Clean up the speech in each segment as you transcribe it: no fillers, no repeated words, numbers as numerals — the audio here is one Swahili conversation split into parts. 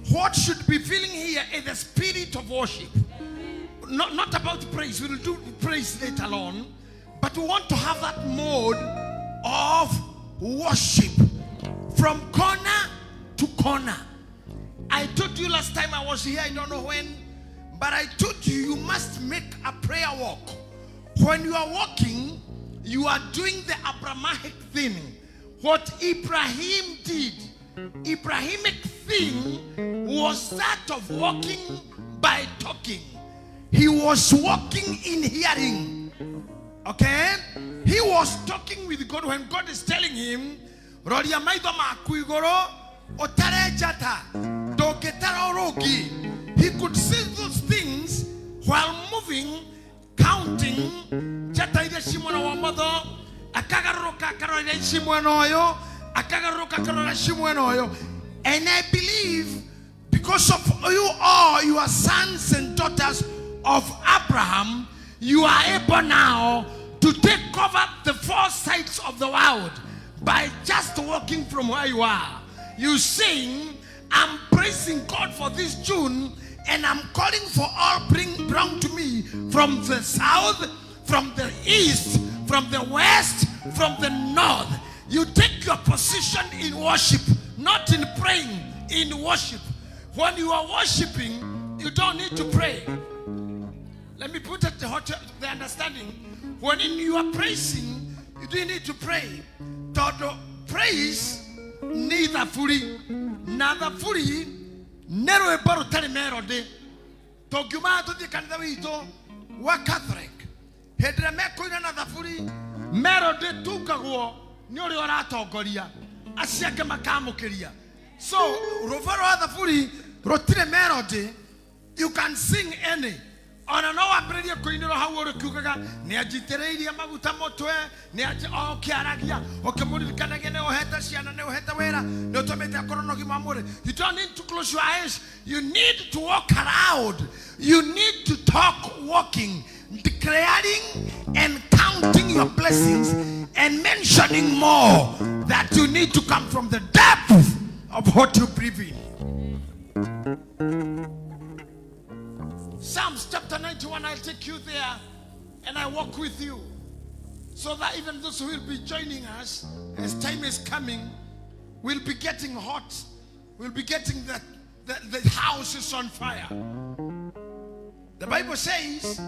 What should be feeling here is the spirit of worship. Not about praise. We will do praise later on. But we want to have that mode of worship from corner to corner. I told you last time I was here, I don't know when, but I told you, you must make a prayer walk. When you are walking, you are doing the Abrahamic thing. What Ibrahim did, Abrahamic thing was that of walking by talking. He was walking in hearing. Okay? He was talking with God when God is telling him, he could see those things while moving, counting. And I believe because of you all, your sons and daughters of Abraham, you are able now to take over the four sides of the world by just walking from where you are. You sing, I'm praising God for this June, and I'm calling for all bring to me from the south, from the east, from the west, from the north. You take your position in worship, not in praying, in worship. When you are worshiping, you don't need to pray. Let me put it the understanding. When you are praising, you don't need to pray. Todo praise neither fully, neither fully, never about melody. Togumato di Candavito, wa Catholic. Hedremeco in another fully, melody tukago, Nori orato goria, Asiaka Macamo Keria. So, Rovero other fully, rotine melody, you can sing any. On an hour, Brady, Queen of Howard Kuga, near Gitahi, Mamutamoto, near Kiaragia, or Kamudi Canagano, Hetasian, and no Hetawera, no Tomata Coronogimamore. You don't need to close your eyes, you need to walk around, you need to talk walking, declaring and counting your blessings and mentioning more that you need to come from the depth of what you breathe in. Psalms chapter 91, I'll take you there and I walk with you so that even those who will be joining us as time is coming will be getting hot, will be getting the house is on fire. The Bible says,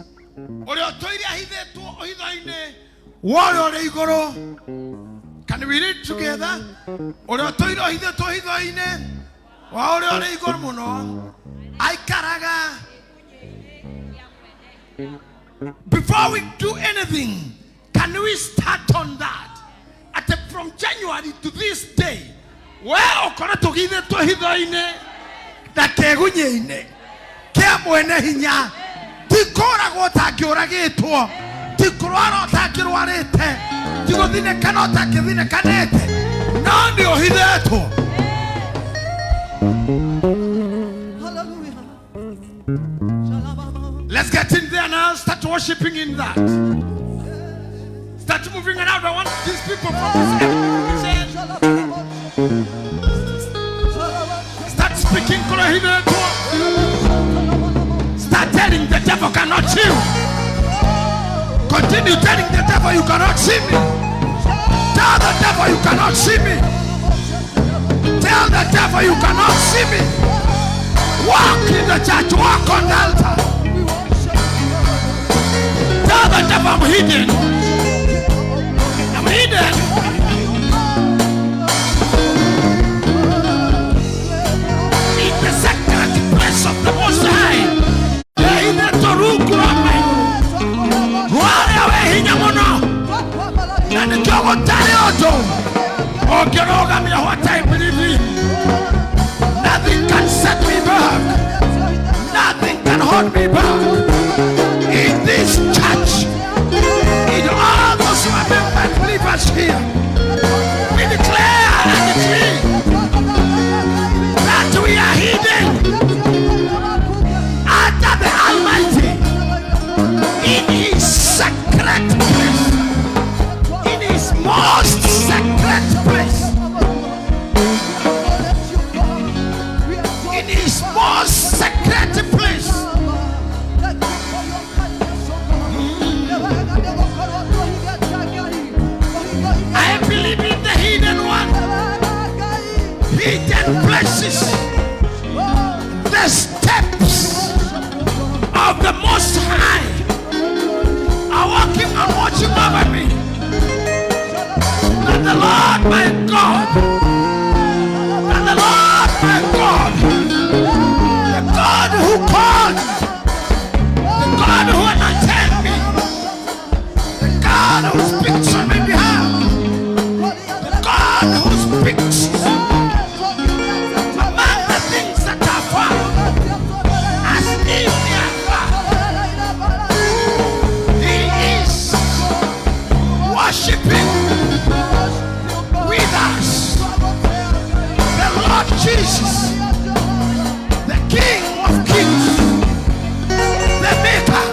can we read together? I karaga. Before we do anything, can we start on that? From January to this day, where okora togide to hidaine da kegunyeine kemwene hinya tikora gota kyoragetwo tikrwaro takirwarete tigodine kanota kidine kanete nandi ohideto. Let's get in there now. Start worshiping in that. Start moving around. I want these people from this end. Start speaking. Start telling the devil cannot see you. Continue telling the devil you cannot see me. Tell the devil you cannot see me. Tell the devil you cannot see me. Walk in the church. Walk on the altar. Tell the devil I'm hidden. I'm hidden. In the sacred place of the Most High. In the Torukurame. Wale awe hinyamono. Nani kyogo tani oto. Okeroga mi what I believe in. Nothing can set me back. Nothing can hold me back. In this church, in all those who have been believers here, we declare and decree that we are hidden under the Almighty in His sacred place, in His most sacred place, in His most secret place. I believe in the hidden one, hidden places, the steps of the Most High are walking and watching over me. And the Lord my God, and the Lord my God, the God who called, the God who anointed me, the God who speaks on my behalf, the God who speaks among the things that are far, as if they are far. He is worshiping with us, the Lord Jesus, the King of Kings, the Maker.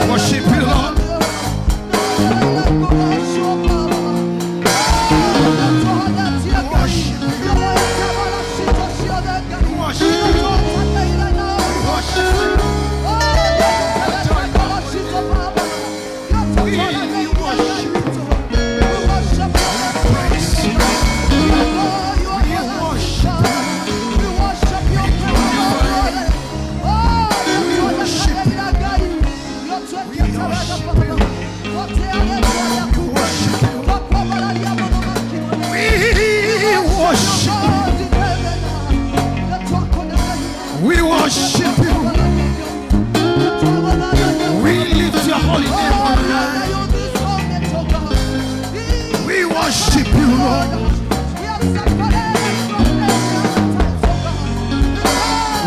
Worship you, Lord. We worship you. We lift your holy name on high. We worship you, Lord.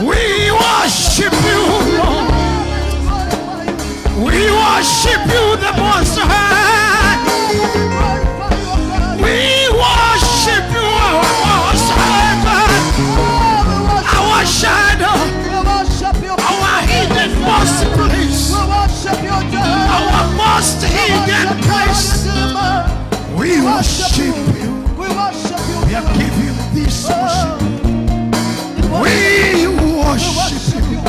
We worship you, Lord. We worship you, the Most High. We worship you, our Most High God, our shadow, our hidden most place, our most hidden place. We worship you. We have given you this worship. We worship you.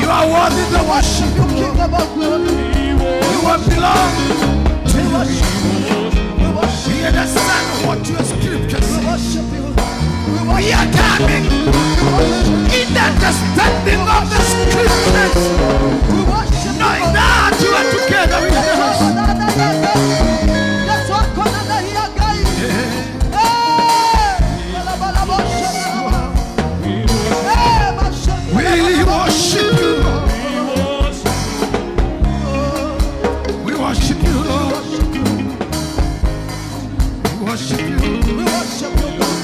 You are worthy to worship. You are belong to you. We understand what your scripture says. We are coming in the understanding of the scriptures, knowing that you are together with us. We worship you, Lord. We worship you, Lord. We worship you. We worship you, Lord.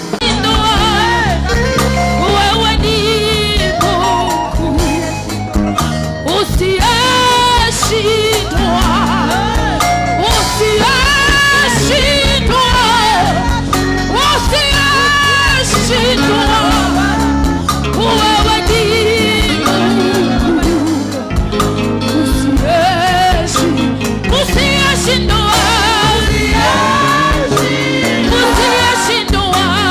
Usiashindwa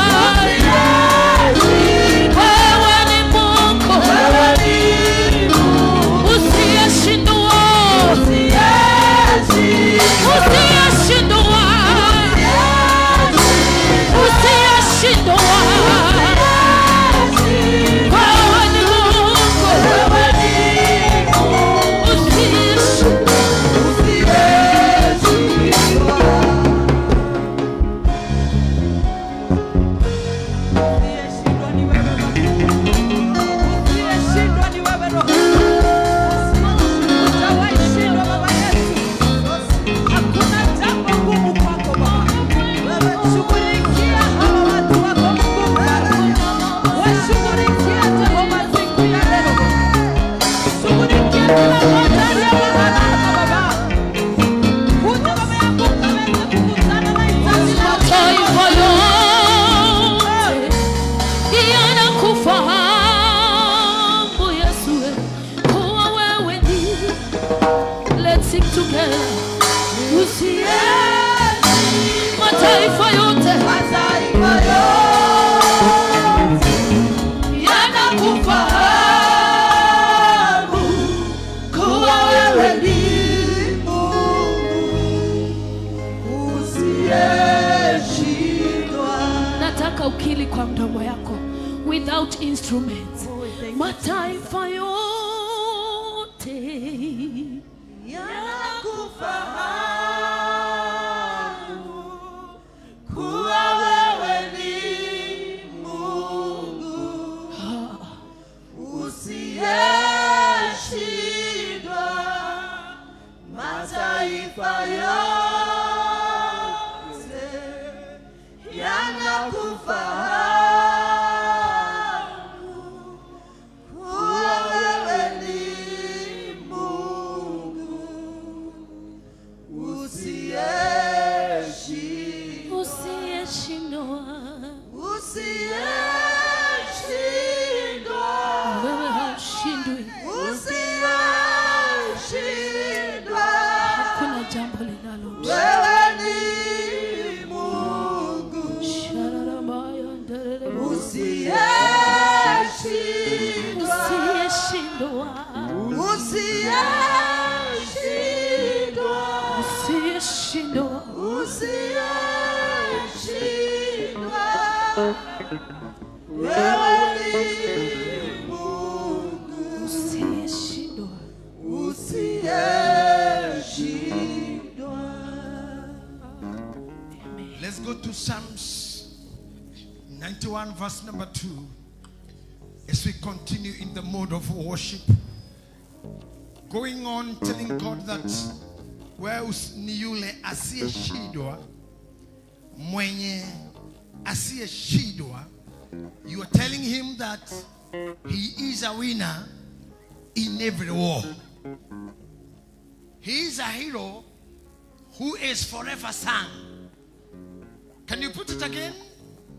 kwa mdomo yako without instruments. Mataifa yote yanakufahamu kuwa wewe ni Mungu usiyeshindwa. Mataifa yote yanakufahamu kuwa wewe ni Mungu usiyeshindwa. wewe haushindwi. Usiyeshindwa. Hakuna jambo linalomshinda. Wewe ni Mungu usiyeshindwa. Usiyeshindwa. Usiyeshindwa. Usiyeshindwa. Wewe ni Mungu Usiyeshindwa. usiyeshindwa. Let's go to Psalms 91 verse number 2 as we continue in the mode of worship, going on telling God that where ni yule asiyeshindwa, mwenye asiyeshindwa. You are telling him that he is a winner in every war. He is a hero who is forever sung. Can you put it again?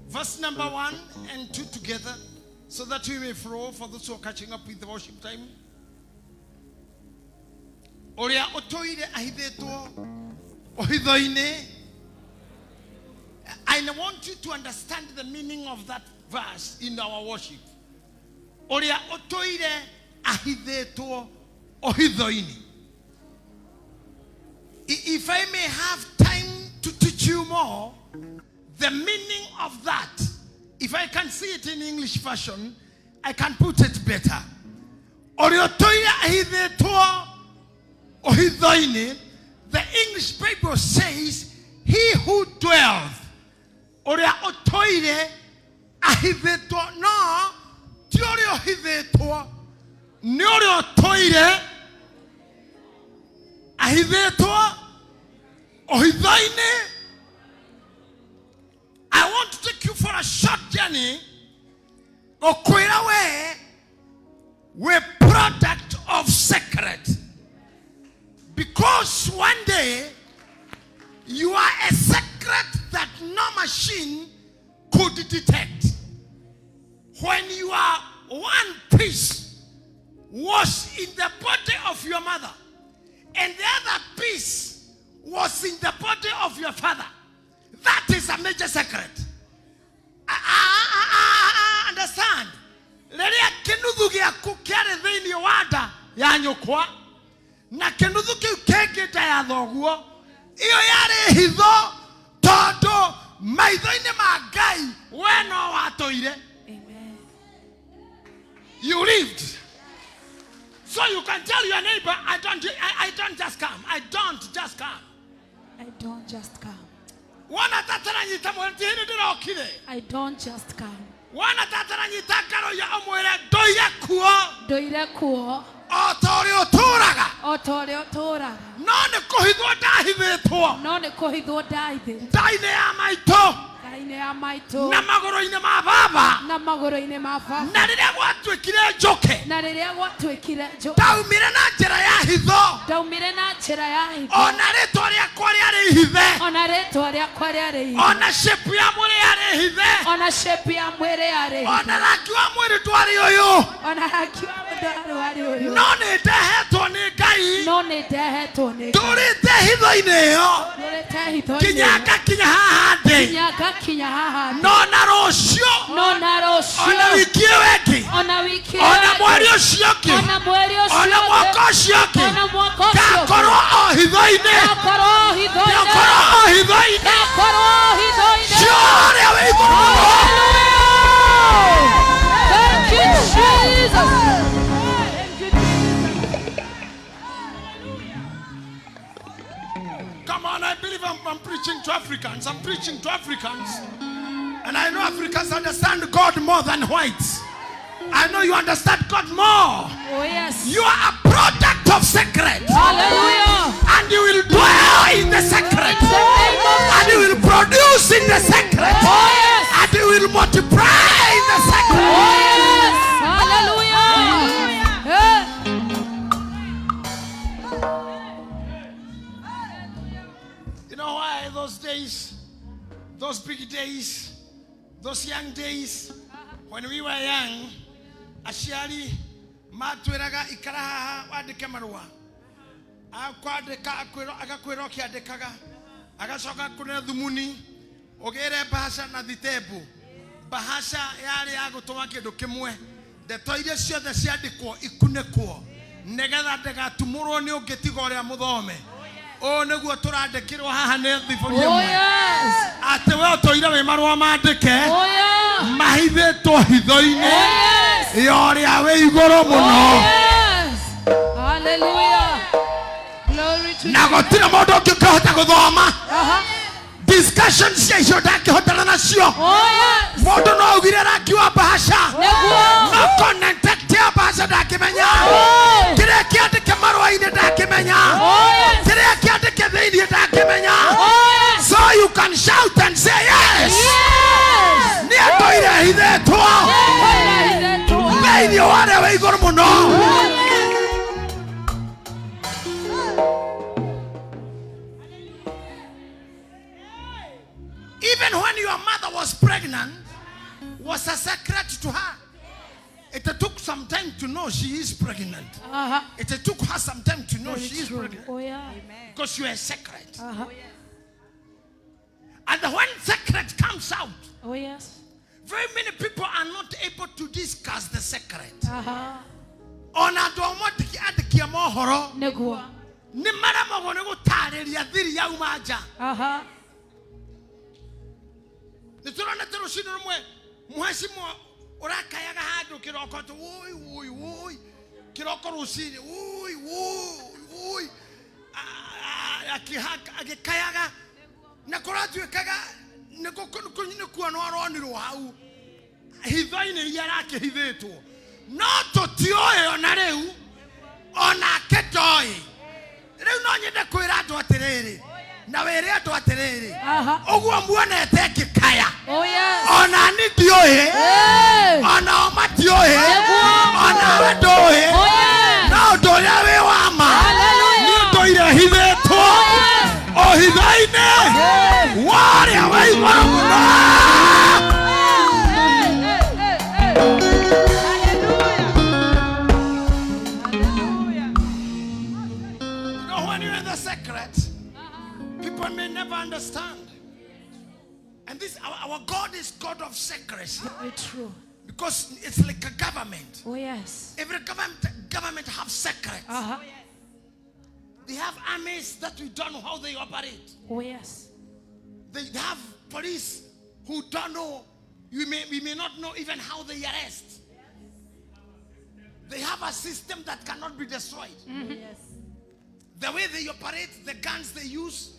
Verse number 1 and 2 together so that we may flow for those who are catching up with the worship time. Oria otoire ahidetwo ohithoine. I want you to understand the meaning of that verse in our worship. Oria otoire ahidetwo ohithoine. If I may have time to teach you more, the meaning of that, if I can see it in English version, I can put it better. The English Bible says, he who dwells. No, I want to take you for a short journey. We're product of secret. Because one day you are a secret that no machine could detect. When you are one piece was in the body of your mother and the other piece was in the body of your father, that is a major secret. Understand? Leria kinuthu giaku kiari thiini wada ya nyukwa na kinuthu kiu kengita ya thoguo iyo yari hitho tondu maitho-ini ma Ngai we no watoire. Amen. You lived. So you can tell your neighbor, I don't just come. I don't just come. I don't just come. Wana tatara nyita mwenti hini ndĩrokire. I don't just come. Wana tatara nyita ngaro ya omwere ndoire kuo. Ndoire kuo. Otori oturaga. Otori oturaga. No nĩ kũhithwo ndahithĩtwo. No nĩ kũhithwo ndahithĩtwo. Nda-inĩ ya maitũ. Nda-inĩ ya maitũ. Na magũrũ-inĩ ma baba. Na magũrũ-inĩ ma baba. Na rĩrĩa gwatuĩkire njũke. Na rĩrĩa gwatuĩkire njũke. Ndaumire na njĩra ya hitho. Ndaumire na njĩra ya hitho. Ona rĩtwa rĩakwa rĩarĩ ihithe. Ona rĩtwa rĩakwa rĩarĩ ihithe. Ona shape ya mwĩrĩ yarĩ ihithe. Ona shape ya mwĩrĩ yarĩ ihithe. Ona rangi wa mwĩrĩ ndwarĩ ũyũ. Ona rangi wa mwĩrĩ warĩ ũyũ. No nĩ ndehetwo nĩ Ngai. No nĩ ndehetwo nĩ Ngai. Ndũrĩte hitho-inĩ ĩyo. Ndũrĩte hitho-inĩ. Kinya ngakinya haha ndĩ. Kinya ngakinya haha ndĩ. No na rũciũ. No na rũciũ. Ona wiki ĩyo ĩngĩ. Ona wiki ĩyo. Ona mweri ũcio ũngĩ. Ona mweri ũcio ũngĩ. Ona mwaka ũcio ũngĩ. Ona mwaka ũcio ũngĩ. Ngakorwo o hitho-inĩ. Ngakorwo o hitho-inĩ. Ngakorwo o hitho-inĩ. Ngakorwo o hitho-inĩ. Cio ũrĩa wĩ igũrũ mũno. Hallelujah. Come on, I believe I'm preaching to Africans. I'm preaching to Africans. And I know Africans understand God more than whites. I know you understand God more. Oh, yes. You are a product of secret. Hallelujah. And you will dwell in the secret. And you will produce in the secret. Oh, yes. And you will multiply in the secret. Oh, yes. Hallelujah. You know why those days, those big days, those young days, when we were young, Ashari, Maturaga, Ikaraha, Wadikamarua, Aquadeka, Agaquirokia de Kaga, Agasoka Kuna Dumuni, Ogere Bahasa Naditebu, Bahasa Yariago Tomake do Kemwe, the Toya Sia the Siadico, Ikuneko, Negada Dega, tomorrow new Getigoria Modome. Oh, no good to the Kiro Hane before you. Oh, yes. At the well to you, Maroma de Care. Oh, yeah. Mahide to Hidoine. Oh, yes. Yoria, where you go, Oh, yes. Hallelujah. Glory to Nagotina Modo Kikotagodoma. Discussions, yes, your Daki Hotalanasio. Oh, yes. Modono Viraki Bahasha. No connected Bahasa Dakimania. Kirekia de Camaro in the Dakimania. Kirekia de Cavadia Dakimania. So you can shout and say yes. Yes. Near Toya, he's there too. Lady, what are we going to know? Even when your mother was pregnant, was a secret to her. It took some time to know she is pregnant. It took her some time to know she is pregnant. Oh, yeah. Because you are a secret. And when secret comes out, Oh, yes. very many people are not able to discuss the secret. On a domotic at the Kiamohoro, Negua. Nimaramo Tare, Yadiri Yaumaja. The Toronto Sinome, Mwasimo, Orakayaga Hado, Kiroko, Woi, Kiroko Rosini, Woi, Akayaga, Nakoratu Kaga, Nakokuano, how he vine Yaraki Hiveto. Not to Tioe on Areu, on a Ketoi. Reunonia de Quirato Atere. Naveria to Atere. Ogwambuana take Kaya. Oh, yes. On a Nitioe. On our Matioe. On our Doe. Oh, yes. Now Doya Wama. Nitoya Hiveto. Oh, Hivaine. Warrior, wait, people may never understand. And this our God is God of secrecy. Very true. Because it's like a government. Oh, yes. Every government have secrets. They have armies that we don't know how they operate. Oh, yes. They have police who don't know. We may not know even how they arrest. They have a system that cannot be destroyed. Yes. The way they operate, the guns they use,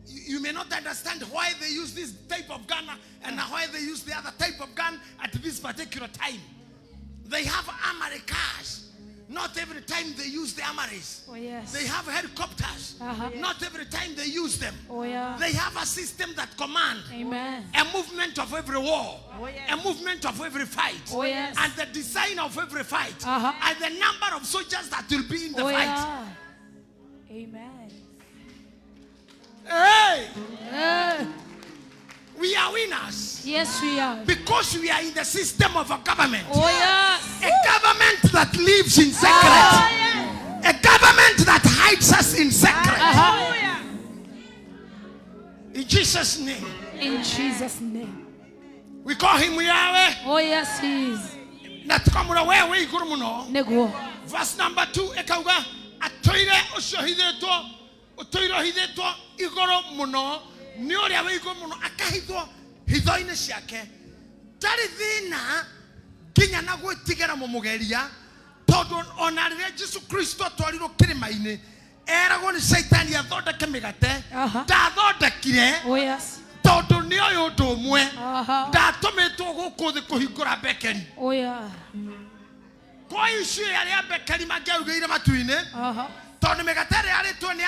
you may not understand why they use this type of gun and why they use the other type of gun at this particular time. They have armored cars. Not every time they use the armories. Oh, yes. They have helicopters. Not every time they use them. Oh, yeah. They have a system that command Amen. a movement of every war, yes. a movement of every fight, Oh, yes. and the design of every fight, and the number of soldiers that will be in the Oh, fight. yeah. Amen. Hey, Yeah. we are winners Yes, we are. because we are in the system of a government. Oh, yes. A government that lives in secret. A government that hides us in secret. In Jesus' name. In Jesus' name. We call him Yahweh. Oh, yes, he is. Negua. Verse number 2. Ekauga atoire oshohideto otoiro hideto igoro muno ni oria we igoro muno akahithwo hitho-ini ciake tari thina kinya na gwitigera mumugeria tondu ona riria Jesu Kristo twarirwo kirima-ini eragwo nĩ Satan athondeke mĩgate ndathondekire Oh, yes. tondũ nĩ ũyũ ũndũ ũmwe ndatũmĩtwo gũkũ thĩ kũhingũra mbekeri. Oh, yeah. Kwa icio arĩa mbekeri mangĩaugĩire matu-inĩ tondũ mĩgate ĩrĩa yarĩtwo nĩ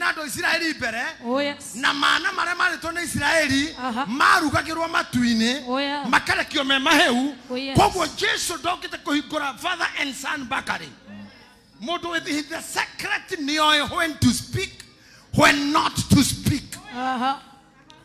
andũ a Isiraeli mbere Oh, yes. na mana marĩa marĩtwo nĩ Isiraeli marugagĩrwo matu-inĩ makarekio me maheu. Koguo Jesu ndokĩte kũhingũra father and son bakery. Mũndũ with the secret nĩoĩ when to speak, when not to speak,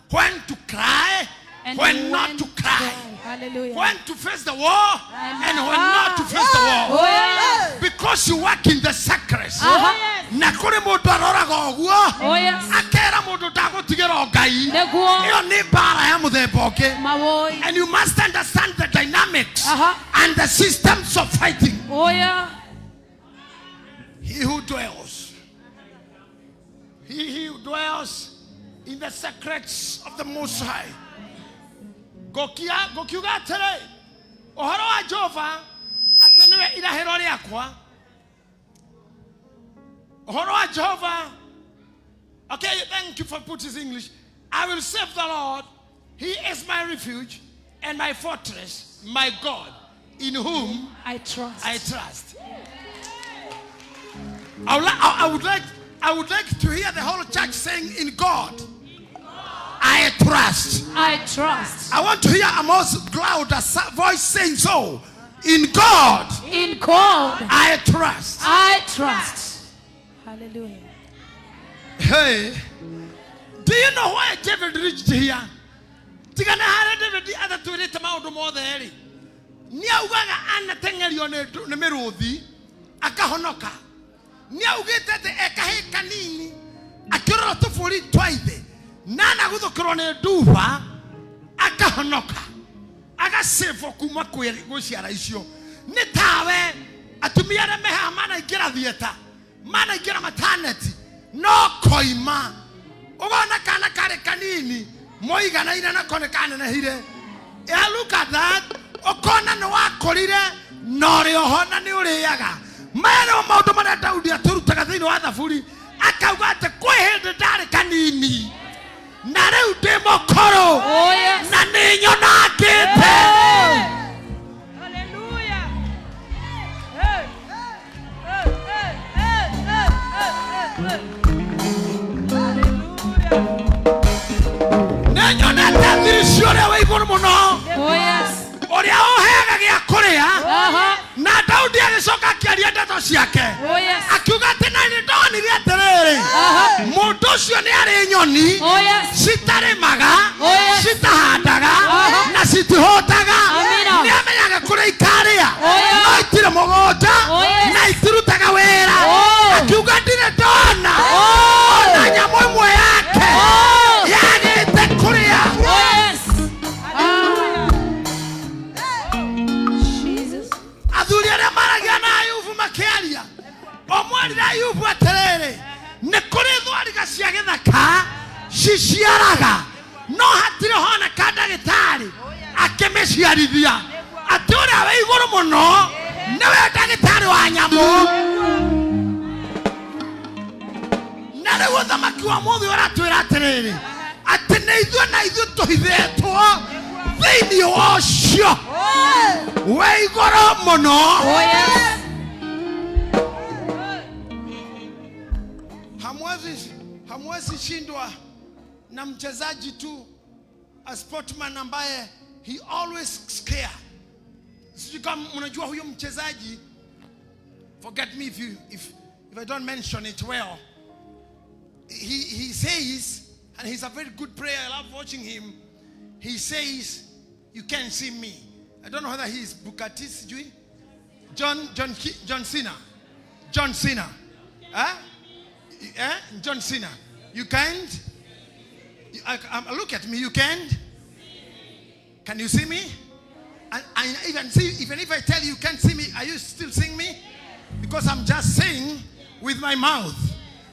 when to cry, and when not to cry. Hallelujah. When to face the war and when not to face the war. Oh, yes. Because you work in the secrets. Na kuri mundu aroraga oguo. Oh, yes. Akera mundu ndagutigira Ngai. Neguo. Iyo ni bara ya muthemba ungi. Maboy. And you must understand the dynamics and the systems of fighting. Oh, yeah. He who dwells in the secrets of the Most High. Gokiuga tere ohoro wa Jehova ati niwe irahiro riakwa. Ohoro wa Jehova. Okay, thank you for putting English. I will save the Lord. He is my refuge and my fortress, my God, in whom I trust. I would like to hear the whole church saying, in God I trust. I trust. I want to hear a more louder voice saying so. In God. In God. I trust. I trust. Hallelujah. Hey. Do you know why David reached here? Tigana hara David ada tuirite maundu mothe ri. Niaugaga anatengerio ne meruthi akahonoka. Niaugite ati ekahe kanini akirora tufuri twaithe. Nana guthukurwo ni nduba akahonoka agasevo kuma gwiciara icio ni tawe atumia arĩa mehaha manaingĩra thieta manaingĩra mataneti no koima ũgona kana karĩ kanini moiganaire na kone kanenehire. Look at that. Ũkona nĩ wakũrire no rĩ oho na nĩ ũrĩaga. Maya nĩmo maũndũ marĩa Daudi atũrutaga thĩinĩ wa thaburi akauga atĩ kwĩ hĩndĩ ndarĩ kanini na rĩu ndĩ mũkũrũ na nĩ nyonangĩte. Hallelujah. Nĩ nyonete thiri ũrĩa wĩ igũrũ mũno ũrĩa ũheaga gĩa kũrĩa. Na Daudi agĩcoka akĩaria ndeto ciake akiuga atĩ na nĩ ndonire atĩrĩrĩ mũndũ ũcio nĩ arĩ nyoni citarĩmaga citahandaga na citihũtaga nĩ amenyaga kũrĩa ikarĩa no itirĩ mũgũnda na itirutaga wĩra. Akiuga ndirĩ ndona ona nyamũ ĩmwe yake yagĩte kũrĩa. Athuri arĩa maragia na Ayubu makĩaria omwarire Ayubu atĩrĩrĩ nĩ kũrĩ thwariga cia gĩthaka ciciaraga no hatirĩ honeka ndagĩtarĩ akĩmĩciarithia atĩ ũrĩa wĩ igũrũ mũno nĩwe ndagĩtarĩ wa nyamũ. Na rĩu ũthamaki wa mũthĩ ũratwĩra atĩrĩrĩ atĩ nĩ ithuĩ na ithuĩ tũhithĩtwo thĩinĩ wa ũcio wĩ igũrũ mũno. Hamwezi shindwa na mchezaji tu, a sportman ambaye he always scare. Sijui kama mnajua huyo mchezaji, forget me if I don't mention it well. He says, and he's a very good player, I love watching him. He says, you can't see me. I don't know whether he is Bukati, sijui. John Cena. Huh? John Cena. You can't? Look at me, you can't? Can you see me? And even if I tell you can't see me, are you still seeing me? Because I'm just saying with my mouth.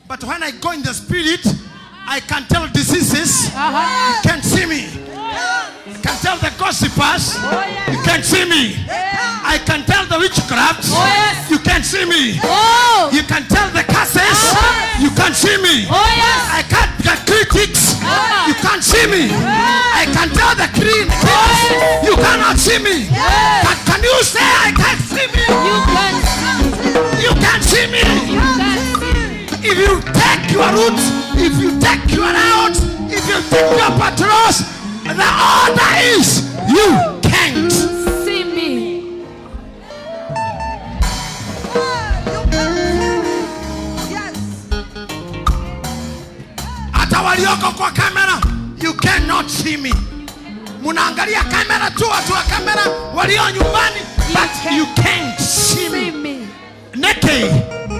But when I go in the spirit, I can tell diseases. You can't see me. You can tell the gossipers. You can't see me. I can tell the witchcrafts. You can't see me. You can tell the curses. eyes. You can't see me. Oh yes. I can't get critics. You can't see me. I can tell the critics. You cannot see me. Can you say I can't see me? You can't see me. If you take your roots, if you take your out, if you take your patrols, the order is you can't see me. Hata walioko kwa kamera, you cannot see me. Munaangalia kamera tu, watu wa kamera walio nyumbani, but you can't see me. Neke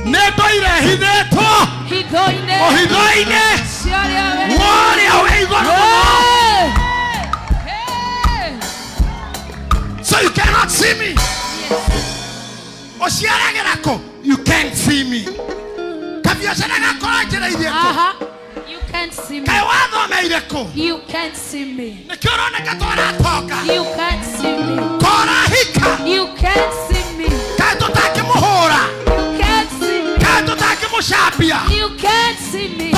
netoire hideto ohidoine wale aweigono. So you cannot see me. Osiaragerako, you can't see me. You can't see me. You can't see me. You can't You can't see me. You can't see me. You can't see me. You can't see me.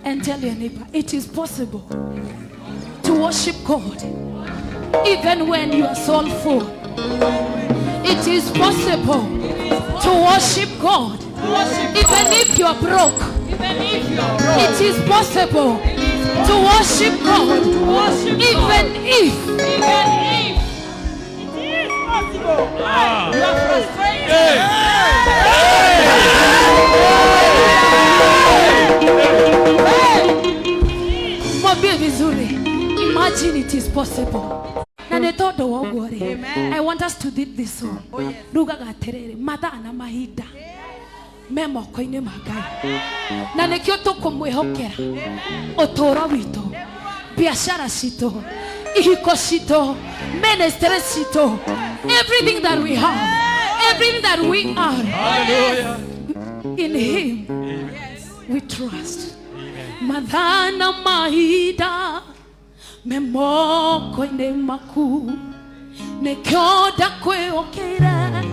And tell your neighbor, it is possible to worship God even when you are soulful. It is possible to worship God even if you are broke. It is possible to worship God even if it is possible. You are frustrated. Imagine it is possible. I want us to do this song. Mata na mahida. Memo koine magai. Na nekio toko mwehokera. Otora wito. Biashara shito. Ihiko shito. Ministry shito. Everything that we have. Everything that we are. Hallelujah. In Him. We trust. Madana mahida. Memoko ine maku nekyoda kwe okera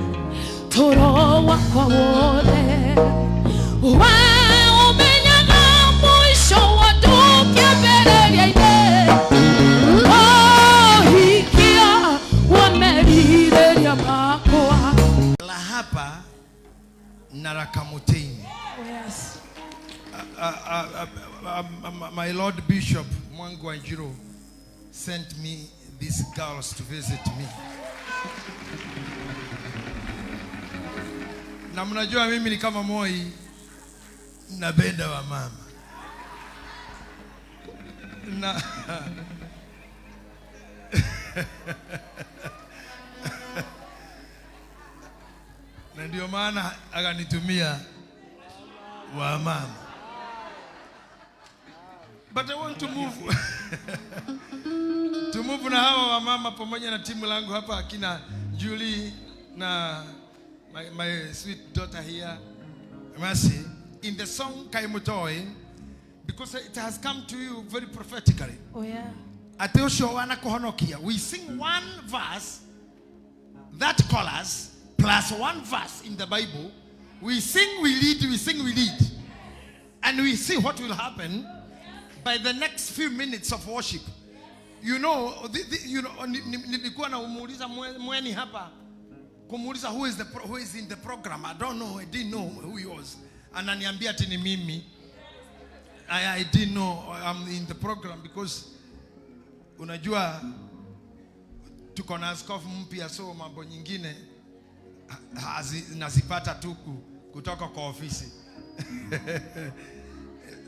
toro wakwa wole wa umenyaga mwisho wa dukia mbele ya ine hikia wamerire ya makoa la hapa narakamutini. Yes. My Lord Bishop Mwangu Wanjiro sent me these girls to visit me. Na mnajua mimi ni kama Moi, napenda wa mama. Na ndio maana akanitumia wa mama. But I want to move to move na hawa wa mama pamoja na timu langu hapa akina Julie, my sweet daughter here, Mercy, in the song Kaimutoi, because it has come to you very prophetically. Oh yeah. We sing one verse that chorus plus one verse in the Bible. We sing, we lead, we sing, we lead. And we see what will happen by the next few minutes of worship. You know, nilikuwa na umuuliza mweni hapa kumuuliza who is in the program. I don't know, I didn't know who he was. Ananiambia ati ni mimi. I didn't know I'm in the program because unajua tuko na askofu mpya, so mambo nyingine nazipata tu kutoka kwa ofisi.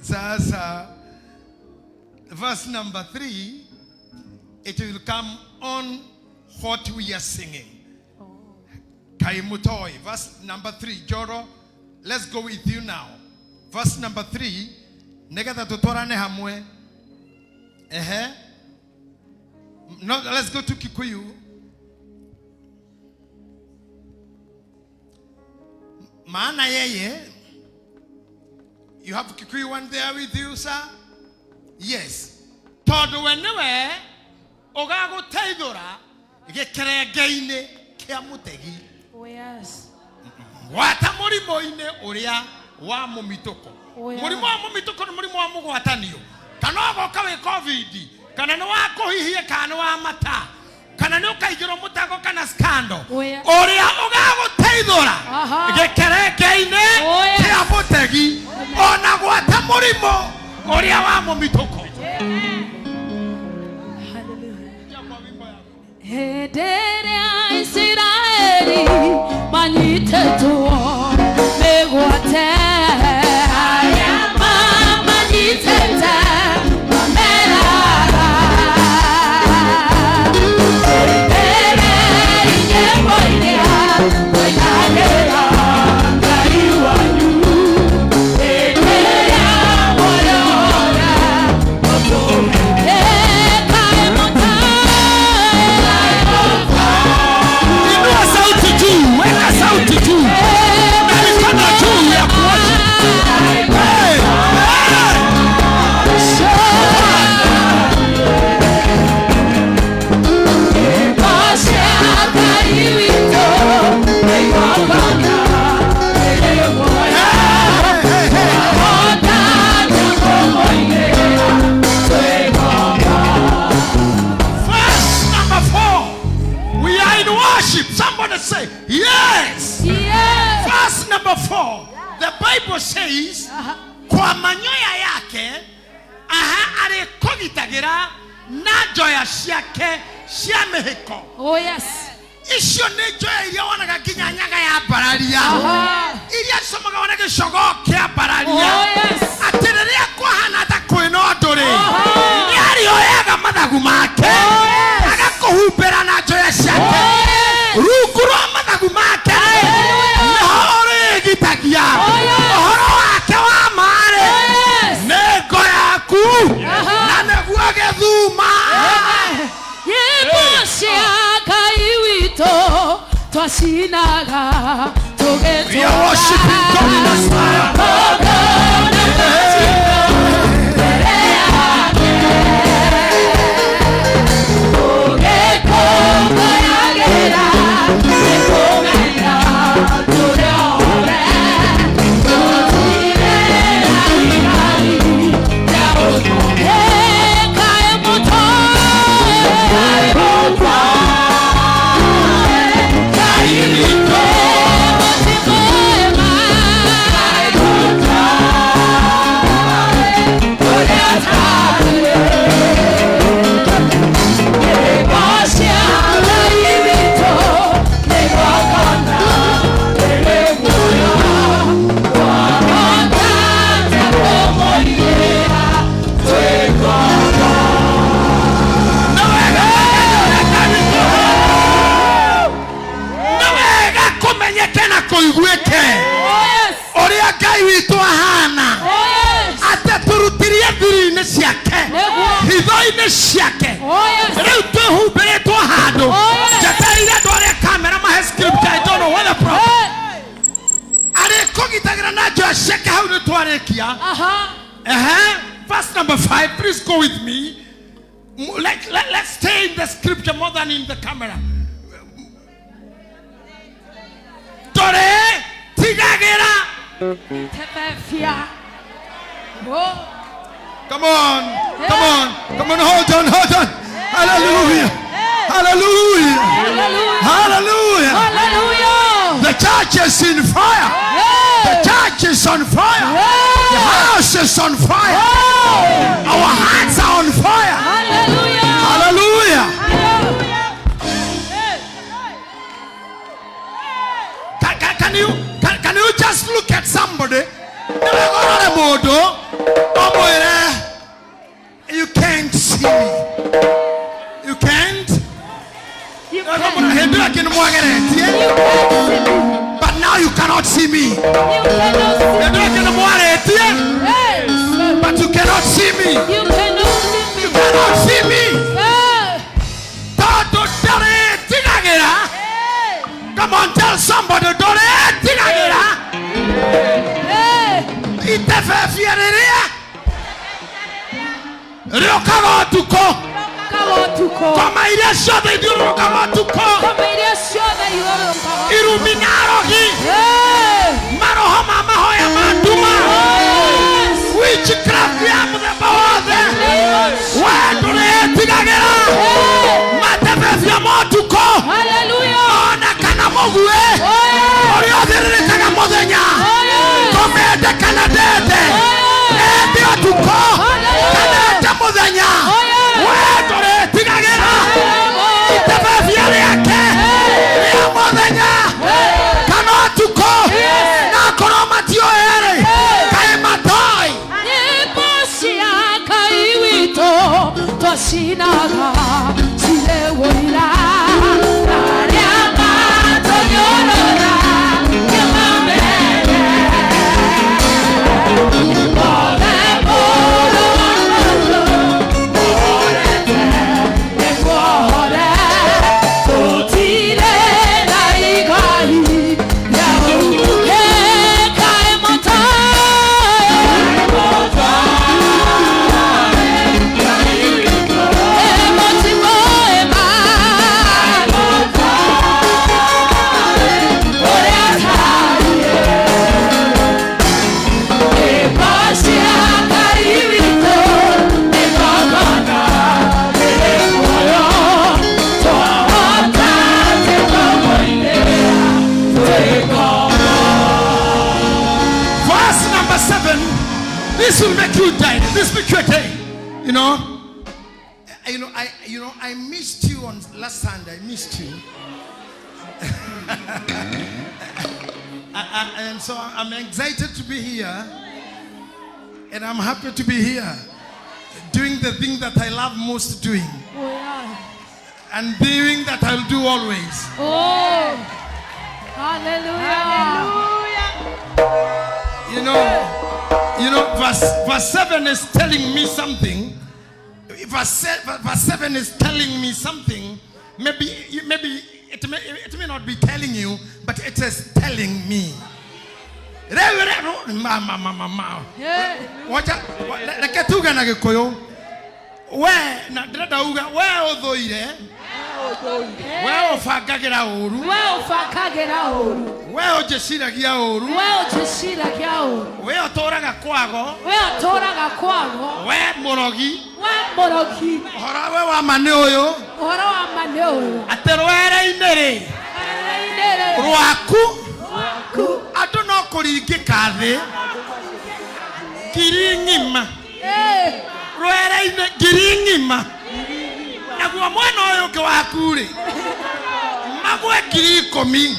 Sasa verse number 3, it will come on what we are singing. Kaimutoi, verse number 3. Joro, let's go with you now. Verse number 3. Negata tutorane hamwe. No, let's go to Kikuyu. Maana yeye. You have Kikuyu one there with you, sir? Yes. Todo wenewe ogago taidora gekeregeine kia mutegi. Oh yes. Wata murimo ine uria wa mumitoko. Murimo wa mumitoko ni murimo wa mugwatanio. Kana ogoka we COVID, kana no wakuhihie kana wa mata. Kana no kaigiro mutago kana scandal. Uria ogago taidora gekeregeine kia mutegi. Ona gwata murimo uria wa mumitoko. Hedera Israeli manite tuo megwate ayama manite ta mera hedera yeboidea oinagera kaiwanyu hedera wala otome say yes. Yes. Verse number 4. The Bible says kwa manyoya yake alikogitagira na joya ciake cia mihiko. Oh yes. Icio ni joya iria wonaga kinyanyaga ya bararia. Iria somaga wonaga shogo kia bararia. Oh yes. Atiriria kwa hana ta kwino nduri. Ni ari oyaga mathagu make. Agakuhumbira na joya ciake. Rukuru mathagu make. Nihore gitagia. Ohoro wake wa mare. Nego yaku. Na neguo gethuma. Yebucia kaiwito twashinaga tugeto. We are worshiping God in the spirit. Verse number 5. Please go with me. Let's stay in the scripture more than in the camera. Dore tigagera. Come on, hold on. Hallelujah. The church is in fire. The church is on fire. The house is on fire. Our hearts are on fire. Hallelujah. Can you just look at somebody? You can't see me. You can't. But now you cannot see me. But you cannot see me. You cannot see me. Come on, tell somebody. This will make you die. This will make you die. I missed you on last Sunday. I missed you. And so I'm excited to be here. And I'm happy to be here. Doing the thing that I love most doing. Oh, yeah. And doing that I'll do always. Oh. Hallelujah. Verse 7 is telling me something. Verse 7 is telling me something. Maybe it may not be telling you, but it is telling me. Well, Fakagera Oru. Well, Jeshira Giaoru. Well, Toraga Quago. Well, Morogi. Horawa Maneo. Ateroera Inere. Ruaku. I don't know Korikade. Kiringima. Ruera Ine Kiringima. Nagwa mwana oyo ke wakure magwe kiriko mi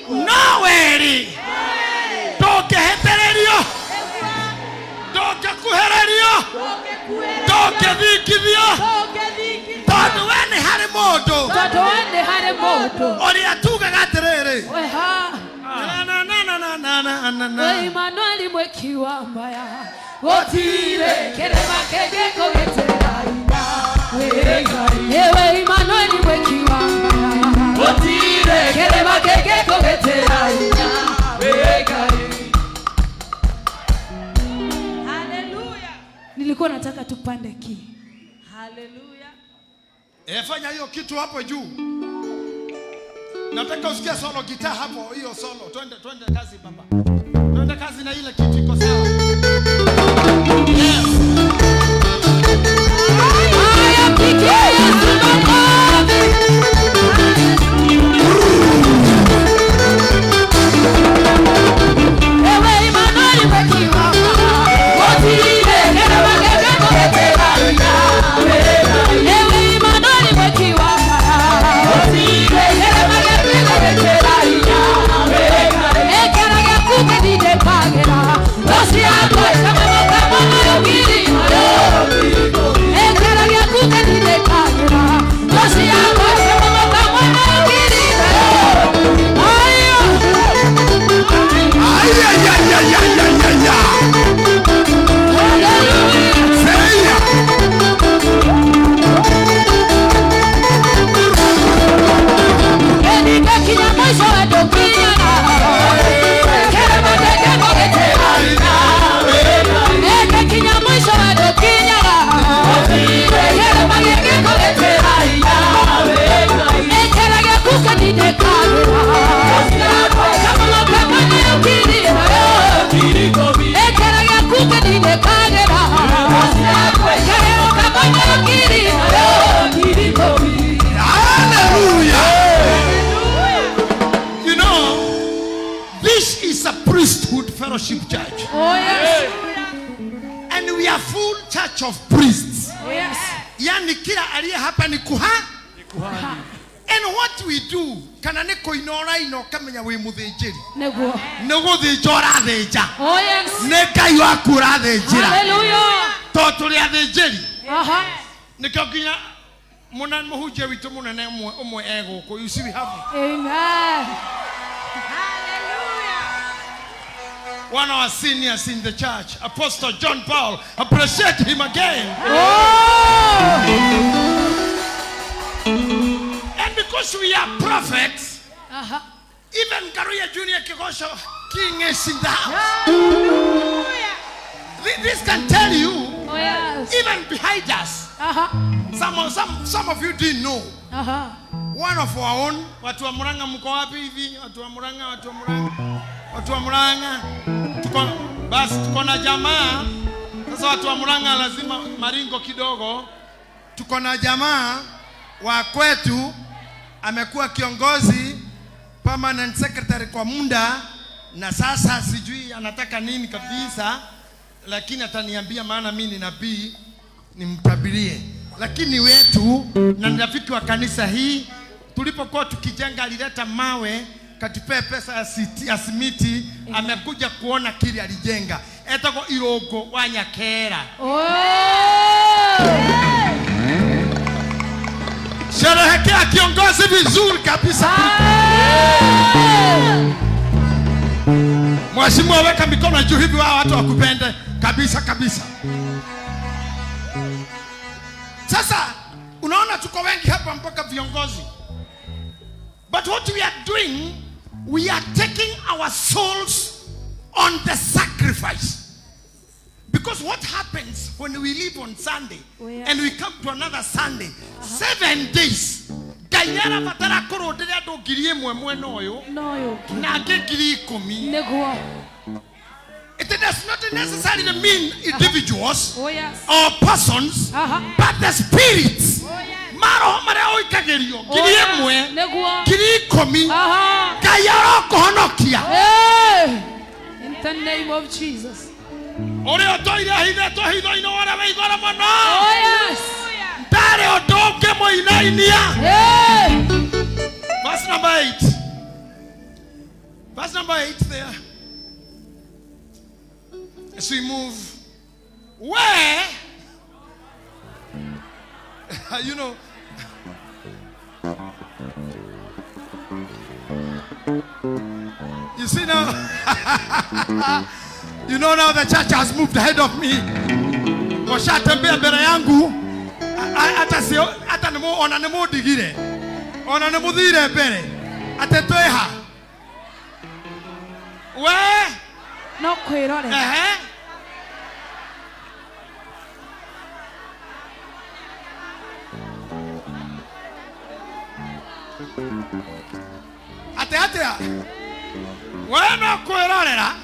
no weri toke hetererio toke kuhererio toke dikithio tondu wene hari modo ori atuga gaterere na Emmanuel mwekiwa mbaya otire kerema kege kogetera ewe Emmanuel mwekiwa mbaya otire kerema kege kogetera nataka tupande key. Hallelujah. Fanya hiyo kitu hapo juu. Nataka usikie solo gitaa hapo, hiyo solo. Twende kazi baba. Twende kazi na ile kitu iko sawa. Yes. Priesthood Fellowship Church. Oh yes. And we are full church of priests. Oh yes. Yani kila aliye hapa ni kuhani. And what we do, kana neko inora ino kamenya we muthejeri. Nego. Nego thejora theja. Oh yes. Neka yu akura thejira. Hallelujah. Toturi athejeri. Aha. Nikaginya munan muhuje witu munene umwe ego ko you see we have. Amen. One of our seniors in the church, Apostle John Paul. Appreciate him again. Oh! And because we are prophets, even Karuya Junior Kigosho King is in the house. This can tell you, oh, yes. even behind us, some of you didn't know. One of our own, watu wa Muranga mko wapi hivi? Watu wa Muranga. Tuko na jamaa. Sasa watu wa Muranga lazima maringo kidogo. Tuko na jamaa wa kwetu amekuwa kiongozi permanent secretary kwa muda, na sasa sijui anataka nini kabisa, lakini ataniambia maana mimi ni nabii nimtabirie. Lakini wetu na rafiki wa kanisa hii tulipokuwa tukijenga alileta mawe katipe pesa ya simiti, amekuja kuona kile alijenga. Etako irogo wa Nyakera. Oh! Sherehekea kiongozi vizuri kabisa. Mheshimiwa, weka mikono juu hivi wao watu wakupende kabisa. Sasa unaona tuko wengi hapa mpaka viongozi. But what we are doing, we are taking our souls on the sacrifice. Because what happens when we live on Sunday and we come to another Sunday, 7 days. Gainera fatara koro dere do girie mwemwe noyo. Na giri komi. Nego. It does not necessarily mean individuals or persons, but the spirits. Maro mare oikagerio girie mwe. Giri komi. Gayaro kohonokia. In the name of Jesus. Ore otoire hide to hido ino ora we igora mono. Oh yes. Dare odoke mo inainia. Verse number 8. Verse number 8 there. As we move, where you know, you see now. You know now the church has moved ahead of me. Washatembea mbele yangu. Hata nemo ona nemo digire. Ona nemo dire mbele. Atetoeha. We? No kwirore. ate wena kwirorera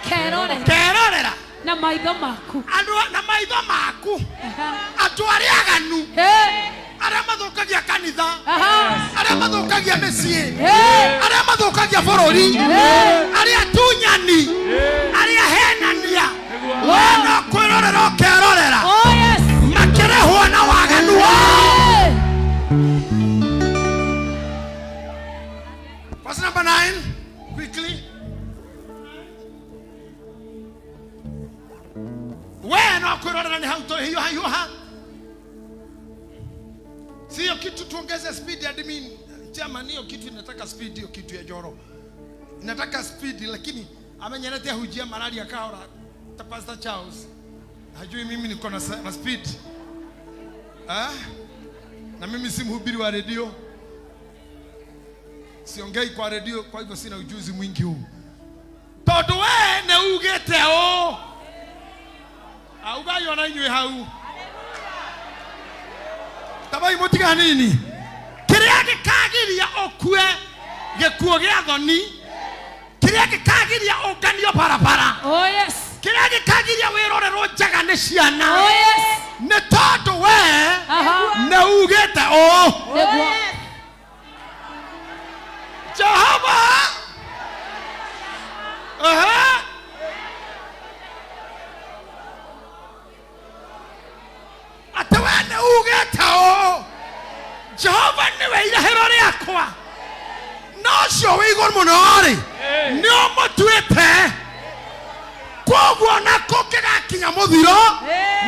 kerorera na maitho maku atu ariaganu aria mathukagia kanitha aria mathukagia mĩciĩ aria mathukagia bũrũri aria tunyani aria henania wena kwirorera kerorera makĩrehwo na waganu. Verse number 9, quickly. Wena kwirorera ni hauha. Sio kitu tuongeze speed ya admin. Chairman, hiyo kitu inataka speed, hiyo kitu ya joro. Inataka speed, lakini amenyeletea hujia malaria kaora. Pastor Charles hajui mimi niko na speed. Na mimi si mhubiri wa radio. Siongei kwa radio, kwa hivyo sina ujuzi mwingi huu. Todo we ne ugete o. Augayo na inywe hau. Tabai motiga nini? Kiria gikagiria okue gekuo gya thoni. Kiria gikagiria oganio barabara. Oh yes. Kiria gikagiria wirorero njaga ne ciana. Oh yes. Ne todo we ne ugete o. Jehovah. Atawene ugetao. Jehovah niwe irahero riakwa. No cio wigor munori. Ni omotwete. Kwoguo nako kigakinya muthiro.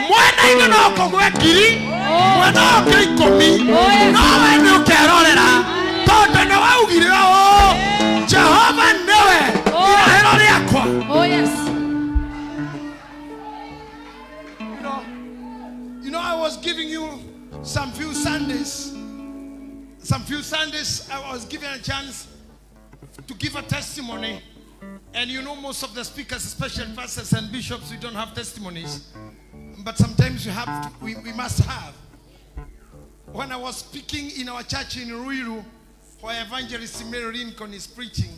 Mwena ine no kogwe ngiri. Mwena okire 10. No we ni ukerorera. Todo ne waugire o. Jehovah niwe irahero riakwa. Oh yes. You know, I was giving you some few Sundays, I was given a chance to give a testimony. And you know, most of the speakers, especially pastors and bishops, we don't have testimonies. But sometimes we must have. When I was speaking in our church in Ruiru, where Evangelist Mary Lincoln is preaching,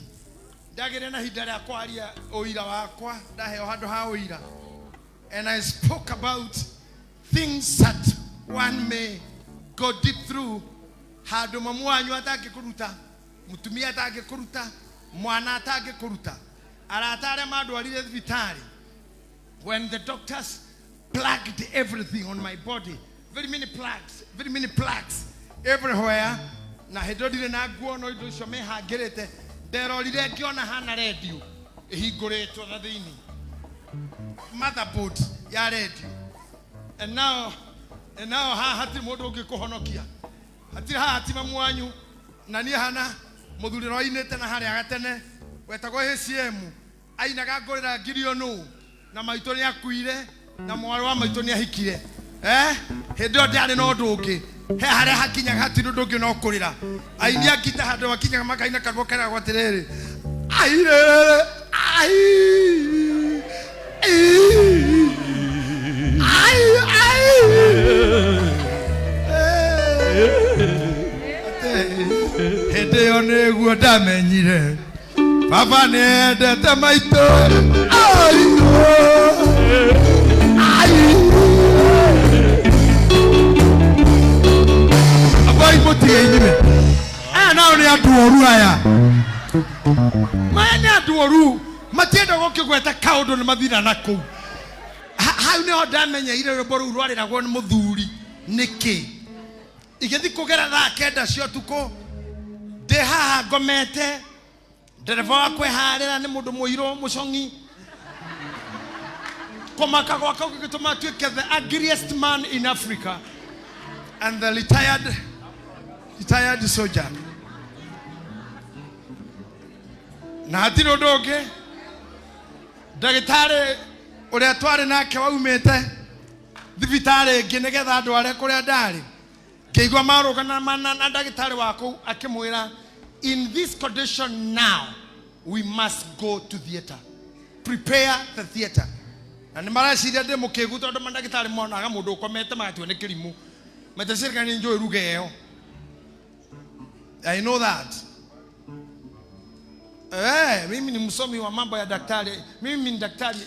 and I spoke about things that one may go deep through. Haduma mwanyu atake kuruta, mutumia atake kuruta, mwana atake kuruta. Aratare madwalire vitari. When the doctors plugged everything on my body, very many plugs everywhere. Na hedodire na guo no ido shome hagerete. Derolire kiona hana radio. Ehigoretwo na thini. Motherboard ya radio. And now hati modo ngikuhonokia. Hati hatima mwanyu na ni hana muthuriro inete na hari agatene wetagwo HCM aina gagorera ngirionu na maito ni akuire na mwari wa maito ni ahikire hedo ndiari no ndungi he hari hakinya hati ndungi no kurira aini akita hado wakinya makaina kagokera gwatiriri aire Hede oneguo ndamenyire baba nendete maito abai mutige nyime nao ni andu oru aya maya ni andu oru matienda gukigweta kaundu ni mathina naku hau ni ndamenya ire rwimbo ru rwariragwo ni muthuri niki igethi kugera thaa 9 cia tuko de haha ngomete ndereva wakwe harira ni mundu muiro mucongi komaka gwaka gituma tuike the ugliest man in Africa and the retired soldier na hatiro ndoge ndagitari uria twari nake waumete thibitari nginegetha andu aria kuria ndari keigwa marugana na ndagitari wako akimwira in this condition now we must go to theater, prepare the theater. Na nimarashiria ndemo kegu tondu mandagitari monaga mundu ukomete magatwe ni kirimu metesirika ni njoi ruge yo I know that. Mimi ni msomi wa mambo ya daktari. Mimi ni daktari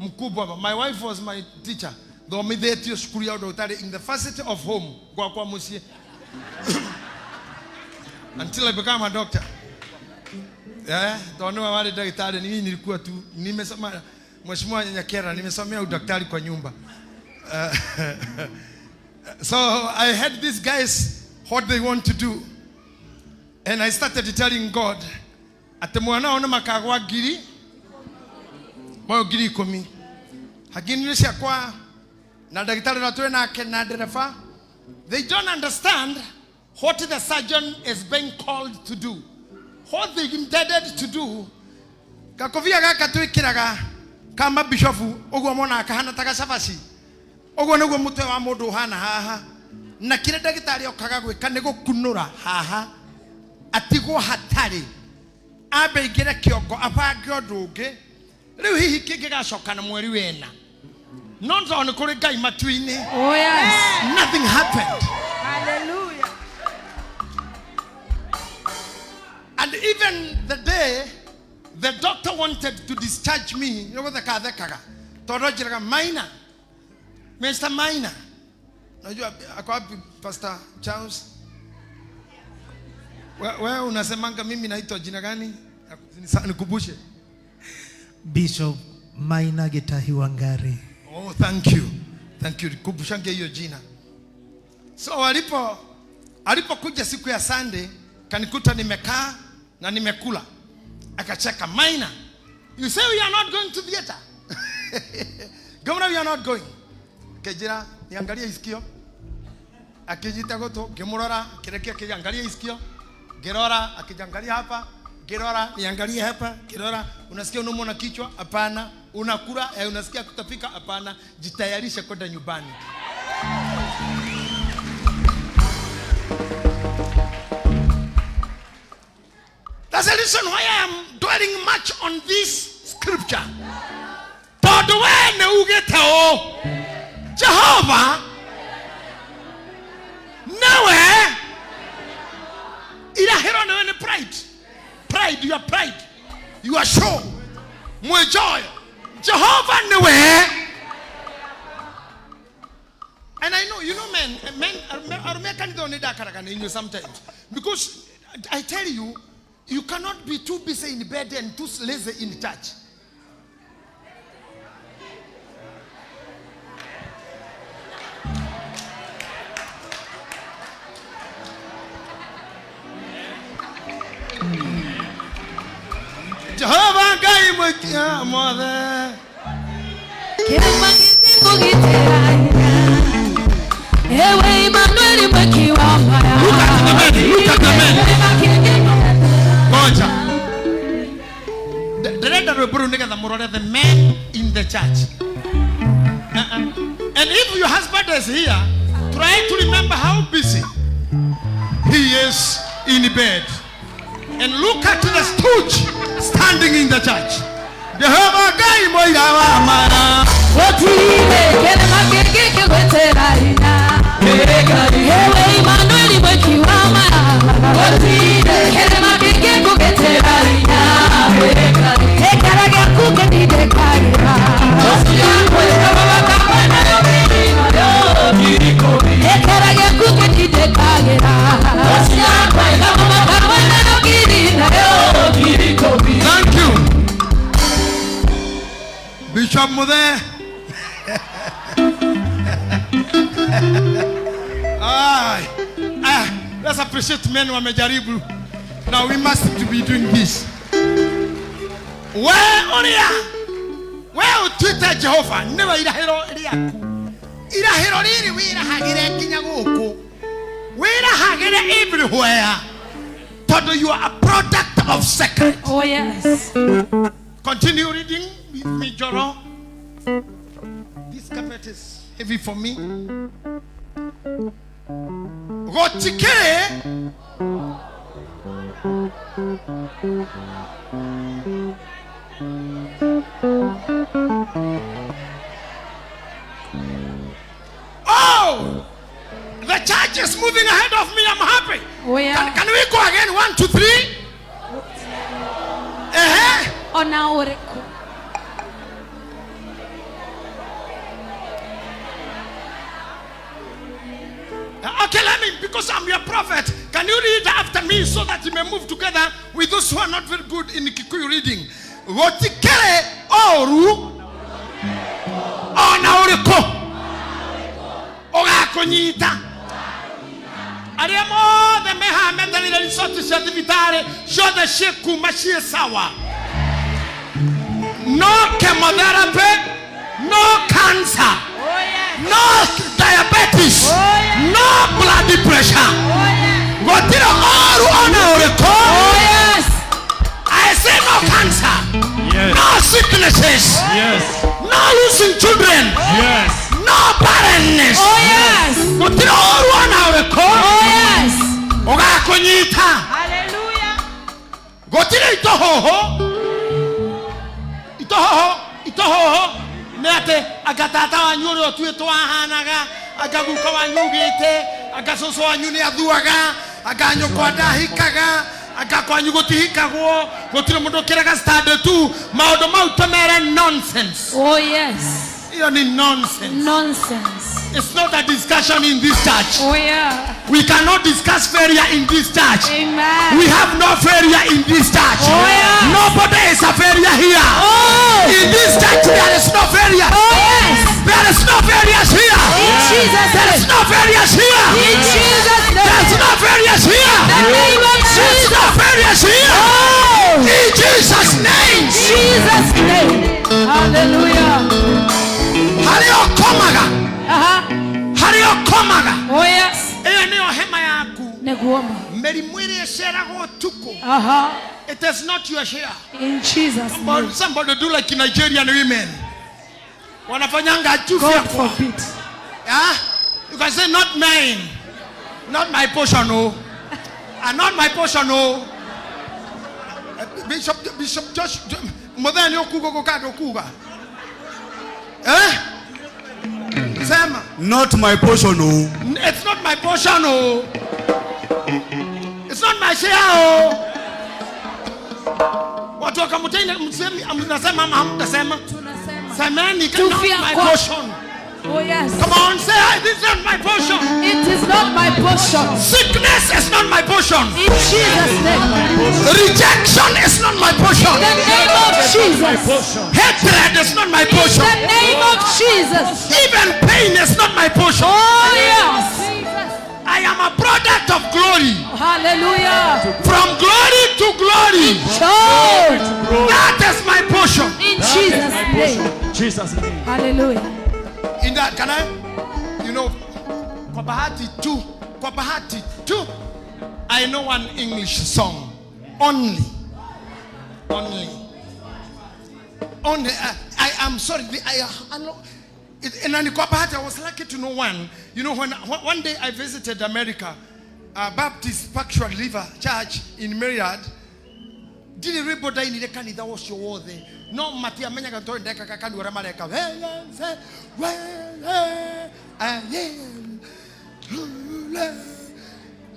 mkubwa. My wife was my teacher. Though me there to school ya daktari in the facility of home. Kwa musie. Until I became a doctor. Don't know wale daktari mimi nilikuwa tu nimesoma mheshimiwa Nyakera nimesomea udaktari kwa nyumba. So I had these guys what they want to do. And I started telling God ati mwana ona makagwa giri moyo giri 10 hakinirisha kwa na daktari natwe na kena dereva. They don't understand what the surgeon is being called to do, what they intended to do. Kakovia gaka twikiraga kama bishofu ogwo mona akahana tagasabasi ogwo niguo mutwe wa mundu hana haha na kire daktari okaga gwika ni gukunura haha atigwo hatari abe igire kiongo abange odunge riu hihi kingigacoka na mweri wena not on kuri Ngai matuini. Oh yes. Nothing happened. Hallelujah. And even the day the doctor wanted to discharge me, you know what the kaga torojiraga minor Mr. Minor najua akwapi Pastor Charles. Wewe unasemanga mimi naitwa jina gani? Nikubushe. Bishop Maina Gitahi Wangari. Oh, thank you. Thank you. Kubushange hiyo jina. So alipokuja siku ya Sunday kanikuta nimekaa na nimekula. Akacheka, Maina, you say we are not going to theater. Governor, we are not going. Kejira niangalia isikio. Akijita goto gemurora kirekia kiangalia isikio. Gerora akijangalia hapa, gerora niangalie hapa, gerora unasikia unaumwa kichwa? Hapana. Unakula unasikia kutapika? Hapana. Jitayarishe kwenda nyumbani. That's the reason why I am dwelling much on this scripture. Todo wene ugetao Jehovah nawe ilahero na wene pride, you are pride, you are show mwejoyo Jehovah nawe. And I know, you know, men are making the only in you sometimes, because I tell you, you cannot be too busy in bed and too lazy in church. Jehovah Gai Mutia Mother. Look at the men. The men in the church. And if your husband is here, try to remember how busy he is in bed. And look at the stooge standing in the church. Jehovah Gai Moira Mara. Thank you, Bishop Mother. Let's appreciate men who are majaribu. Now we must be doing this. Where Twitter Jehovah never irahero riaku. Irahero riri wira hagire kinyaguku. Wira hagire everywhere. Todo you are a product of secret. Oh yes. Continue reading with me, Joro. This carpet is heavy for me. Gotike. Oh, the church is moving ahead of me. I'm happy. Oh yeah. Can we go again? 1, 2, 3. Ona uriku. Okay, let me, because I'm your prophet, can you read after me so that you may move together with those who are not very good in Kikuyu reading? Wotikere oru ona uriku ogakonyita aria mothe mehamethanire risoti cia thibitari ciothe ciekuma cie sawa. No chemotherapy, no cancer, no diabetes, no blood pressure. Gotira oru ona uriku. I say no cancer, no sicknesses, no losing children, no barrenness. Gotira oru ona uriku. Ogakonyita. Hallelujah. Gotira itoho nete agatata wanyu uri otuitwo ahanaga agaguka wanyu ugite agacoco wanyu ni athuaga aganyukwa ndahikaga agakwanyu gutihikagwo gutire mundu kiraga standard 2 maundu mau temere nonsense. Oh yes. Iyo ni nonsense. Nonsense. It's not a discussion in this church. Oh yeah. We cannot discuss failure in this church. Amen. We have no failure in this church. Oh yeah. Nobody is a failure here. Oh. In this church there is no failure. Oh yes. There is no failures here. In Jesus' There is name. no failures here. In Jesus' name. There is no failures here. The name of There is Jesus. no failures here. Oh. In Jesus' name. Jesus' name. Hallelujah. Hario komaga. Hario komaga. Oh yes. Eyo niyo hema yaku. Neguoma. Merimu iri esherago tuko. It is not your share. In Jesus' name. Somebody do like Nigerian women. Wanafanyanga chufia God kwa. forbid. Yeah? You can say not mine. Not my portion, no. And not my portion, no. Bishop Josh Modern Yokugo Kado Kuga. Eh? Sam. Not my portion, no. It's not my portion, no. It's not my share, oh. Watu wakamutenda mnasema hamtasema. Semeni not my portion. Oh yes. Come on, say this is not my portion. It is not my portion. Sickness is not my portion. In Jesus' name. Rejection is not my portion. In the name of Jesus. Hatred is not my In portion. the name of Jesus. Even pain is not my portion. Oh yes. I am a product of glory. Hallelujah. From glory to glory. Child. That is my portion. In Jesus' name. Jesus' name. Hallelujah. In that, can I? You know, kwa bahati tu. I know one English song. Only. I am sorry. I know. And I was lucky to know one. You know, when one day I visited America, Baptist Pastoral River Church in Myriad. Did everybody in the candy that was your word there? No, Matia Menaka told Deka can do Ramaleka.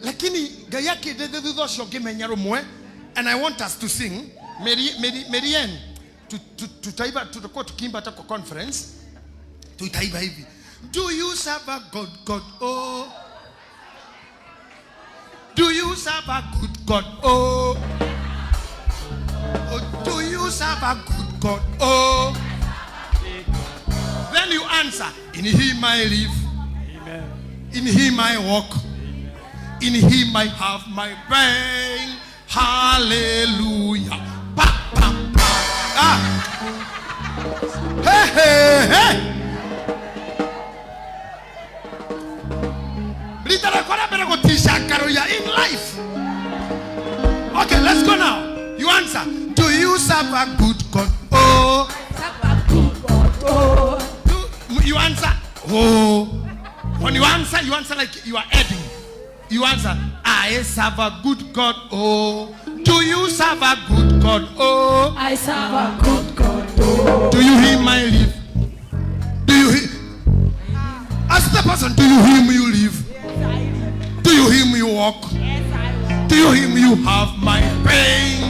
Lakini Gayaki did do those your game and I want us to sing Marianne to Taiba to the court Kimba conference. To Taiba hivi. Do you serve a good God? Oh. Do you serve a good God? Oh. Oh, do you serve a good God? Oh. Then you answer, in Him I live. Amen. In Him I walk. Amen. In Him I have my being. Hallelujah. Pa, pa, pa. Ah. Hey, hey, hey. In life. Okay, let's go now. You answer. Do you serve a good God? Oh. You answer. Oh. When you answer like you are adding. You answer. I serve a good God. Oh. Do you serve a good God? Oh. I serve a good God. Oh. Do you hear my live? Do you hear? Ask the person. Do you hear me? You live? Do you hear me walk? Yes, I through him you have my pain.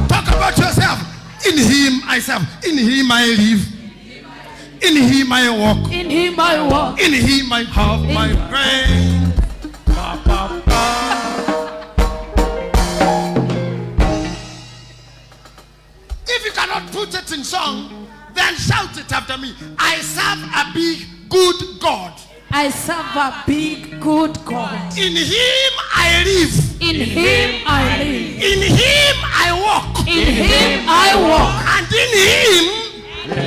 Talk about yourself. In him I serve. In him I live. In him I walk. In him I walk. In him I have my pain. If you cannot put it in song, then shout it after me. I serve a big, good God. I serve a big, good God. In him I live. In him I live. In him I walk. In him I walk. And in him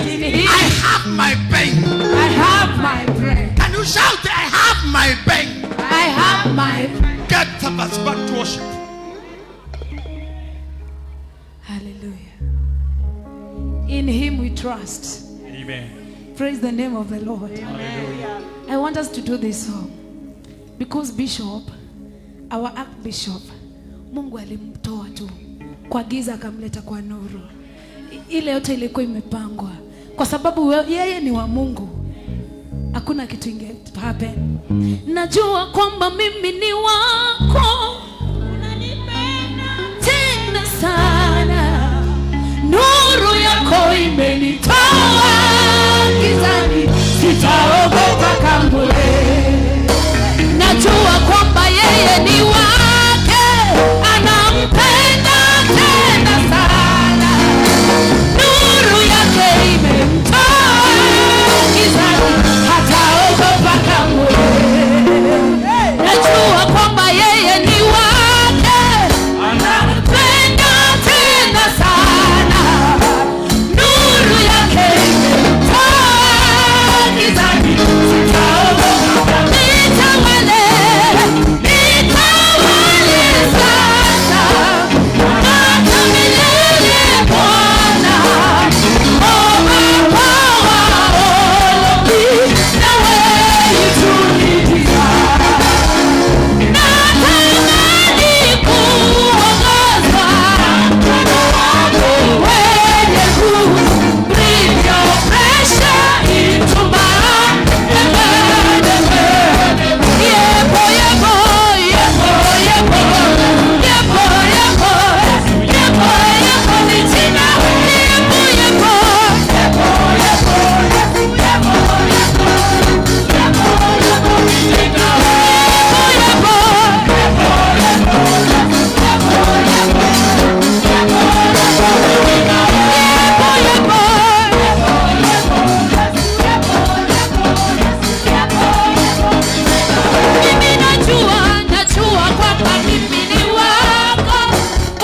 In him I have my pain. I have my bread. Can you shout, I have my pain? I have my bread. Get us back to worship. Hallelujah. In him we trust. Amen. Praise the name of the Lord. I want us to do this song because Bishop, our Archbishop, Mungu alimtoa tu kwa giza akamleta kwa nuru. Ile yote ilikuwa imepangwa kwa sababu yeye ni wa Mungu. Hakuna kitu inge happen. Najua kwamba mimi ni wako, unanipenda tena sana. Nuru yako imenitoa gizani, sitaogopa kamwe. Najua kwamba yeye ni wake, anampenda tena sana. Nuru yake imemtoa gizani, hataogopa kamwe. Najua kwamba yeye ni wake, anampenda tena sana. Nuru yake imemtoa gizani, sitaogopa. Nitawale, nitawale sasa, hata milele Bwana. Oh, Baba wa Olobi, na wewe tulitia. Natamani kuongozwa mkono wako wenye nguvu. Bring your pressure into my heart. Yepo, yepo, yepo, yepo. Yepo, yepo, yepo, yepo, nitina. Yepo, yepo, yepo, yepo, yepo, yepo, yepo, yepo, nitina. Yepo, yepo, yepo, yepo, yepo, mimi najua kwamba mimi ni wako,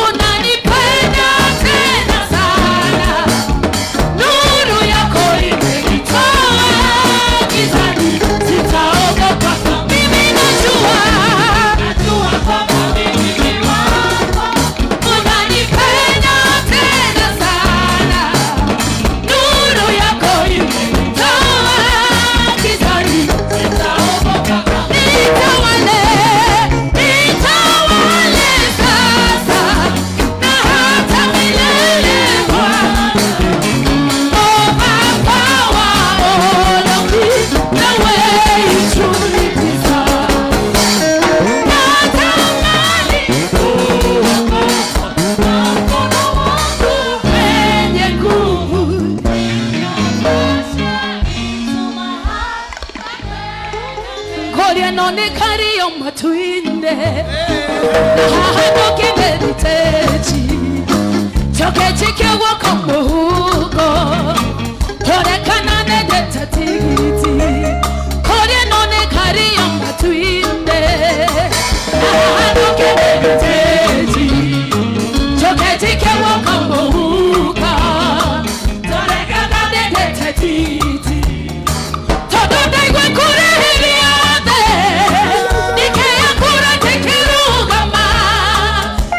unanipenda tena sana. Nuru yako imenitoa gizani, sitaogopa. Mimi najua kwamba mimi ni wako, unanipenda tena sana. Nuru yako imenitoa gizani, sitaogopa. Nitawale, nitawale sasa, na hata milele Bwana. Oh, Baba wa Olobi, na wewe tuliza. Natamani kuongozwa na mkono wako wenye nguvu. Koria none kariyo matuinde, nahano kibeditechi, choke chike wako muhugo, tore kanane detatiti. Koria none kariyo matuinde, nahano kibeditechi, choke chike wako muhugo, tore kanane detatiti. Todo tengo en cura hiriade, dike ya cura te quiero gama,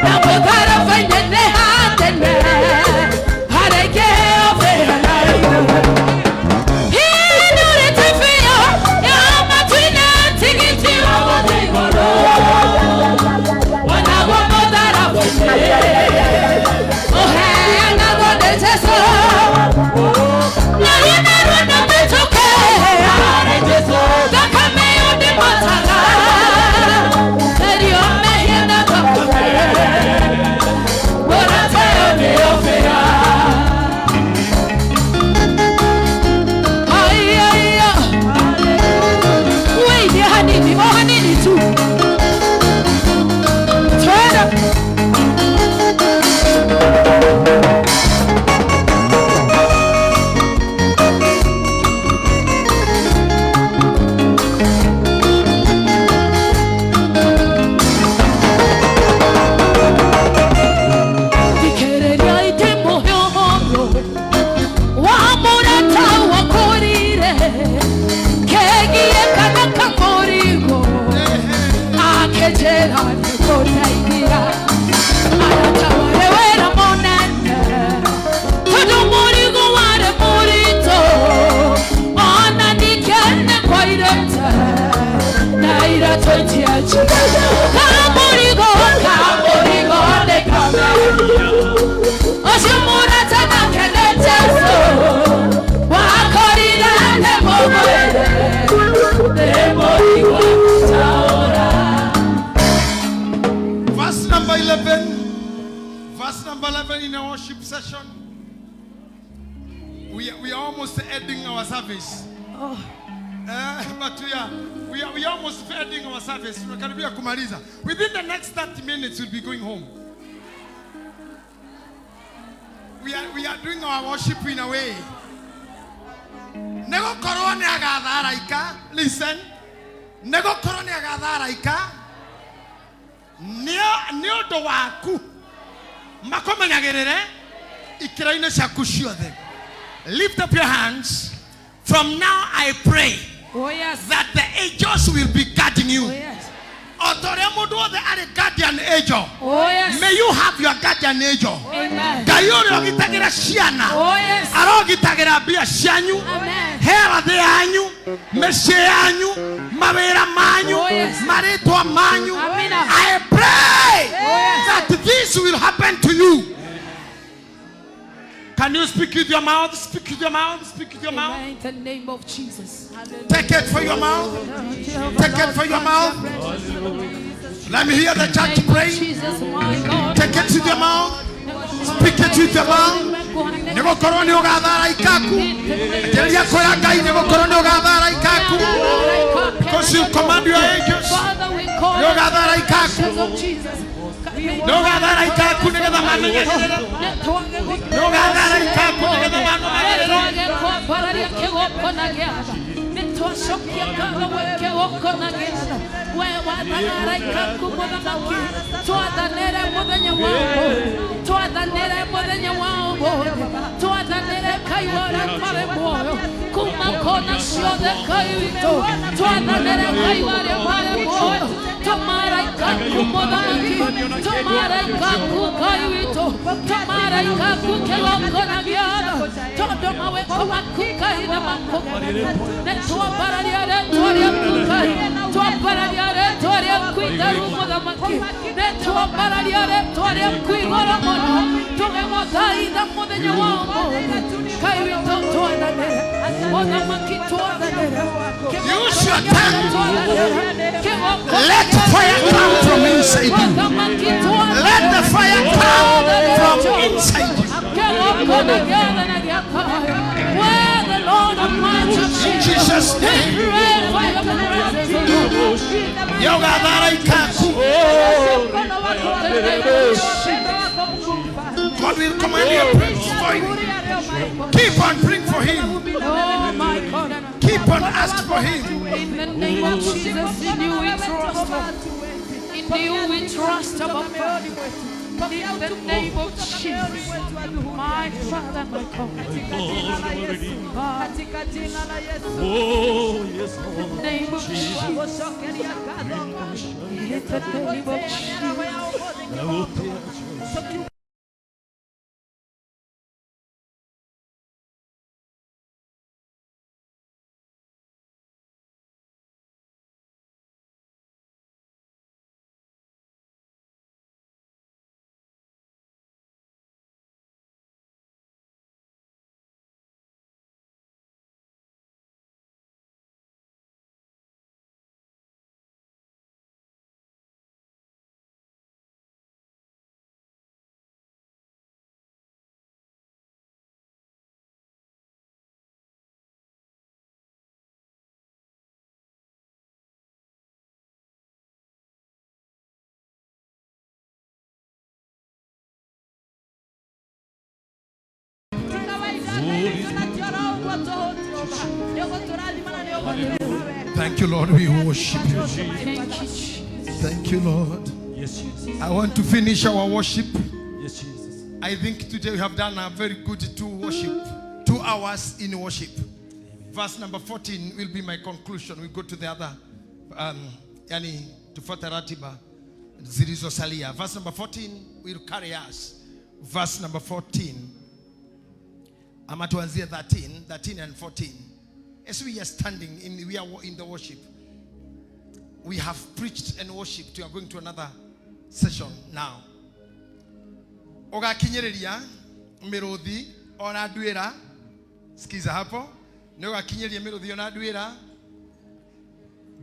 na bogara faine ne hatene, hare We are almost ending our service. Oh, But we are almost ending our service. Tunakaribia kumaliza. Within the next 30 minutes we'll be going home. We are doing our worship in a way. Nego korone agatharaika. Listen. Nego korone agatharaika. Nio do waku. Makomenyagirire. Ikiraine ciaku ciothe. Lift up your hands. From now I pray that the angels will be guarding you. The guardian angel. May you have your guardian angel. amen. Hera de anyu, meshe anyu, mavera manyu, maretwa manyu. I pray that this will happen to you. Can you speak with your mouth? Speak with your mouth. Speak with your mouth. In the name of Jesus. Take it for your mouth. Take it for your mouth. Let me hear the church pray. Jesus, my God. Take it with your mouth. Speak it with your mouth. Nego koroni ogadara ikaku. Jelia koyakai nego koroni ogadara ikaku. Because you command your angels. Father, we call Ogadara ikaku. of Jesus. Ogadara ikaku nego da manu. Ogadara ikaku nego da manu. Use your tongue. Let fire come from inside you. Let the fire come from inside you. In Jesus' name. God will command you to pray for him. Keep on praying for him. Oh my God. Keep on asking for him. In the name of Jesus, in you we trust. In you we trust, our Father. In the name of Jesus, my Father, my God. Oh, yes, In the name of Jesus. In the name of Jesus. Thank you, Lord. We worship you. Thank you, Jesus. Thank you, Lord. Yes, Jesus. I want to finish our worship. Yes, Jesus. I think today we have done a very good 2 hours in worship. Verse number 14 will be my conclusion. We go to the other, yani tufuata ratiba zilizosalia. Verse number 14 will carry us. Verse number 14. Ama tuanzie 13 and 14. As we are standing we are in the worship. We have preached and worshipped. We are going to another session now. Oga kinyereria miruthi ona duira. Skiza hapo. Oga kinyereria miruthi ona duira.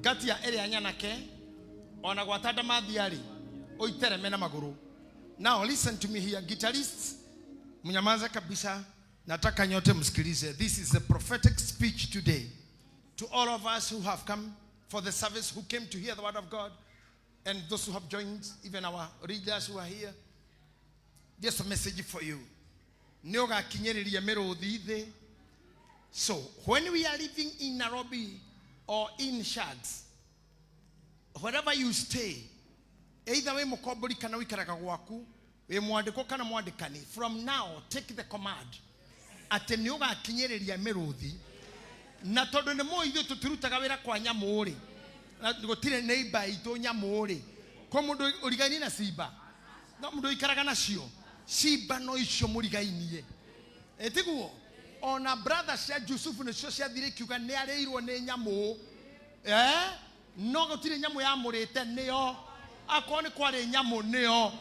Gati ya ere anyanake ona gwatada mathiari oitereme na maguru. Now listen to me here, guitarists. Munyamaza kabisa. Nataka nyote msikilize. This is a prophetic speech today to all of us who have come for the service, who came to hear the word of God, and those who have joined, even our readers who are here. Just a message for you. So, when we are living in Nairobi or in Shags, wherever you stay, either we mukobori kana wikaraka gwaku, we mwandiko kana mwandikani, from now take the command. Ate nioga akinyeriria meruthi na tondu ni mo ithu tutirutaga wira kwa nyamuri na gutire neighbor itu nyamuri ko mundu urigani na simba no mundu ikaraga nacio simba no icio murigainie etiguo ona brother cia Yusufu ne cio cia thire kiuga ne areirwo ne nyamu no gutire nyamu ya murite nio akoni kware nyamu nio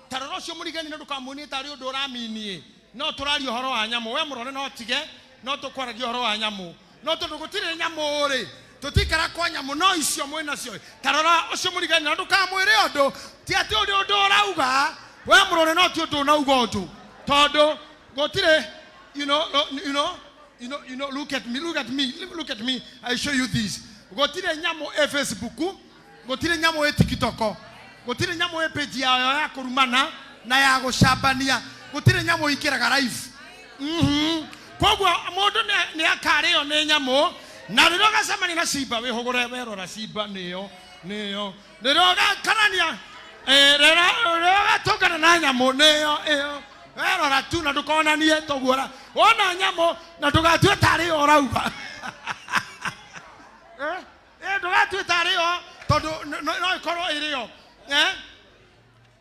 taroro cio murigani ndukamuni tari undu uraminie no turari horo wa nyamu we murone no tige no tukwaragia horo wa nyamu no tugutire nyamu ri tutikara kwa nyamu no icio mwena cio tarora ucio murigani no ndukamwire undu ti ati undu urauga we murone no ti undu unauga undu tondu gutire you know look at me I show you this gutire nyamu e Facebook gutire nyamu e TikTok gutire nyamu e page ya kurumana na ya gucambania gutire nyamu ikiraga live kogwa mundu ni akario ni nyamu na riroga samani na simba we hogore werora simba niyo riroga kanania riroga tokana na nyamu niyo werora tu na dukona nie togura ona nyamu na tugatwe tari orauga tugatwe tari o tondu no ikoro irio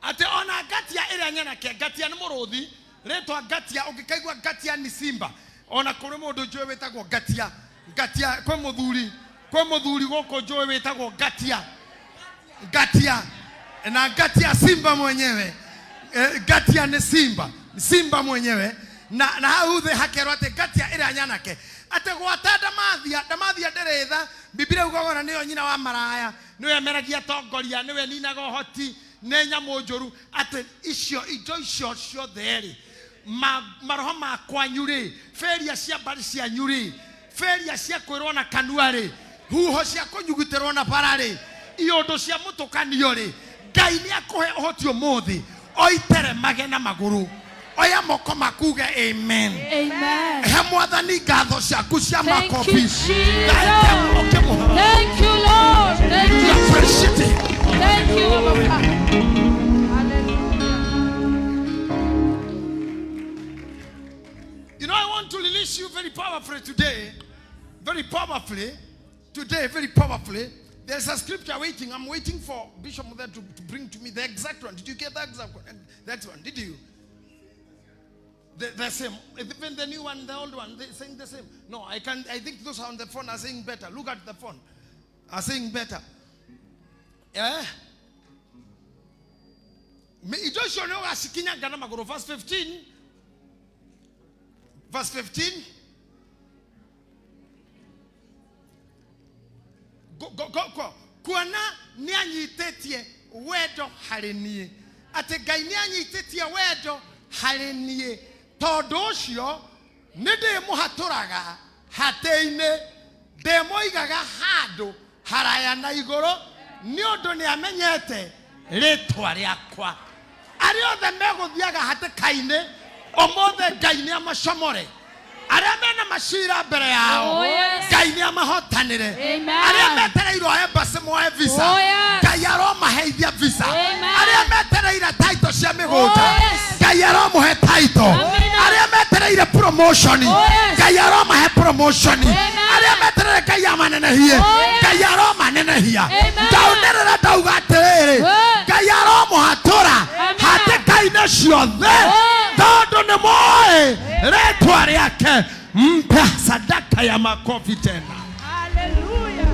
ate ona gatia ira nyana ke gatia ni muruthi retwa gatia ukikaigwa gatia ni simba ona kuri mundu njwe wetagwo gatia kwe muthuri goko njwe wetagwo gatia na gatia simba mwenyewe gatia ni simba mwenyewe na hauthe hakerwa ate gatia ira nyana ke ate gwata damathia deretha biblia ugogora niyo nyina wa maraya niwe meragia tongoria niwe ninaga hoti nenya monjoru ate icio theri maroho makwa nyuri feria cia bari cia nyuri feria cia kwirwo na kanuari huho cia kunyuguterwo na barari iondo cia mutukanio ri Ngai ni akuhe hoti umuthi oitere magena maguru oya moko makuge amen he mwathani ngatho ciaku cia makofi Thank you, Lord. Thank you, Lord. You know, I want to release you very powerfully today. Very powerfully. There's a scripture waiting. I'm waiting for Bishop Mother to bring to me the exact one. Did you get the exact one? That one, did you? The same. Even the new one, the old one, they're saying the same. No, I think those on the phone are saying better. Look at the phone. Are saying better. Yeah? Verse 15. Verse 15. Go. Kuana ni anyitetie wedo harenie. Ate Ngai ni anyitetie wedo harenie. Tondu cio ni ndimuhaturaga hateine ndimoigaga handu haraya na iguru ni undu ni amenyete ritwa riakwa ari othe meguthiaga hatikaine omothe Ngai ni amacomore aria mena macira mbere yao Ngai ni amahotanire aria metereirwo embassy moe visa Ngai aromaheithia visa aria metereire title cia migunda Ngai aromuhe title aria metereire promotion Ngai aromahe promotion aria metereire Ngai amanenehie Ngai aromanenehia ndaunerera ndauga atiriri Ngai aromuhatura hatikaine ciothe tondu ni moe retwa riake mpe sadaka ya makofi tena. Hallelujah.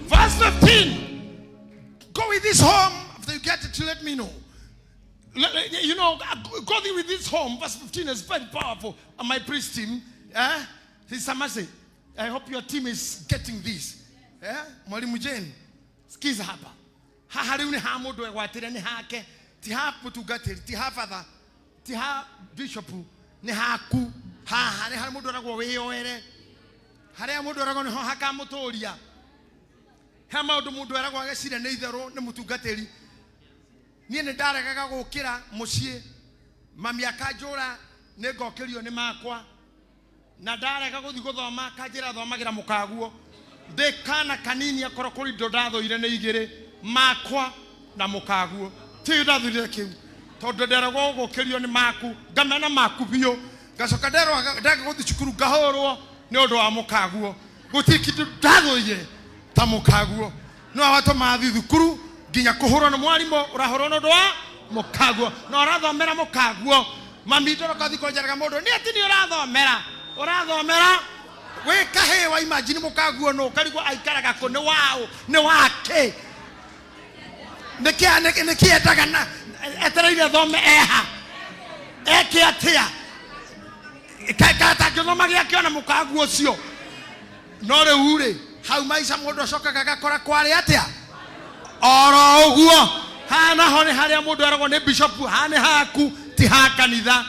Verse 15. Go with this home. After you get it, you let me know. You know, go with this home. Verse 15 is very powerful. And my priest team, I hope your team is getting this. Mwalimu Jane, skiza hapa. Haharuni hamudu watire ni hake. ti ha mutungatiri ti ha father ti ha bishop ni haku haha ni mundu aragwo wiyoere haria mundu aragwo niho hakamuturia ha maundu mundu aragwo agecira ni itheru ni mutungatiri nie ni ndaregaga gukira mucii mami akanjura ni ngokirio ni makwa na ndarega guthi guthoma kanjira thomagira mukaguo ndikana kanini akoro kuri ndo ndathoire ni igiri makwa na mukaguo ti ndathuire kiu tondu nderagwo gukirio ni maku ngamena maku biu ngacoka ndaga guthi cukuru ngahorwo ni undu wa mukaguo gutikindu ndathuire ta mukaguo no awato mathi thukuru nginya kuhurwo ni mwarimu urahurwo ni undu wa mukaguo no arathomera mukaguo mami ndoroka thiko njaraga mundu ni ati ni urathomera we kahe wa imagine mukaguo no karigwo aikaraga ko ni wao ni wake nikia daga na etereire thome eha eke atia kata githoma giakiona mukaguo cio no riu ri hau maica mundu acokaga gakora kwari atia oro uguo hana ho ni haria mundu aragwo ni bishop hane haku ti ha kanitha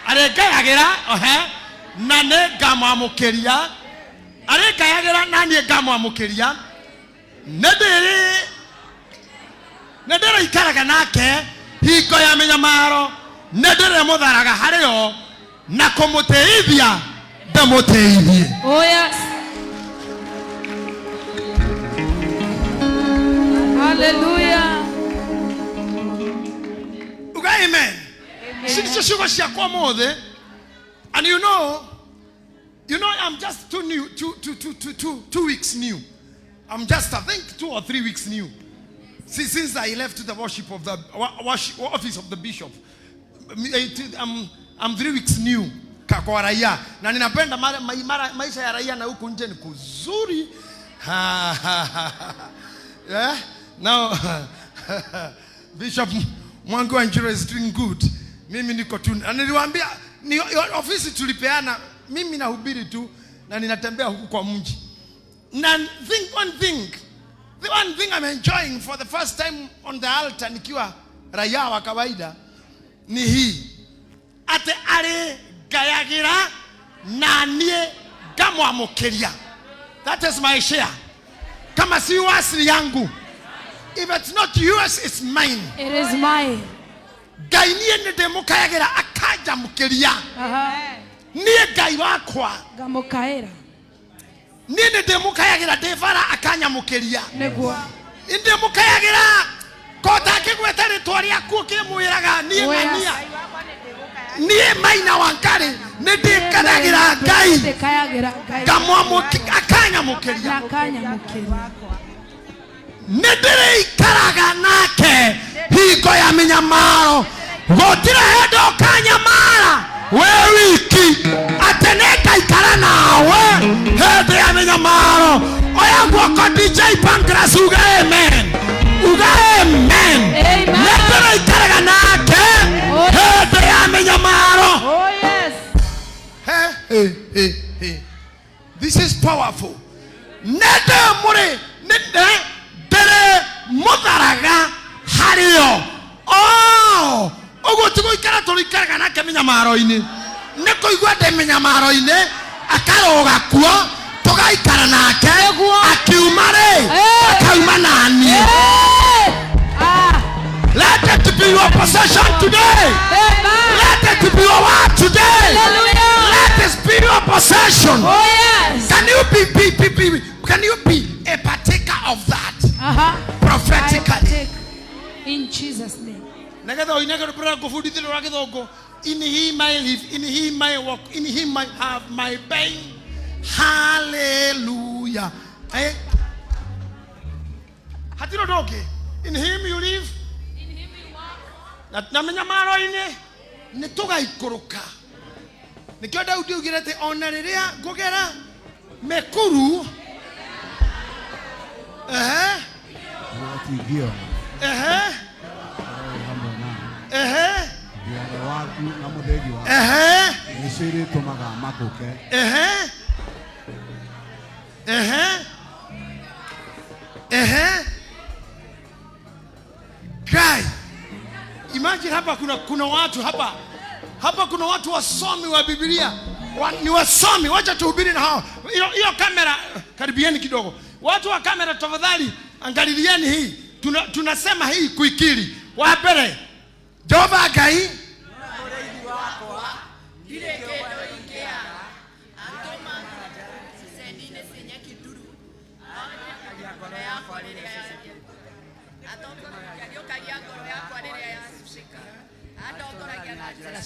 aregayagira na ne ngamwamukiria aregayagira na nie ngamwamukiria nedere ikaraga nake hingo ya minyamaro nedere mutharaga hario na kumuteithia ndamuteithie. Oh yes. Hallelujah. Amen. And you know, I'm just 2 weeks new. I'm just, I think, 2 or 3 weeks new. Since I left the worship of the office of the bishop, I'm 3 weeks new. Kwa raia. Na ninapenda maisha ya raia na huku nje ni kuzuri. Yeah? Now, Bishop Mwangu Anjiro is doing good. Mimi niko tu. Niliwaambia ni ofisi tulipeana, mimi nahubiri tu na ninatembea huku kwa mji. Na one thing I'm enjoying for the first time on the altar nikiwa raia wa kawaida ni hii. Ate are gayagira na nie ngamwamukiria. That is my share. Kama si wasili yangu. If it's not yours, it's mine. It is mine. Gai nie nende mukayagira akaja mukiria. Nie gai wakwa. Gamukaira. Nie nende mukayagira devara akanya mukiria. Negwa. Inde mukayagira kota kigweta ritwa riaku kimwiraga nie mania. Nie maina wankari nende kanagira gai. Kamwa akanya mukiria. Akanya mukiria. Nedere ikaraga nake hiko ya minyamaro gotira hedo kanyamara we wiki ateneka ikara nawe hedo ya minyamaro oya gwoko DJ Pancras uga amen nedere ikaraga nake hedo ya minyamaro. Oh yes. Hey. This is powerful. Nede muri nede mutharaga hario ogo tugo ikara turikaraga nake minyamaro-ini niko igwa de minyamaro-ini akaroga kuo tugaikara nake akiumare akauma nani. Let it be your possession today. Let it be your word today. Let it be your possession. Oh yes. Can you be a partaker of that? Prophetically. In Jesus' name. In him I live, in him I walk, in him I have my being. Hallelujah. In him you live, in him you walk. Naminyamaro ine nituga ikuruka. Nikyo Daudi ugirete onariria gugera mekuru. Imagine hapa kuna watu hapa kuna watu wasomi wa Biblia. Ni wasomi, wacha tuhubiri na hao. Hiyo kamera karibieni kidogo. Watu wa kamera tafadhali angalieni hii. Tunasema hii kuikiri. Wa mbere. Jehova Ngai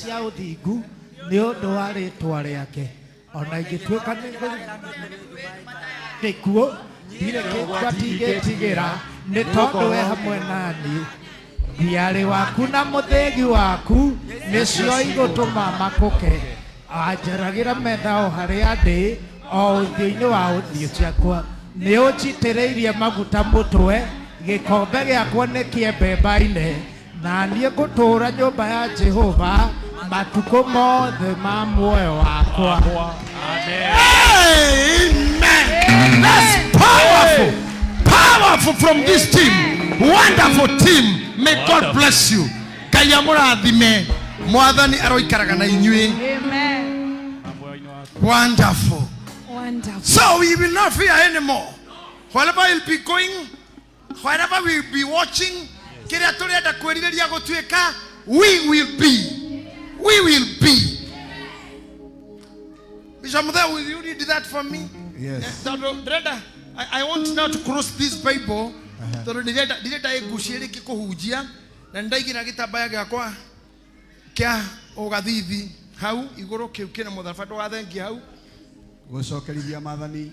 cia uthingu ni undu wa ritwa riake ona ingituika ni kuo ndire kigatigira ni tondu we hamwe nani thiari waku na muthegi waku nicio igutuma makuke anjaragira metha o haria ndi o uthio-ini wa uthio ciakwa ni unjitiriirie maguta mutwe gikombe giakwa ni kiembemba-ine na niĩ ngũtũũra nyũmba ya Jehova matukũ mothe ma muoyo wakwa. Amen. That's powerful. Powerful from this team. Wonderful team. May God bless you. Ngai amũrathime. Mwathani aroikaraga na inyuĩ. Amen. Wonderful. Wonderful. So we will not fear anymore. Wherever we'll be going, wherever we'll be watching, kiria turenda kwiriria gutuika, we will be. We will be. Bishop Muthe, will you read that for me? Yes. I want now to cross this Bible. Direta egushiri kikuhujia na ndaigira gitabaya gakwa kia ugathithi hau iguru kiu kina muthabado wa thengi hau gucokerithia mathani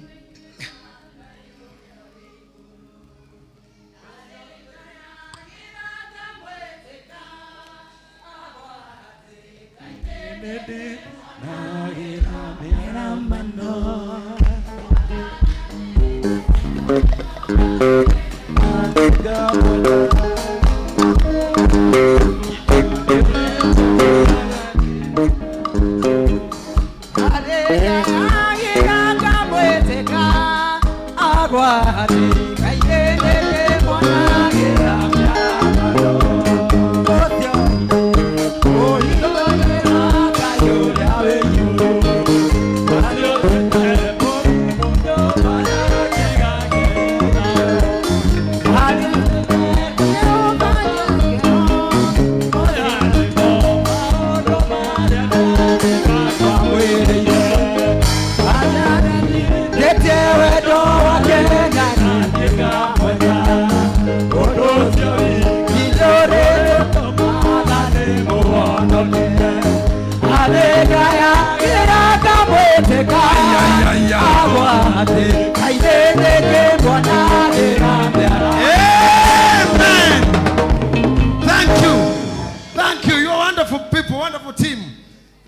Thank you. You're wonderful people, wonderful team.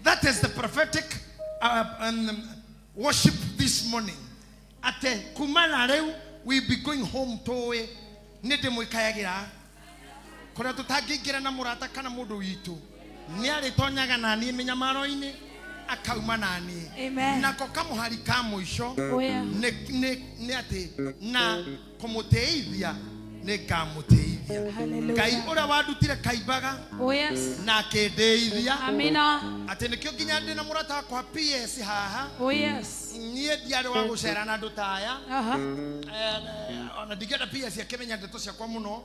That is the prophetic worship this morning. Ate kumana leo we'll be going home towe nete mwikayagira kora tutagigira na murata kana mundu witu ni ari tonyaga na ni menyamaro-ini akauma nani. Amen. Na kokamuhari ka mwisho ne ate na kumuteithia ne kamuteithia. Ngai ora wadutire kaibaga na kedeithia. Amina. Ate nikyo ginya ndi na murata kwa PS haha. Nie diare wa gucera na ndutaya. Ona digera PS ya kemenya ndeto cia kwa muno.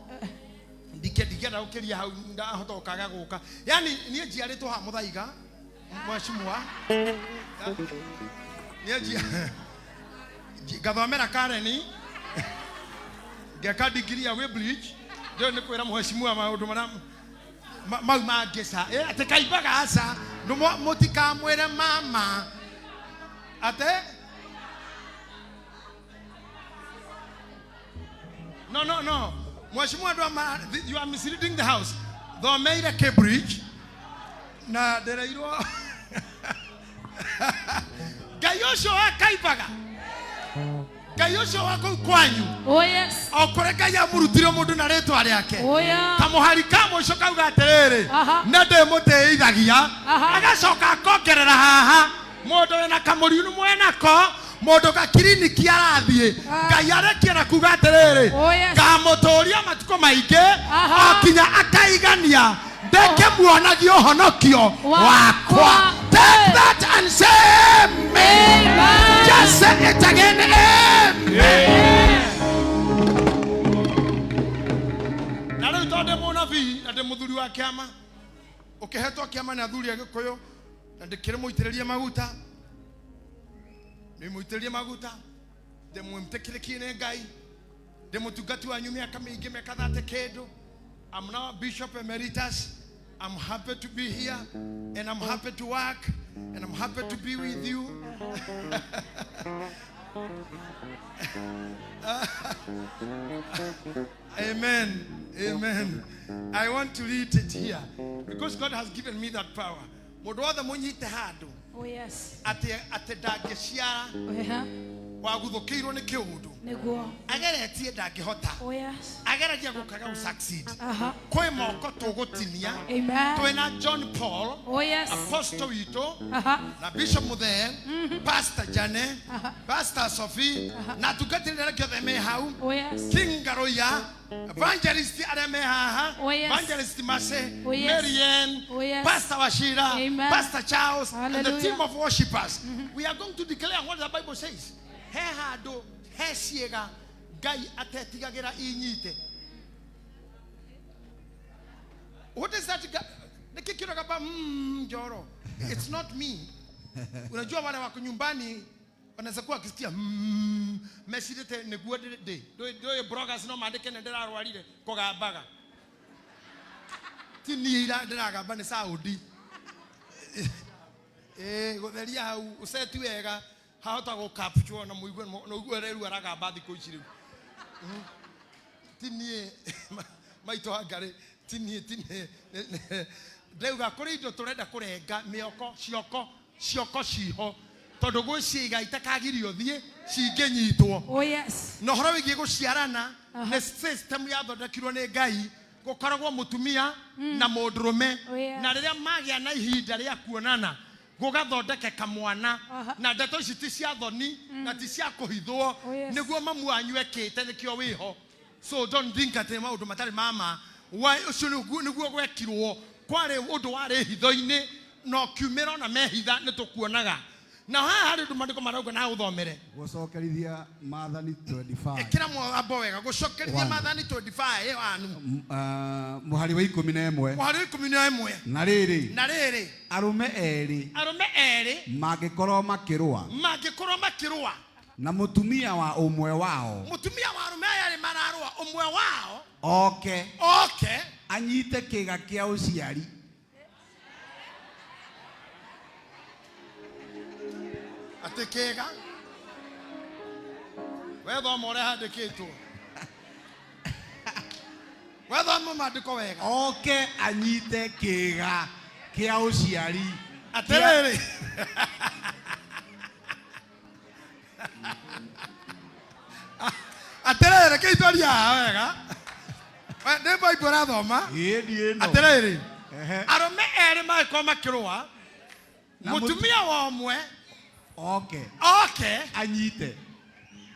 Digera ukiria hau ndahota ukaga guka. Yani nie jiare to ha muthaiga. Mwashimwa. Nie ji gathomera Kareni. Geka degree ya Weybridge. Ndio nikwira mwashimwa maundu mara mau mangisa. Ate kaibaga asa. Ndumo mutika mwere mama. Ate? No. Mwashimwa you are misleading the house. Though made a Cambridge. Na derairo. Gayosho wa kaibaga. Gayosho wa kwanyu. Okoreka ya murutiro mundu na retwa riake. Kamuhari kamwisho kauga atiriri. Na ndemuteithagia. Agacoka akongerera haha. Mundu na kamuriunu mwenako. Mundu ka kliniki arathie. Ngai arekia na kuga atiriri. Ngamuturia matuko maingi. Akinya akaigania. ndeke muonagio honokio wakwa. Take that and say amen. Just say it again, amen. Na leo tode munabii ande muthuri wa kiama ukihetwo kiama na athuri agikuyu na ndikire muitiririe maguta ni muitiririe maguta de mwemtekirikine ngai de mutugati wa nyumia kama ingime kathate kedo. I'm now Bishop Emeritus. I'm happy to be here and I'm happy to work and I'm happy to be with you. Amen. Amen. I want to read it here because God has given me that power. Oh yes. Ate dageshia. Waguthukirwo ni kiundu ageretie ndangihota. Oh yes. Ageragia gukaga succeed. Kwe moko tugutinia twina John Paul. Oh yes. Apostle wito na Bishop Muthe, Pastor Jane, Pastor Sophie na tugatirira kiothe me hau. Oh yes. King Garoya, Evangelist areme haha. Oh yes. Evangelist Mase, oh yes. Marianne, oh yes. Pastor Washira, amen. Pastor Charles. Hallelujah. And the team of worshippers. We are going to declare what the Bible says. He hado he siega gai atetigagira inyite. What is that? Nikikira kapa joro. It's not me. Unajua wale wako nyumbani wanaweza kuwa kisikia mesidete negua de do bloggers no mandike ndera arwarire kogabaga tini ira ndiraga bane Saudi gotheria hau useti wega hahota go capture na muigwe no gwereru araga bathi ko ichiri tini maito agare tini ndeuga kuri indo turenda kurenga mioko cioko ciho tondu gwiciga itakagirio thie cingenyitwo. Oh yes. No horo wigie guciarana ne system ya thondekirwo ni Ngai gukoragwo mutumia na mundurume na riria magia na ihinda ria kuonana gugathondeke kamwana na ndeto ici ti cia thoni na ti cia kuhithwo niguo mamu anyu ekite nikio wiho. So don't think at maundu matari mama why ucio niguo gwekirwo kwari undu wari hitho-ini no kiumira na mehitha nitukuonaga. Na hari ndumandiko marauga na uthomere gucokerithia Maathani 25 kira mwabo wega gucokerithia Maathani 25 anu muhari wa 11 muhari wa 11 na riri arume eri magikorwo makirua na mutumia wa umwe wao arume eri mararua umwe wao oke anyite kiga kia uciari atekega wewe more handikitwo wewe mamandiko wega oke anyite kiga kia uciari aterere aterere kiitoria wega ne Bible rathoma aterere arume eri maiko makirwa mutumia wa umwe oke anyite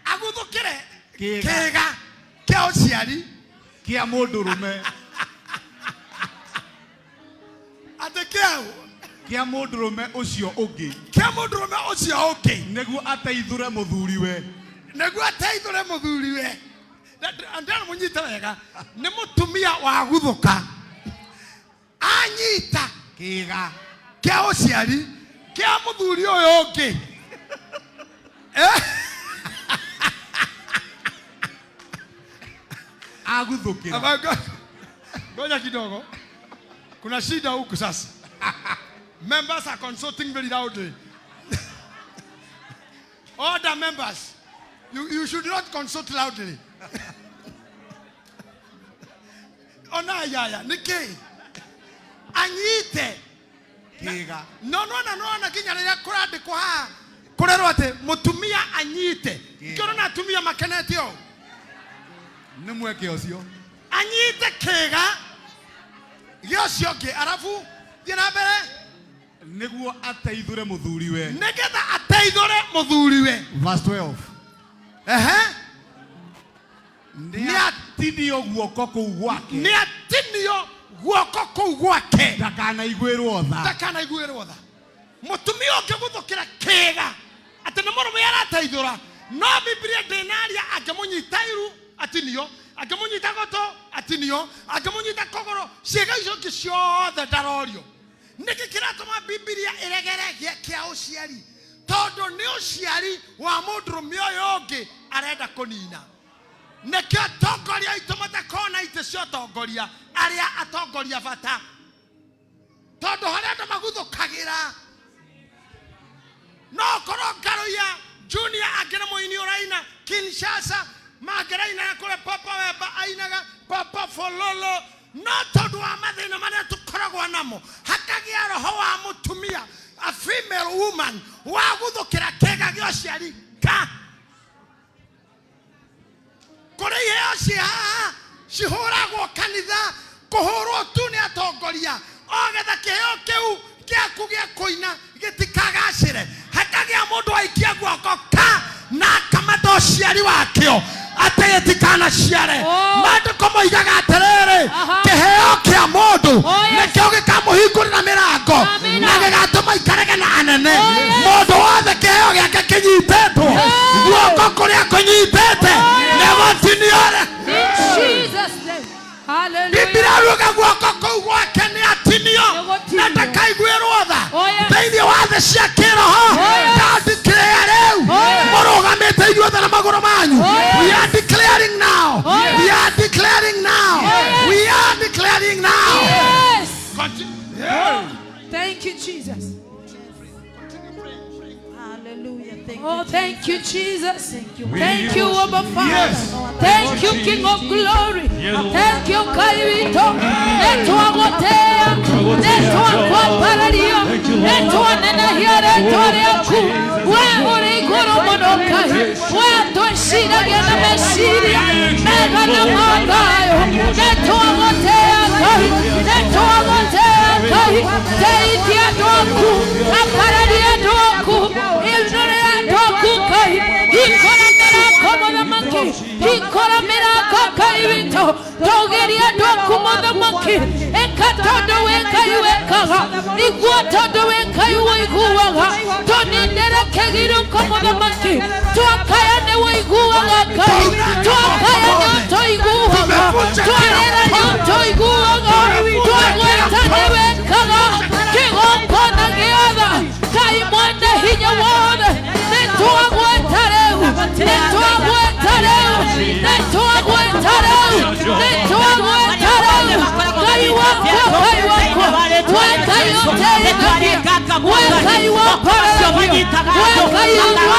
aguthukire kiga kia uciari kia mundurume atekeau kia mundurume ucio ungi niguo ateithure muthuriwe ndana munyita wega ni mutumia wa guthuka anyita kiga kia uciari kia muthuri uyu ungi aguthukira ngoja kidogo kuna shida huku sasa. Members are consulting very loudly. All the members, you should not consult loudly. Ona yaya niki anyite kiga no kinyarira kurandikwo ha kurerwo ati mutumia anyite kiro na atumia makenetio ni mweke ucio anyite kiga giocio ngi arafu thie na mbere niguo ateithure muthuriwe nigetha ateithure muthuriwe. Verse 12 ni atinio guoko kuu gwake ni atinio guoko kuu gwake ndakanaiguĩrwo tha ndakanaiguĩrwo tha. Mũtumia ũngĩguthũkĩra kĩĩga atĩ nĩ mũrũme arateithũra, no Biblia ndĩnaria angĩmũnyita iru atinio, angĩmũnyita goto atinio, angĩmũnyita kũgũrũ, ciĩga icio ingĩ ciothe ndarorio. Nĩkĩ kĩratũma Biblia ĩregere kĩa ũciari? Tondũ nĩ ũciari wa mũndũrũme ũyũ ũngĩ arenda kũnina. Nĩkĩo atongoria aitũ matakona itĩ cia ũtongoria arĩa atongoria bata, tondũ harĩa andũ maguthũkagĩra. No korwo Ngaruya Junior angĩ nĩ mũini ũraina Kinshasa, mangĩraina kũrĩa Papa Wemba ainaga Papa Fololo, no tondũ wa mathĩna marĩa tũkoragwo namo hakagĩa roho wa mũtumia, a female woman, wa guthũkĩra kĩĩga gĩa ũciari ka kũrĩ iheo cihaha cihũragwo kanitha, kũhũrwo tu nĩ atongoria, ogetha kĩheo kĩu gĩaku gĩa kũina gĩtikagacĩre. Hakagĩa mũndũ aikia guoko ka na akamata ũciari wakĩo atĩ gĩtikanaciare. Maandĩko moigaga atĩrĩrĩ, kĩheo kĩa mũndũ nĩkĩo gĩkamũhingũrĩra mĩrango na gĩgatũma aikarage na anene. Mũndũ wothe kĩheo gĩake kĩnyitĩtwo guoko kũrĩa kũnyitĩte nĩ gũtiniore. Biblia ruga guoko kũu gwake nĩ atinio na ndakaiguĩrwo tha. Thĩinĩ wa thĩ cia kĩroho ndandikĩrĩra rĩu mũrũgamĩte inyuothe na magũrũ manyu. We are declaring now. We are declaring now. We are declaring now. Yes. Yeah. Thank you, Jesus. Hallelujah. Oh, thank you, Jesus. Thank you. Thank you, Abba Father. Yes. Thank you, King of Glory. Thank you, Kairito. Netwa gotea. Netwa kwa paradio. Netwa nena hiare tore aku. Wewe guru monokai. Wewe toshira gena meshiria. Mega na magayo. Netwa gotea kai. Netwa gotea kai. Teitia doku. Aparadia doku. Ilnorea doku kai. Ikona mera komoda maki. Ikona mera kakairito. Togeria doku moda maki. Ekatodo weka yuekaga. Iguatodo weka yueguaga. Tonindera kegiru komoda maki. Tuakaya ne weiguaga kai. Tuakaya nyoto iguaga. Tuarera nyoto iguaga. Tuagweta ne wekaga. Kigokona geada. Kai mwende hinya wone. Netuagwetareu. Netuagwetareu. Netuagwetareu. Netuagwetareu. Kai wako. Kai wako. Weka yote inavyo. Weka iwapo weka iwapo weka yote inavyo.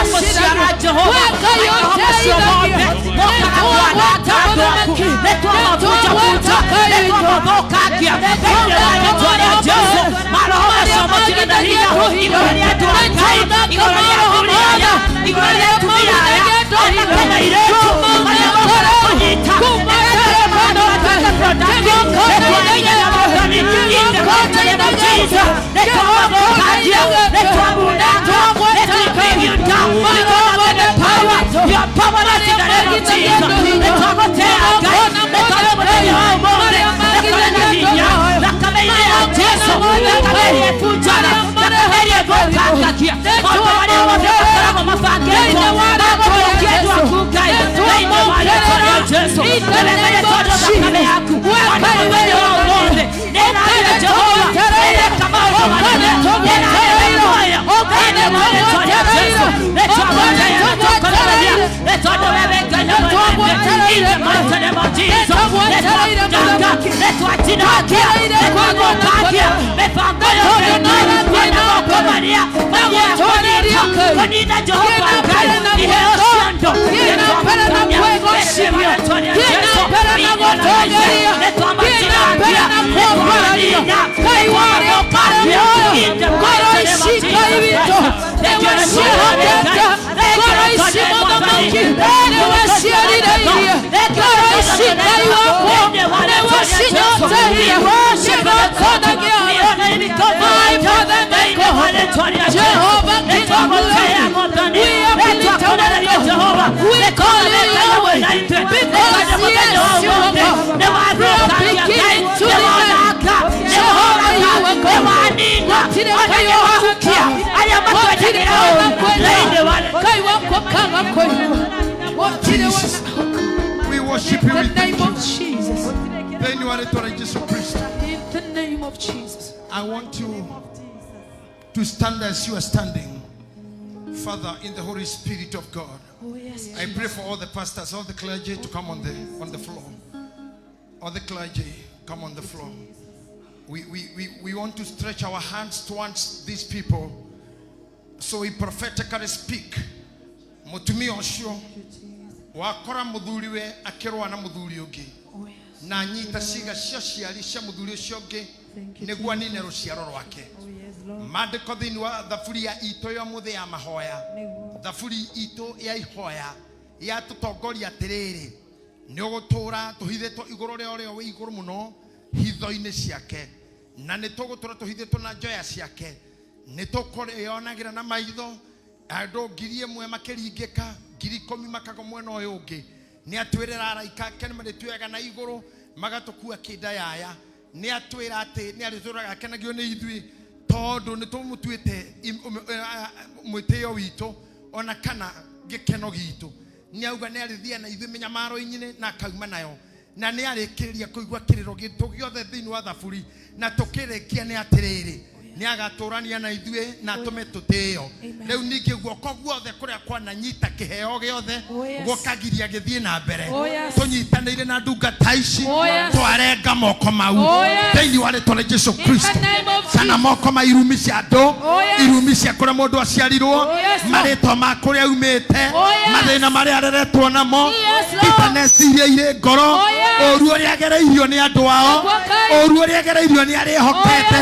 Netuagwetareu. Jesus, we worship you. In the name of Jesus. Then you are the Jesus Christ. In the name of Jesus. I want you to stand as you are standing. Father, in the Holy Spirit of God, Oh, yes. I pray for all the pastors, all the clergy to come on the floor. All the clergy, come on the floor. We want to stretch our hands towards these people. So we prophetically speak. Mutumi osho wakora muthuri we akirwa na muthuri ungi na nyita ciga cia ciari cia muthuri ucio ungi niguo nine ruciaro rwake mandiko thini wa thaburi ya ito ya muthe ya mahoya thaburi ito ya ihoya ya tutongoria atiriri ni ugutura tuhithitwo iguru rio we iguru muno hitho-ini ciake na ni tugutura tuhithitwo na njoya ciake ni tukurionagira na maitho andu ngiri imwe makiringika ngiri 10 makago mwena uyu ungi ni atwirira araika ake ni maritwega na iguru magatukua kidayaya ni atwira ati ni arituraga akenagio ni ithui tondu ni tumutuite mwitio witu ona kana gikeno gitu ni auga ni arithia na ithui menyamaro inyine na kauma nayo na ni arikiriria kuigwa kiriro gitu giothe thini wa thaburi na tukirikia ni atiriri ni agaturania na ithuĩ na atume tutĩo rĩu ningĩ guoko guothe kũrĩa kwana nyita kĩheo gĩothe gũkagiria gĩthiĩ na mbere tũnyitanĩire na ndungata ici twarenga moko mau thĩinĩ wa rĩtwa rĩa Jesũ Kristo kana moko ma irumi cia andũ irumi cia kũrĩa mũndũ aciarirwo marĩtwa ma kũrĩa umĩte mathĩna marĩa areretwo namo itaneciria irĩ ngoro ũru ũrĩa agereirio nĩ andũ ao ũru ũrĩa agereirio nĩ arĩa ehokete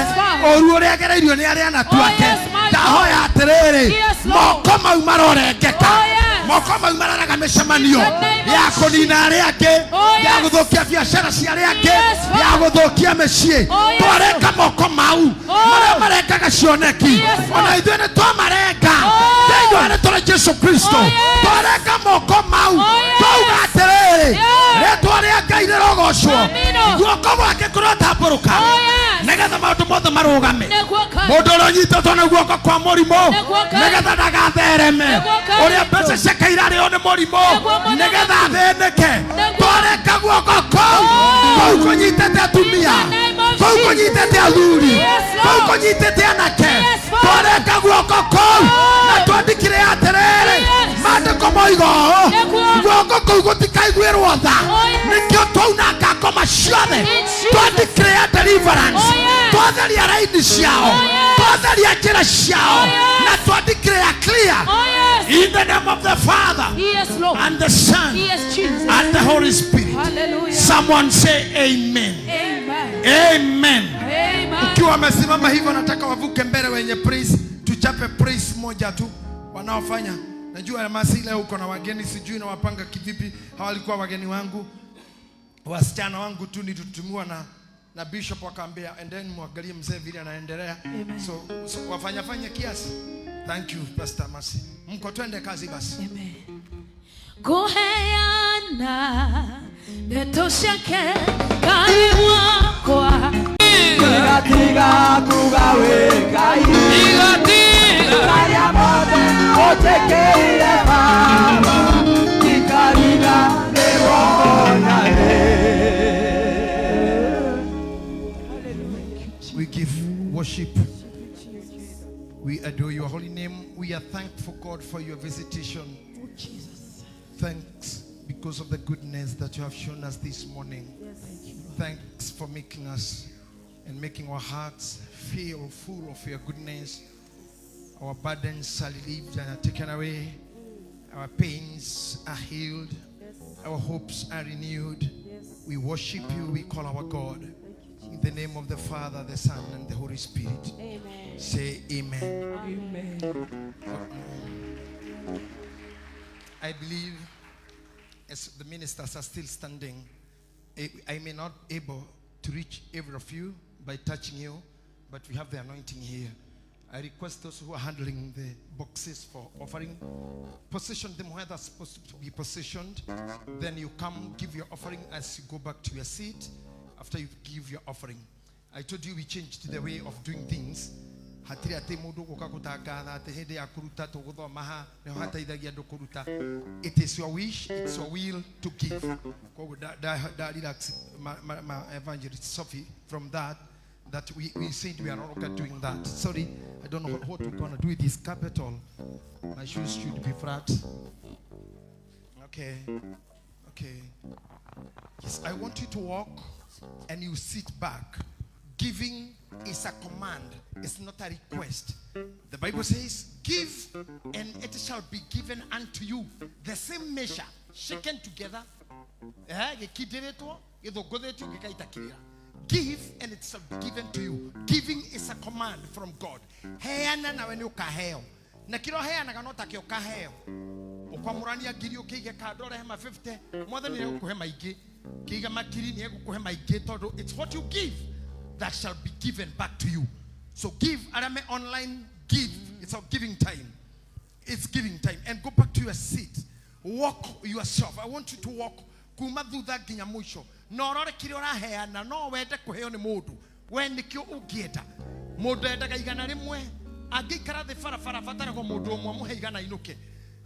ũru ũrĩa agereirio nĩ arĩa anatuake ndahoya atĩrĩrĩ moko mau marorengeka moko mau mararaga mĩcemanio ya kũnina arĩa angĩ ya gũthũkia biacara cia arĩa angĩ ya gũthũkia mĩciĩ twarenga moko mau marĩa marengaga cioneki ona ithuĩ nĩ twamarenga thĩinĩ wa rĩtwa rĩa Jesũ Kristo twarenga moko mau twauga atĩrĩrĩ rĩtwa rĩa Ngai rĩrogocwo guoko gwake kũrotambũrũka nĩgetha maũndũ mothe marũgame mũndũ ũrĩa ũnyitĩtwo nĩ guoko kwa mũrimũ nĩgetha ndagathereme ũrĩa mbeca ciake irarĩo nĩ mũrimũ nĩgetha athĩnĩke twarenga guoko kũu kũnyitĩte atumia kũu kũnyitĩte athuri kũu kũnyitĩte anake twarenga guoko kũu na twandĩkire atĩrĩrĩ maandĩko moiga ũũ guoko kũu gũtikaiguĩrwo tha nĩkĩo twaunanga ngoma ciothe twandĩkire deliverance twatheria raini ciao twatheria njĩra ciao na twandĩkire clear in the name of the Father and the Son and the Holy Spirit. Someone say amen. Amen. Ukiwa wamesimama hivyo nataka wavuke mbele wenye praise tuchape praise moja tu wanaofanya. Najua masile huko na wageni sijui na wapanga kivipi hawalikuwa wageni wangu wasichana wangu tu nitutumiwa na bishop wakaambia and then muangalie mzee vile anaendelea so wafanya kiasi. Thank you Pastor Mercy. Mko twende kazi basi. Amen. Kuheana netosheke kai wakwa Tiga kugawe kai Kaya mode otekeire baba Tikarina we give worship. We adore your holy name. We are thankful, God, for your visitation. Oh, Jesus. Thanks because of the goodness that you have shown us this morning. Thanks for making us and making our hearts feel full of your goodness. Our burdens are relieved and are taken away. Our pains are healed. Our hopes are renewed. We worship you. We call our God. In the name of the Father, the Son, and the Holy Spirit. Amen. Say amen. Amen. I believe as the ministers are still standing, I may not be able to reach every of you by touching you, but we have the anointing here. I request those who are handling the boxes for offering, position them where they're supposed to be positioned. Then you come give your offering as you go back to your seat after you give your offering. I told you we changed the way of doing things. hatiri ati mundu guka gutangatha ati hindi ya kuruta tuguthoma ha ni hataithagia ndu kuruta. It is your wish, it's your will to give. Koguo da relax my evangelist Sophie from that we said we are no longer doing that. Sorry, I don't know what we're gonna do with this carpet all. My shoes should be flat. Okay. Yes, I want you to walk and you sit back. Giving is a command, it's not a request. The Bible says, give and it shall be given unto you. The same measure, shaken together. Give and it shall be given to you. Giving is a command from God. Na kiro hea na kanota kio kaheo ukwamurania ngiri ukige kadore hema 50 mothe ni gukuhe maingi kiga makiri ni gukuhe maingi todo. It's what you give that shall be given back to you. So give arame online, give. It's our giving time. It's giving time. And go back to your seat. Walk yourself. I want you to walk kuma thutha nginya mwisho. No rore kiro rahea na no wende kuheo ni mundu wende kio ugieta mundu endaga igana rimwe agikara the farafara fatara ko mundu umwe muhe igana inuke.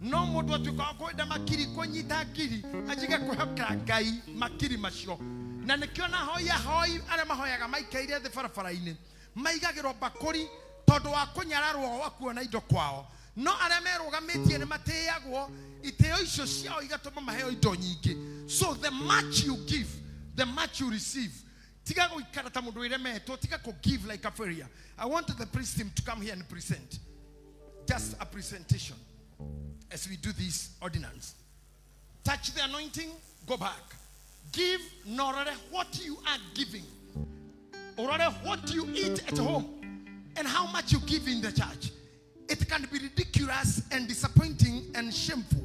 No mundu atuka kwenda makiri konyita ngiri ajiga kuhaka ngai makiri macio na nikio na hoya hoi ara mahoyaga maikaire the farafara ine maigagiro bakuri tondu wa kunyararwo wakuona indo kwao. No ara merugametie ne mateyagwo iteo icio ciao igatuma maheo indo nyingi. So the much you give, the much you receive. Tika go ikarata mundu iremeto tika ko give like a failure. I wanted the priest team to come here and present. Just a presentation as we do this ordinance. Touch the anointing, go back. Give not what you are giving, or rather what you eat at home, and how much you give in the church. It can be ridiculous and disappointing and shameful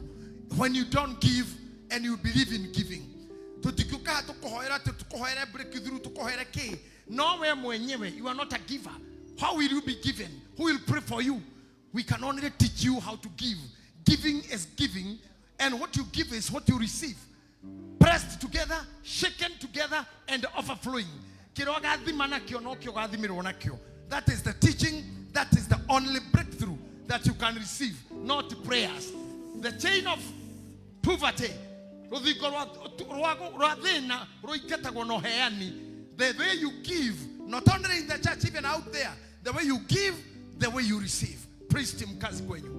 when you don't give and you believe in giving. No, you are not a giver. How will you be given? Who will pray for you? We can only teach you how to give. Giving is giving, and what you give is what you receive. Pressed together, shaken together, and overflowing. That is the teaching, that is the only breakthrough that you can receive, not prayers. The chain of poverty, the way you give, not only in the church, even out there, the way you give, the way you receive. Praise Him, kazi kwenyu.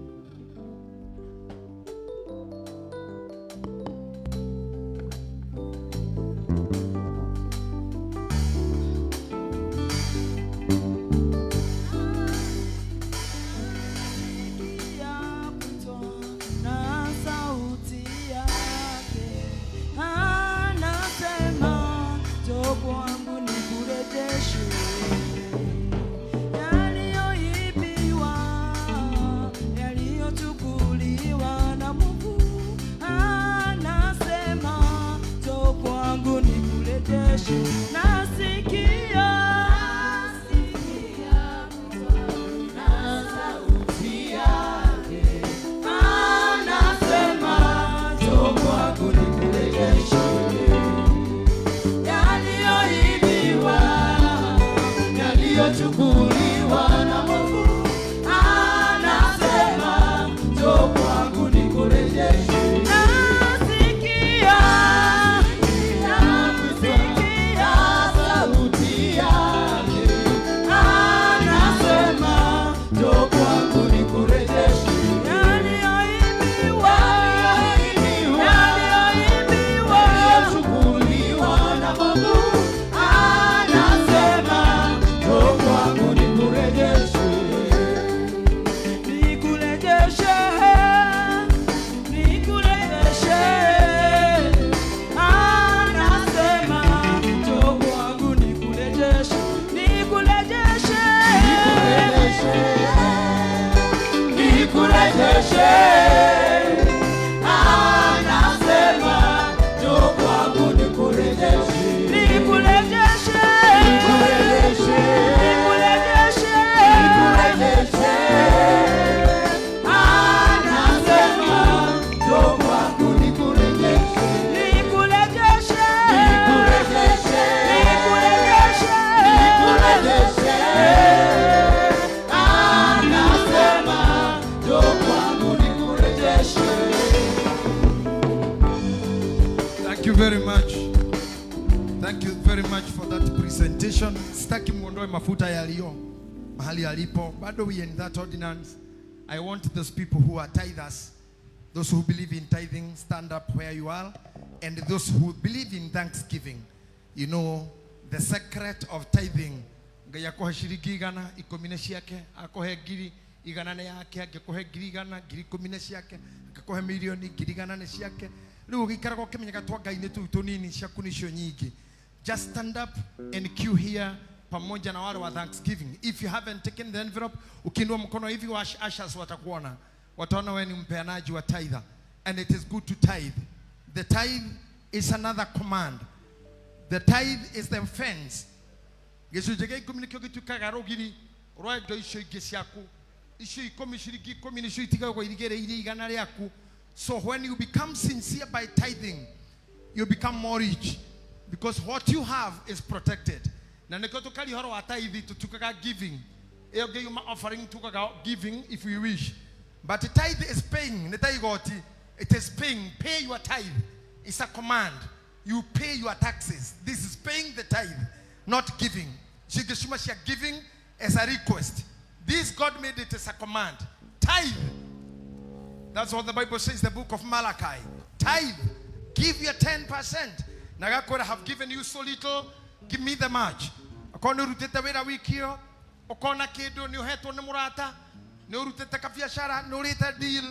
very much for that presentation. Sitaki muondoe mafuta yaliyo mahali alipo. Bado we in that ordinance. I want those people who are tithers, those who believe in tithing, stand up where you are. And those who believe in thanksgiving, you know, the secret of tithing. Gaya kohe shiriki igana, ikomine shiake, akohe giri igana ne yake, akohe giri igana, giri komine shiake, akohe milioni giri igana ne shiake. Lugi karako kemenya katwa gaine tu tonini shakuni shonyiki. Just stand up and queue here pamoja na wale wa thanksgiving. If you haven't taken the envelope, ukiinua mkono hivi ushers watakuona. Wataona wewe ni mpeanaji wa tithe. And it is good to tithe. The tithe is another command. The tithe is the offense. Yesu jege communicate kitu kagarogiri roe do isho igesiaku. Isho ikomishiriki kominisho itiga kwa irigere iri igana ryaku. So when you become sincere by tithing, you become more rich. Because what you have is protected. Na nekoto kali horo wa tithe tutukaga giving. Eo ge yuma offering tukaga giving if you wish. But the tithe is paying. It is paying. Pay your tithe. It's a command. You pay your taxes. This is paying the tithe, not giving. Shigeshuma giving as a request. This God made it as a command. Tithe. That's what the Bible says, the book of Malachi. Tithe. Give your 10%. Nagakora have given you so little. Give me the much. Akona ruteta wera wikio. Okona kedo ni uheto ni murata. Ni uruteta kafiashara. Ni ureta deal.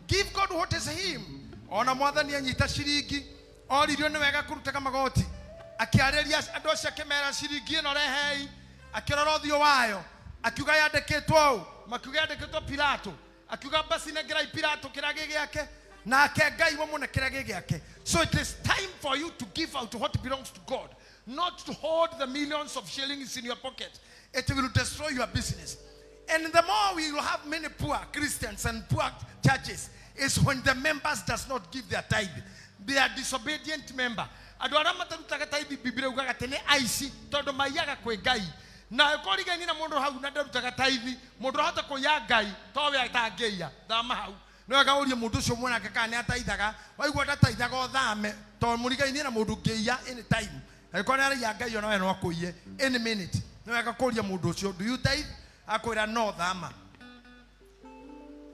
Give God what is him. Ona mwatha ni anyita shiriki. Ori dio ni wega kuruteka magoti. Akiareria adosha kemera shiriki no rehei. Akiroro thio wayo. Akiuga yandikitwo. Makiuga yandikitwo Pilato. Akiuga basi negerai Pilato kirage gyake. Na akengai wamone kirage gyake. So it is time for you to give out what belongs to God. Not to hoard the millions of shillings in your pocket. It will destroy your business. And the more we will have many poor Christians and poor churches is when the members does not give their tithe. They are disobedient member. Adwarama tarutaka tithe Biblia ugaga tene aici todo maiyaga kwe Ngai. Na ekoriga ni na mundu hau na ndarutaka tithe, mundu hata ko ya Ngai, towe atangeia, thama hau. No agauria mundu ucio mwana akaka ni ataithaga, waigua ataithaga othame, to muriga ni na mundu ngeia anytime. Ekona ari ya Ngai ona we no akoiye any minute. No agakoria mundu ucio, do you tithe? Akoira no thama.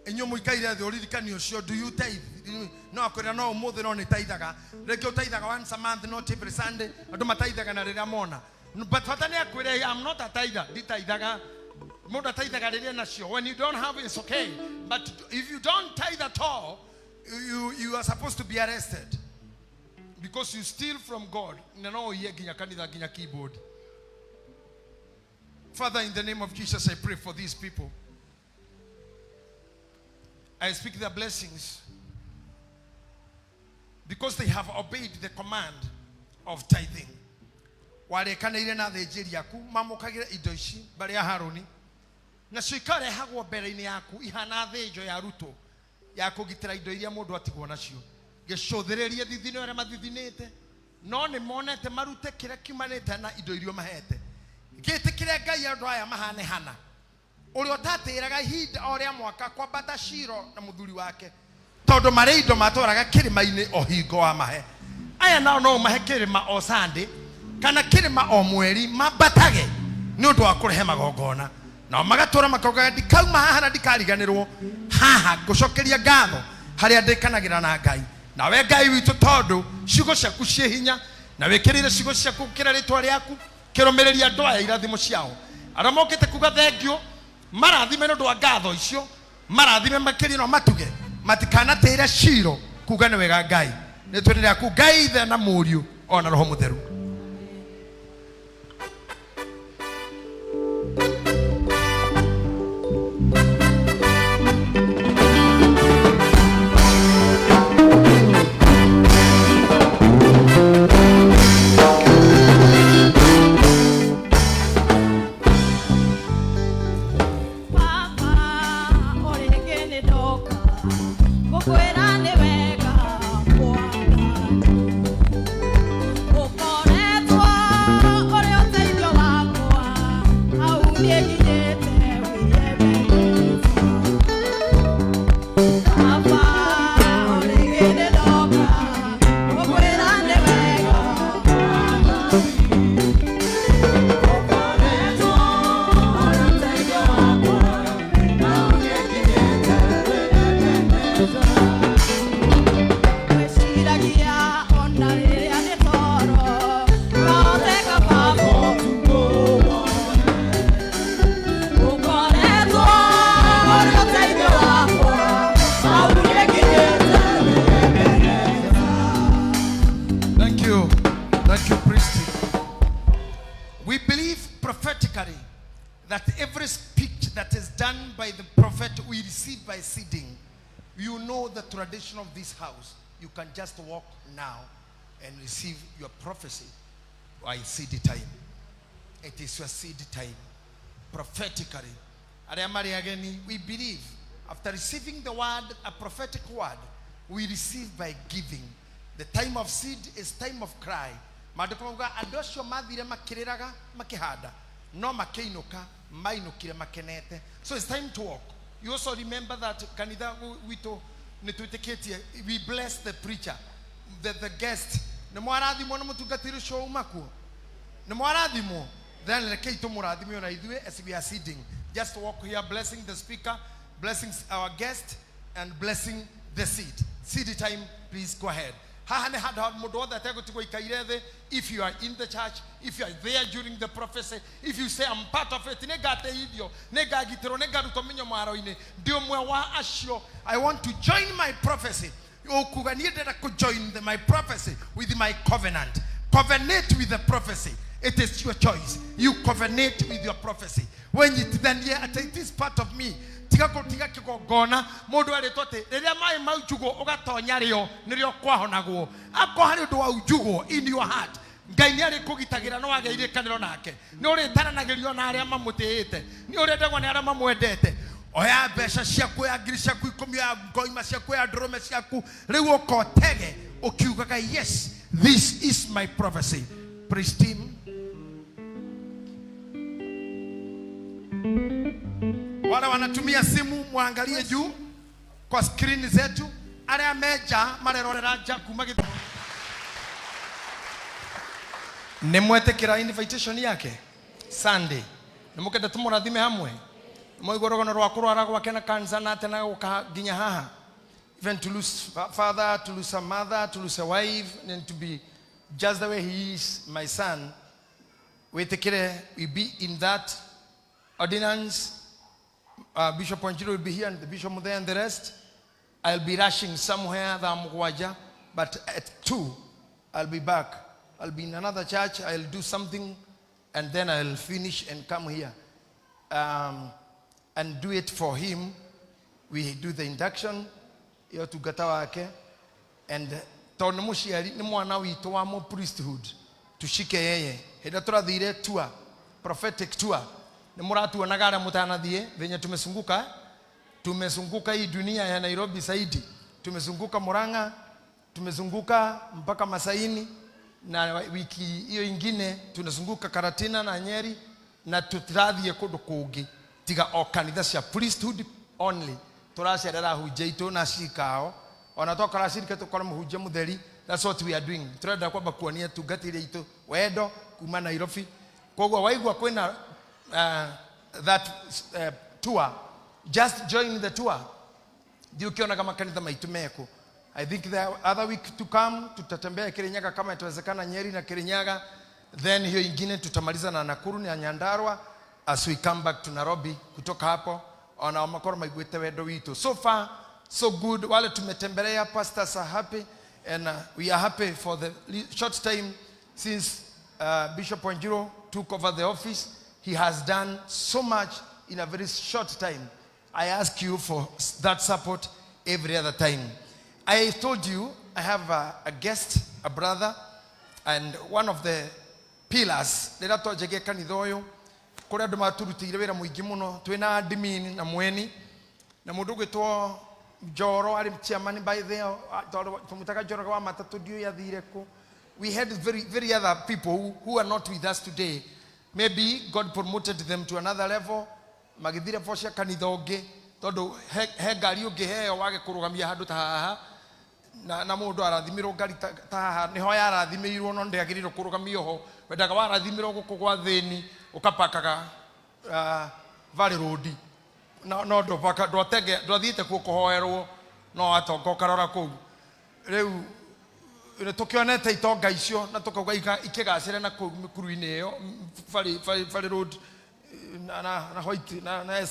Enyo muikaire the oririkani ucio, do you tithe? No akoira no muthe no ni tithaga. Reke utithaga once a month, not every Sunday. Andu mataithaga na rira mona. But fatani akwire I'm not a tither. Di tithaga. Mundu tithaga rira nacio. When you don't have it, it's okay. But if you don't tithe at all, you are supposed to be arrested. Because you steal from God. No ye ginya kanitha ginya keyboard. Father, in the name of Jesus, I pray for these people. I speak their blessings because they have obeyed the command of tithing. Wale kanaire na thejeri yaku mamukagira indo ici bari ya Haruni na cikare hagwo mbere-ini yaku ihana thejo ya ruto ya kugitira indo iria mundu atigwo nacio gicuthiririe thithino ria mathithinite no ni monete marute kire kimanite na indo irio mahete gitikire Ngai andu aya mahane hana uri otatiraga ihinda oria mwaka kwa bata Shiro na muthuri wake tondu mari indo matwaraga kirima-ini o hingo wa mahe aya nao no mahe kirima o Sunday kana kirima o mweri mabatage ni undu wa kurehe magongona na magatura makoga ndikauma haha na ndikariganirwo haha gucokeria ngatho haria ndikanagira na Ngai na we Ngai witu tondu ciugo ciaku cie hinya na wikirire ciugo ciaku kira ritwa riaku kirumireria andu aya irathimo ciao aria mokite kuga thengio marathime ndu wa ngatho icio marathime makiri no matuge matikana tira Shiro kuga ni wega Ngai ni twendere aku Ngai the na muriu ona roho mutheru. Fuera de vega, We believe prophetically that every speech that is done by the prophet we receive by seeding. You know the tradition of this house. You can just walk now and receive your prophecy by seed time. It is your seed time. Prophetically. We believe after receiving the word, a prophetic word, we receive by giving. The time of seed is time of cry. So it's time to walk. You also remember that we bless the preacher, the guest. Then as we are sitting, just walk here, blessing the speaker, blessing our guest, and blessing the seed. Seed time, please go ahead. If you are in the church, if you are there during the prophecy, if you say I'm part of it, I want to join my prophecy. Join my prophecy with my covenant. Covenant with the prophecy. It is your choice. You covenant with your prophecy. When it then it is part of me. In your heart. Yes, this is my prophecy. Praise team. Wale wanatumia simu muangalie juu kwa screen zetu. Area meja marerorera kumagi. Nemwete kira invitation yake Sunday. Nemukenda tumuradhime hamwe. Moigorogono rwakuru aragwa kena kanza na tena ukaginya haha. Even to lose father, to lose a mother, to lose a wife, and to be just the way he is, my son. We take care, we be in that ordinance. Bishop Ponjiro will be here, and the Bishop Mudaya and the rest. I'll be rushing somewhere, but at 2, I'll be back. I'll be in another church, I'll do something, and then I'll finish and come here. And do it for him. We do the induction. You to Gitahi, and Tornamushi, Nimwana, to our priesthood, to Shike, Hedatura dire tour, prophetic tour. The Muratu Nagara Mutana die, Venya tumezunguka hii dunia ya Nairobi Saidi, tumezunguka Muranga, tumezunguka mpaka Masaini, na wiki hiyo ingine tunazunguka Karatina na Nyeri, na tutradhie kodo kogi, tiga okanitha cia priesthood only. Turasherera hujeito na shikao onatoka rashirika tukora muhuje mutheri. That's what we are doing. Turenda kwamba kuonia tugatire ito wendo kuma Nairobi. Kogwa waigwa kwena that tour, just join the tour. Diukiona kama kanitha maitumeko. I think the other week to come tutatembea Kirinyaga kama itawezekana, Nyeri na Kirinyaga. Then hiyo ingine tutamaliza na Nakuru na Nyandarua as we come back to Nairobi kutoka hapo. So far, so good. Wale tumetembelea, pastors are happy, and we are happy for the short time since Bishop Ponjiro took over the office. He has done so much in a very short time. I ask you for that support every other time. I told you I have a guest, a brother, and one of the pillars. Kora doma turutire wera muingi muno twina admin na mweni na mundu gwitwo Joro ari chairman by there tumutaka Joro kwa matatu dio ya thireko. We had very other people who are not with us today. Maybe God promoted them to another level. Magithire fosha kanithoge tondu he ngari ungi heo wage kurugamia handu ta haha na mundu arathimirwo ngari ta haha niho yarathimirwo no ndiagiriro kurugamio ho wendaga warathimirwo guku gwa thini ukapakaga Valley Road no ndo paka ndo tege ndo thiite kuhoerwo no atongo karora ku riu ire tukionete itonga icio na tukauga ikigacire na ku mikuruini iyo Valley Road na White na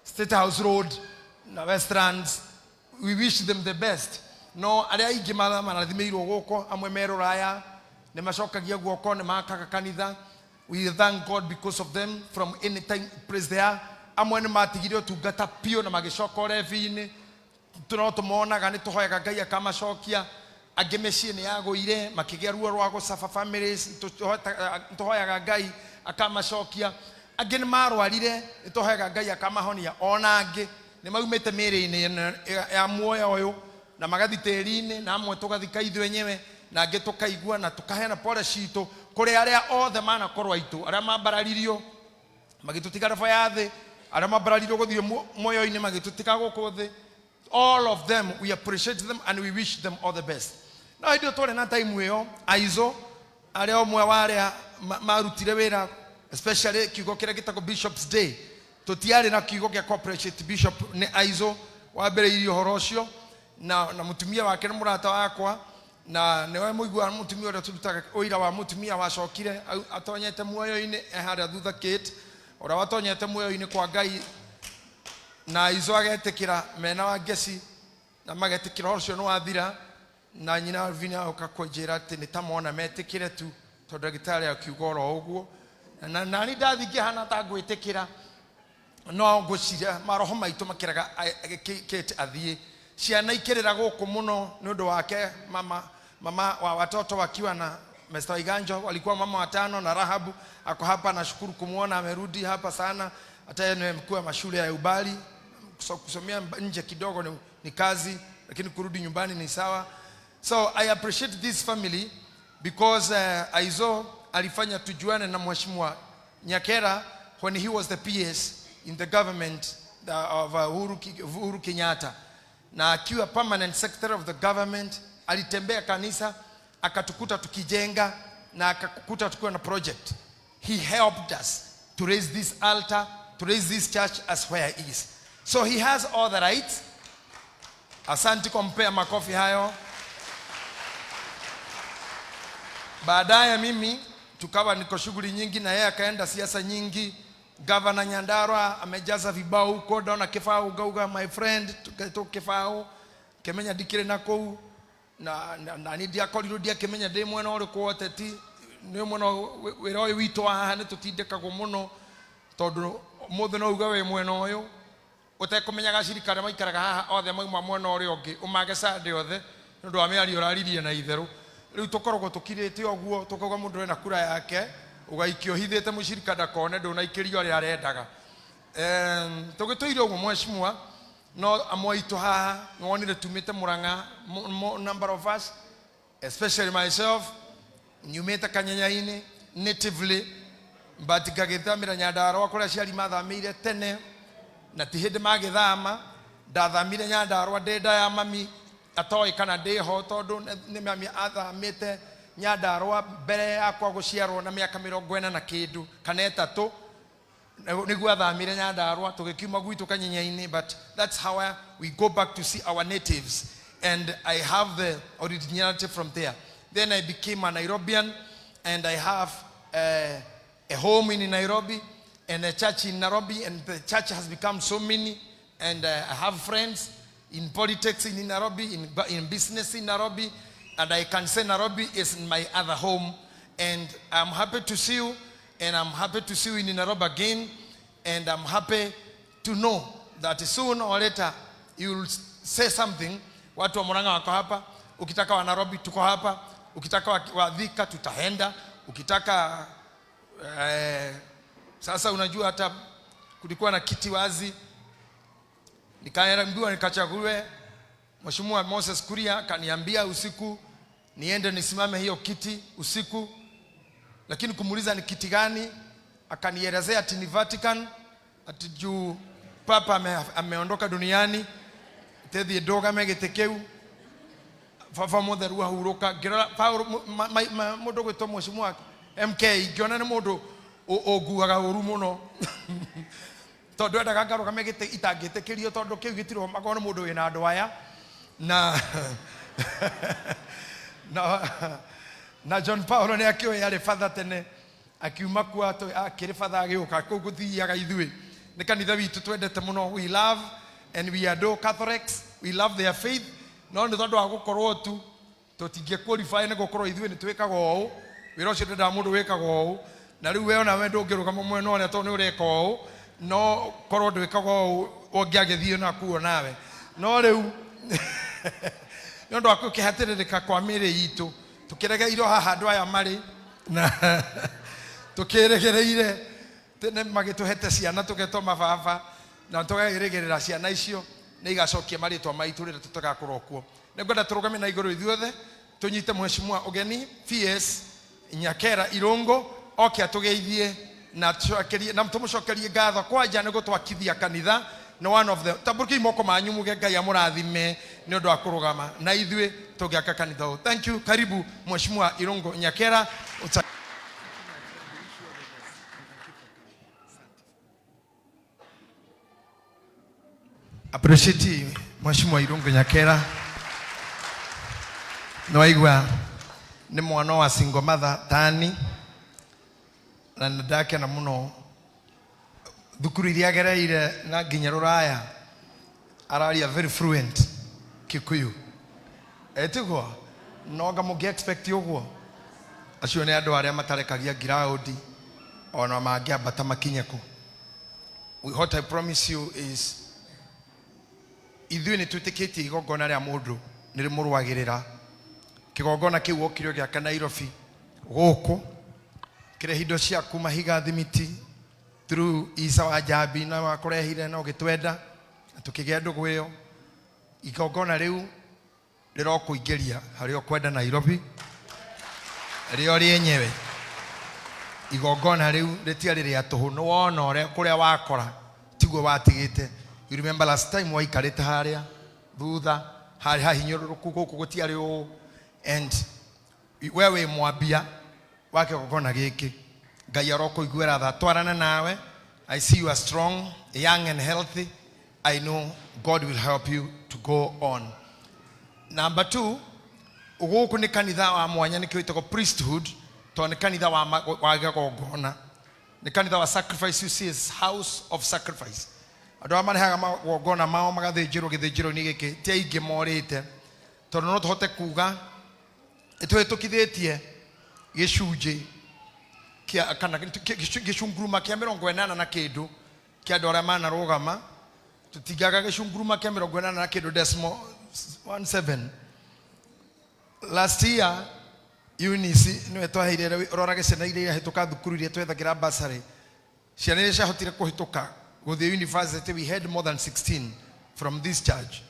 State House Road na Westlands. We wish them the best. No aria ingi marathimiirwo guko amwe meroraya ne macokagia guoko ne makaga kanitha We thank God because of them from any time place there. Amwe nĩ matigire ũtungata pio na magĩcoka ũrebi-inĩ. Tũmonaga nĩ tũhoyaga Ngai akamacokia. Angĩ mĩciĩ nĩ yagũire makĩgĩa ruo rwa gũcafa families. Tũhoyaga Ngai akamacokia. Angĩ nĩ marwarire nĩ tũhoyaga Ngai akamahonia. Ona angĩ nĩ maumĩte mĩĩrĩ-inĩ ya muoyo ũyũ na magathi tĩĩri-inĩ na amwe tũgathika ithuĩ enyewe na angĩ tũkaigua na tũkaheana pole citũ kũrĩ arĩa othe manakorwo aitũ arĩa mambararirio magĩtũtiga raba ya thĩ arĩa mambararirio gũthiĩ muoyo-inĩ magĩtũtiga gũkũ thĩ. All of them, we appreciate them and we wish them all the best. Na hĩndĩ tũrĩ na time ĩyo aizo arĩa omwe wa arĩa marutire wĩra, especially kiugo kĩrĩa gĩtagwo Bishop's Day. Tũtiarĩ na kiugo gĩa corporate bishop nĩ aizo wambĩrĩirie ũhoro ũcio na mũtumia wake nĩ mũrata wakwa na nĩwe mũigua mũtumia ũrĩa tũrutaga ũira wa mũtumia wacokire atonyete muoyo-inĩ harĩa thutha Kate ũrĩa watonyete muoyo-inĩ kwa Ngai na aizo agetĩkĩra mena wa ngeci na magetĩkĩra ũhoro ũcio nĩ wathira na nyina Alvina ũkakũnjĩra atĩ nĩ tamona metĩkĩre tu tondũ ndagĩtarĩ akiuga oro ũguo na nani ndathingia hana ta ngwĩtĩkĩra no ngũciria maroho maitũ makĩraga Kate athiĩ. Ciana ikĩrĩra gũkũ mũno nĩ ũndũ wake mama wa watoto wakiwa na Mr. Iganjo walikuwa mama watano na Rahabu ako hapa. Nashukuru kumuona amerudi hapa sana. Hata yeye ni mkuu wa mashule ya Ubali. Kusomea nje kidogo ni kazi lakini kurudi nyumbani ni sawa. So I appreciate this family because Aizo alifanya tujuane na Mheshimiwa Nyakera when he was the PS in the government of Uhuru Kenyatta. Na akiwa permanent secretary of the government alitembea kanisa akatukuta tukijenga na akakuta tukiwa na project. He helped us to raise this altar, to raise this church as where it is. So he has all the rights. Asante kumpea makofi hayo. Baadaye mimi tukawa niko shughuli nyingi na yeye akaenda siasa nyingi. Governor Nyandarua amejaza vibao huko dona kifao gauga my friend tukaito kifao kemenya dikire nako na ni diakorirwo dia kemenya de mwena uri kwoteti ni muno wira uyu wito haha ni tutindekagwo muno tondu muthe no uga we mwena uyu utekomenyaga cirikare maikaraga haha othe mauma mwena uri ungi umage sande othe ndu wa miari uraririe na itheru riu tukoragwo tukirite oguo tukauga mundu ena kura yake ugaikio hithete mushirika ndakone ndunaikirio ari arendaga tugituire uguo mweshimwa no amoito haha nwonire tumite Murang'a number of us especially myself nyumite Kanyanya-ini natively but ngagithamira Nyandarua kuria ciari mathamire tene na ti hindi magithama ndathamire Nyandarua ndenda ya mami atoi kana ndiho tondu ni mami athamite Nyandarua mbere yakwa guciarwo na miaka 40 na kindu kana 3 niguo athamire Nyandarua tugikiuma gwitu Kanyanya-ini. But that's how we go back to see our natives and I have the originality from there. Then I became a Nairobian and I have a home in Nairobi and a church in Nairobi, and the church has become so many, and I have friends in politics in Nairobi, in business in Nairobi, and I can say Nairobi is my other home. And I'm happy to see you, and I'm happy to see you in Nairobi again, and I'm happy to know that sooner or later you'll say something. Watu wa Murang'a wako hapa, ukitaka wa Nairobi tuko hapa, ukitaka wa Thika tutaenda, ukitaka sasa unajua hata kulikuwa na kiti wazi, nikaambiwa nikachaguliwe. Mheshimiwa Moses Kuria kaniambia usiku niende nisimame hiyo kiti usiku, lakini kumuuliza ni kiti gani, akanielezea ati ni Vatican, ati juu papa ameondoka duniani, tethi doga megetekeu fafa mutheru ahuruka ngira Paulo mundu gwitwo Mheshimiwa MK ngiona ni mundu oguaga uru muno tondu endaga ngaruka megite itangitekirio tondu kiu gitiro magone mundu wina andu aya na na John Paulo ni akio yale father tene akiuma kwa to akiri father agiuka kuguthiaga ithui ni kanitha witu twendete muno. We love and we adore Catholics, we love their faith. No ni tondu agukorwo tu tutingie qualify ni gukorwo ithui ni twikaga uu wira ucio ndenda mundu wikaga uu na riu we ona we ndungirugama mwena uria to ni ureka uu no korwo ndwikaga uu ongiagithie na kuo nawe no riu nyondo akukihatirika kwa miri itu tukiregeirwo haha andu aya mari na tukiregereire tene magituhete ciana tugetoma baba na tugagiregerera ciana icio ni igacokia maritwa maitu rire tutagakorwo kuo ningwenda turugame na iguru ithuothe tunyite mheshimiwa ugeni PS Nyakera Irungu oke atugeithie na twakerie na tumucokerie ngatho kwanja nigo twakithia kanitha no one of the taburki moko manyu muge Ngai amurathime ni undu akurugama na ithue tugiaka kanitha. Thank you. Karibu mheshimiwa Irungu Nyakera. Appreciate mheshimiwa Irungu Nyakera. No igwa ni mwana wa single mother tani na ndake na muno thukuru iria gereire na nginya ruraya araria very fluent Kikuyu etigwo no ngamugi expect uguo acio ne andu aria matarekagia ground ona mangiambata makinyeku. What I promise you is ithuĩ nĩ twĩtĩkĩtie igongona rĩa mũndũ nĩ rĩmũrũagĩrĩra kĩgongona kĩu okĩrio gĩaka Nairobi gũkũ kĩrehe indo ciaku mahiga thimiti through Isa wa Jambi na wakũrehire na ũgĩtwenda tũkĩgĩa ndũgũ ĩyo igongona rĩu rĩrokũingĩria harĩa ũkwenda Nairobi rĩo rĩenyewe igongona rĩu rĩtiarĩ rĩa tũhũ nĩ wona ũrĩa kũrĩa wakora tiguo watigĩte. You remember last time waikarite haria thutha hari hahinyuruku guku gutiari u and wewe mwambia wake gogona giki Ngai arokuiguira tha twarana nawe. I see you are strong, young and healthy. I know God will help you to go on. Number 2, uguku ni kanitha wa mwanya ni kiwitego priesthood to ni kanitha wa gogona ni kanitha wa sacrifice. You see is house of sacrifice. Ado amane haga magogona mao magathĩnjĩrwo gĩthĩnjĩro ni gĩkĩ ti aingĩ morĩte tondũ no tũhote kuga twĩtũkithĩtie gĩcunjĩ kĩa kana gĩcunguruma kĩa 80 na kĩndũ kĩa andũ arĩa manarũgama tũtingaga gĩcunguruma kĩa 80 na kĩndũ decimal 17. Last year Eunice nĩwe twaheire rorage ciana iria hĩtũka thukuru iria twethagĩra basarĩ ciana iria ciahotire kũhĩtũka with the university. We had more than 16 from this church,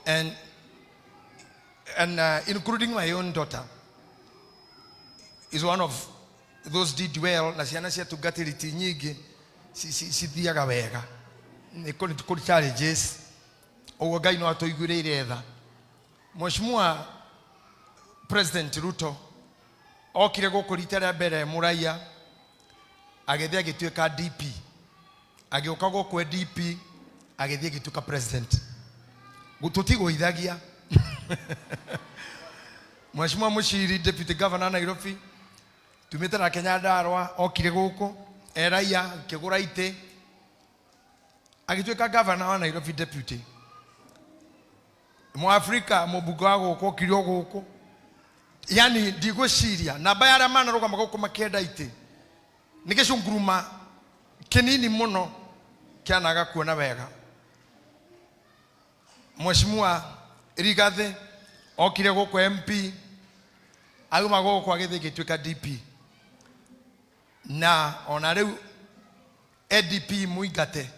and including my own daughter is one of those did well. Na ciana cia tugatiriti nyingi cithiaga wega ni kuri challenges ogo Ngai no atuigureire tha. Mheshimiwa President Ruto okire gukurita rĩa mbere Muraia agethia agituika DP agioka gukwe DP agethie gituka president gututigo ithagia. Mheshimiwa Mushiri deputy governor Nairobi tumite na Kenya Ndarwa okire guku eraia kigura ite agituika governor wa Nairobi deputy mu Africa mubugo ago kokirio guku yani ndigwiciria namba ya ramana rugama guku makenda ite nigicunguruma kinini muno kianaga kuona wega. Mheshimiwa Rigathi okire guku MP aguma guku agithie gituika DP na ona riu ADP muigate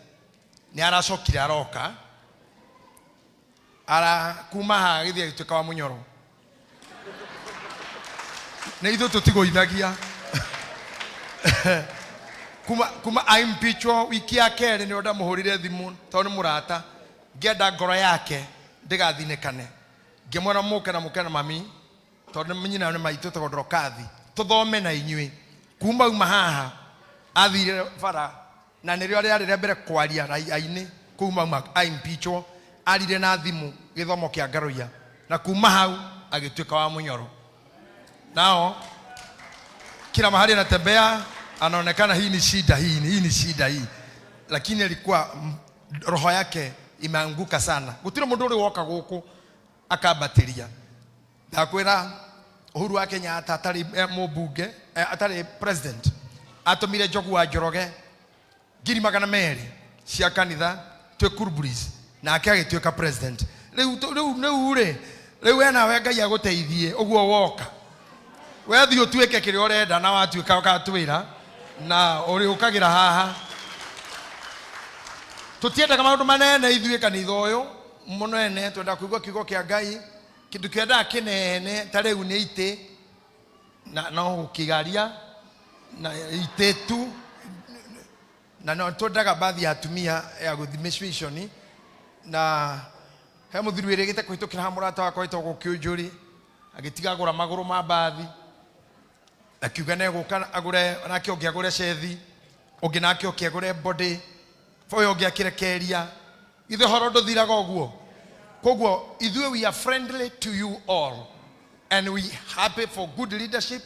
ni aracokire aroka ara kuma ha agithie gituika wa Munyoro na ithu tutigoithagia kuma impeachwo wiki ya kere ni onda muhurire thimu tondu murata ngenda ngoro yake ndigathinekane ngimwona muke na mami tondu mnyina ni maitu tondro kathi tuthome na inyui kuma uma haha athire bara na nirio rĩarĩ mbere kwaria raiini kuma impeachwo arire na thimu githomo kia Ngaroia na kuma hau agituika wa Munyoro. Nao kila mahali anatembea anaonekana hii ni shida hii, lakini alikuwa roho yake imeanguka sana. Gutire mundu uri woka guku akabatiria ndakwira Uhuru wa Kenya atari mubunge atari president atomire Njogu wa Njoroge ngiri magana meri cia kanitha twe Kurburis na agĩtuĩka president rĩu ena we Ngai agũteithie ũguo woka we thi ũtuĩke kĩrĩa ũrenda na watuĩka ũgatwĩra na ũrĩ ũkagira haha tutiendaga maũndũ manene ithuĩ kanitha ũyũ mũnene twenda kũigua kiugo kĩa Ngai kĩndũ kĩendaga kĩnene ta rĩu nĩ itĩ na no gũkĩgaria na itĩ tu na no twendaga baadhi ya atumia ya gũthimishoni na he mũthuri wĩrĩgĩte kũhĩtũkĩra ha mũrata wakwa wĩtagwo Kĩũnjũrĩ agĩtiga agũra magũrũ ma bathi akiuga negũka agũre nake ũngĩ agũre cethi ũngĩ nake ũngĩ agũre body ũyũ ũngĩ akĩrekeria ithe horo ndũthiraga ũguo koguo ithuĩ we are friendly to you all and we happy for good leadership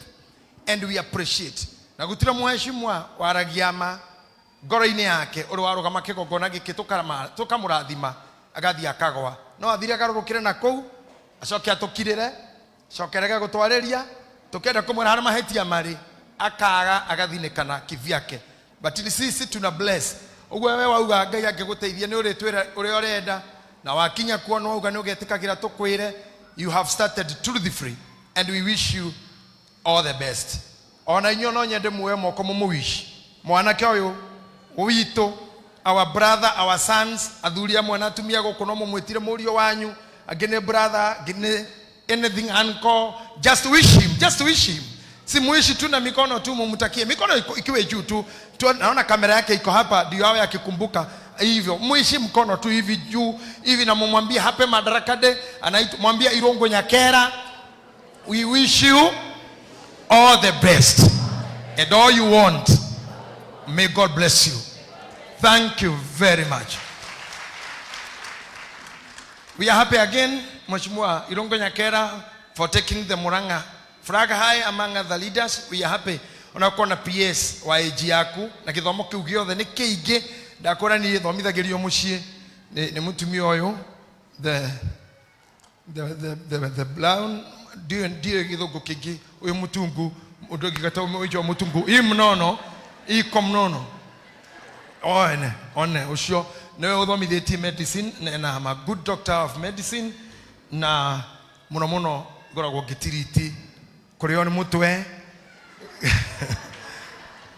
and we appreciate na gutira muheshimwa waragia ma ngoro-inĩ yake ũrĩ warũgama kĩgongona gĩkĩ tũkamũrathima agathi akagwa no athire agarũrũkĩre na kũu acoke atũkirĩre cokerege gũtwarĩria tũkenda kũmwĩra harĩ mahĩtia marĩ akaga agathinĩkana kivyake but sisi tuna bless ũguo we wauga Ngai angĩgũteithia nĩ ũrĩtwĩra ũrĩa ũrenda na wakinya kuo no uga nĩ ũgetĩkagĩra tũkwĩre you have started truth free and we wish you all the best ona inyuĩ no nyende muoe moko mũmũwish mwanake ũyũ witũ our brother our sons athuri amwe na atumia gũkũ no mũmwĩtire mũriũ wanyu angĩ nĩ brother angĩ nĩ anything uncle just wish him si muishi tu na mikono tu mumtakie mikono ikiwe juu tu naona kamera yake iko hapa ndio awe akikumbuka hivyo muishi mkono tu hivi juu hivi na mumwambie happy Madaraka Day anaitwa mwambie Irongo Nyakera we wish you all the best and all you want may God bless you thank you very much we are happy again Mheshimiwa Irongo Nyakera for taking the Muranga flag high among the leaders we are happy unakuwa na PS wa age yaku na githomo kiu giothe ni kiingi ndakora ni thomithagĩrio muciĩ ni mutumia ũyũ the brown ndiye githũngũ kĩngĩ ũyũ mutungu ũndũ ũngĩgata ũyũ mutungu mnono mnono one ũcio niwe ũthomithĩtie medicine na I'm a good doctor of medicine na muno ngoragwo ngĩtiriti kũrĩo nĩ mũtwe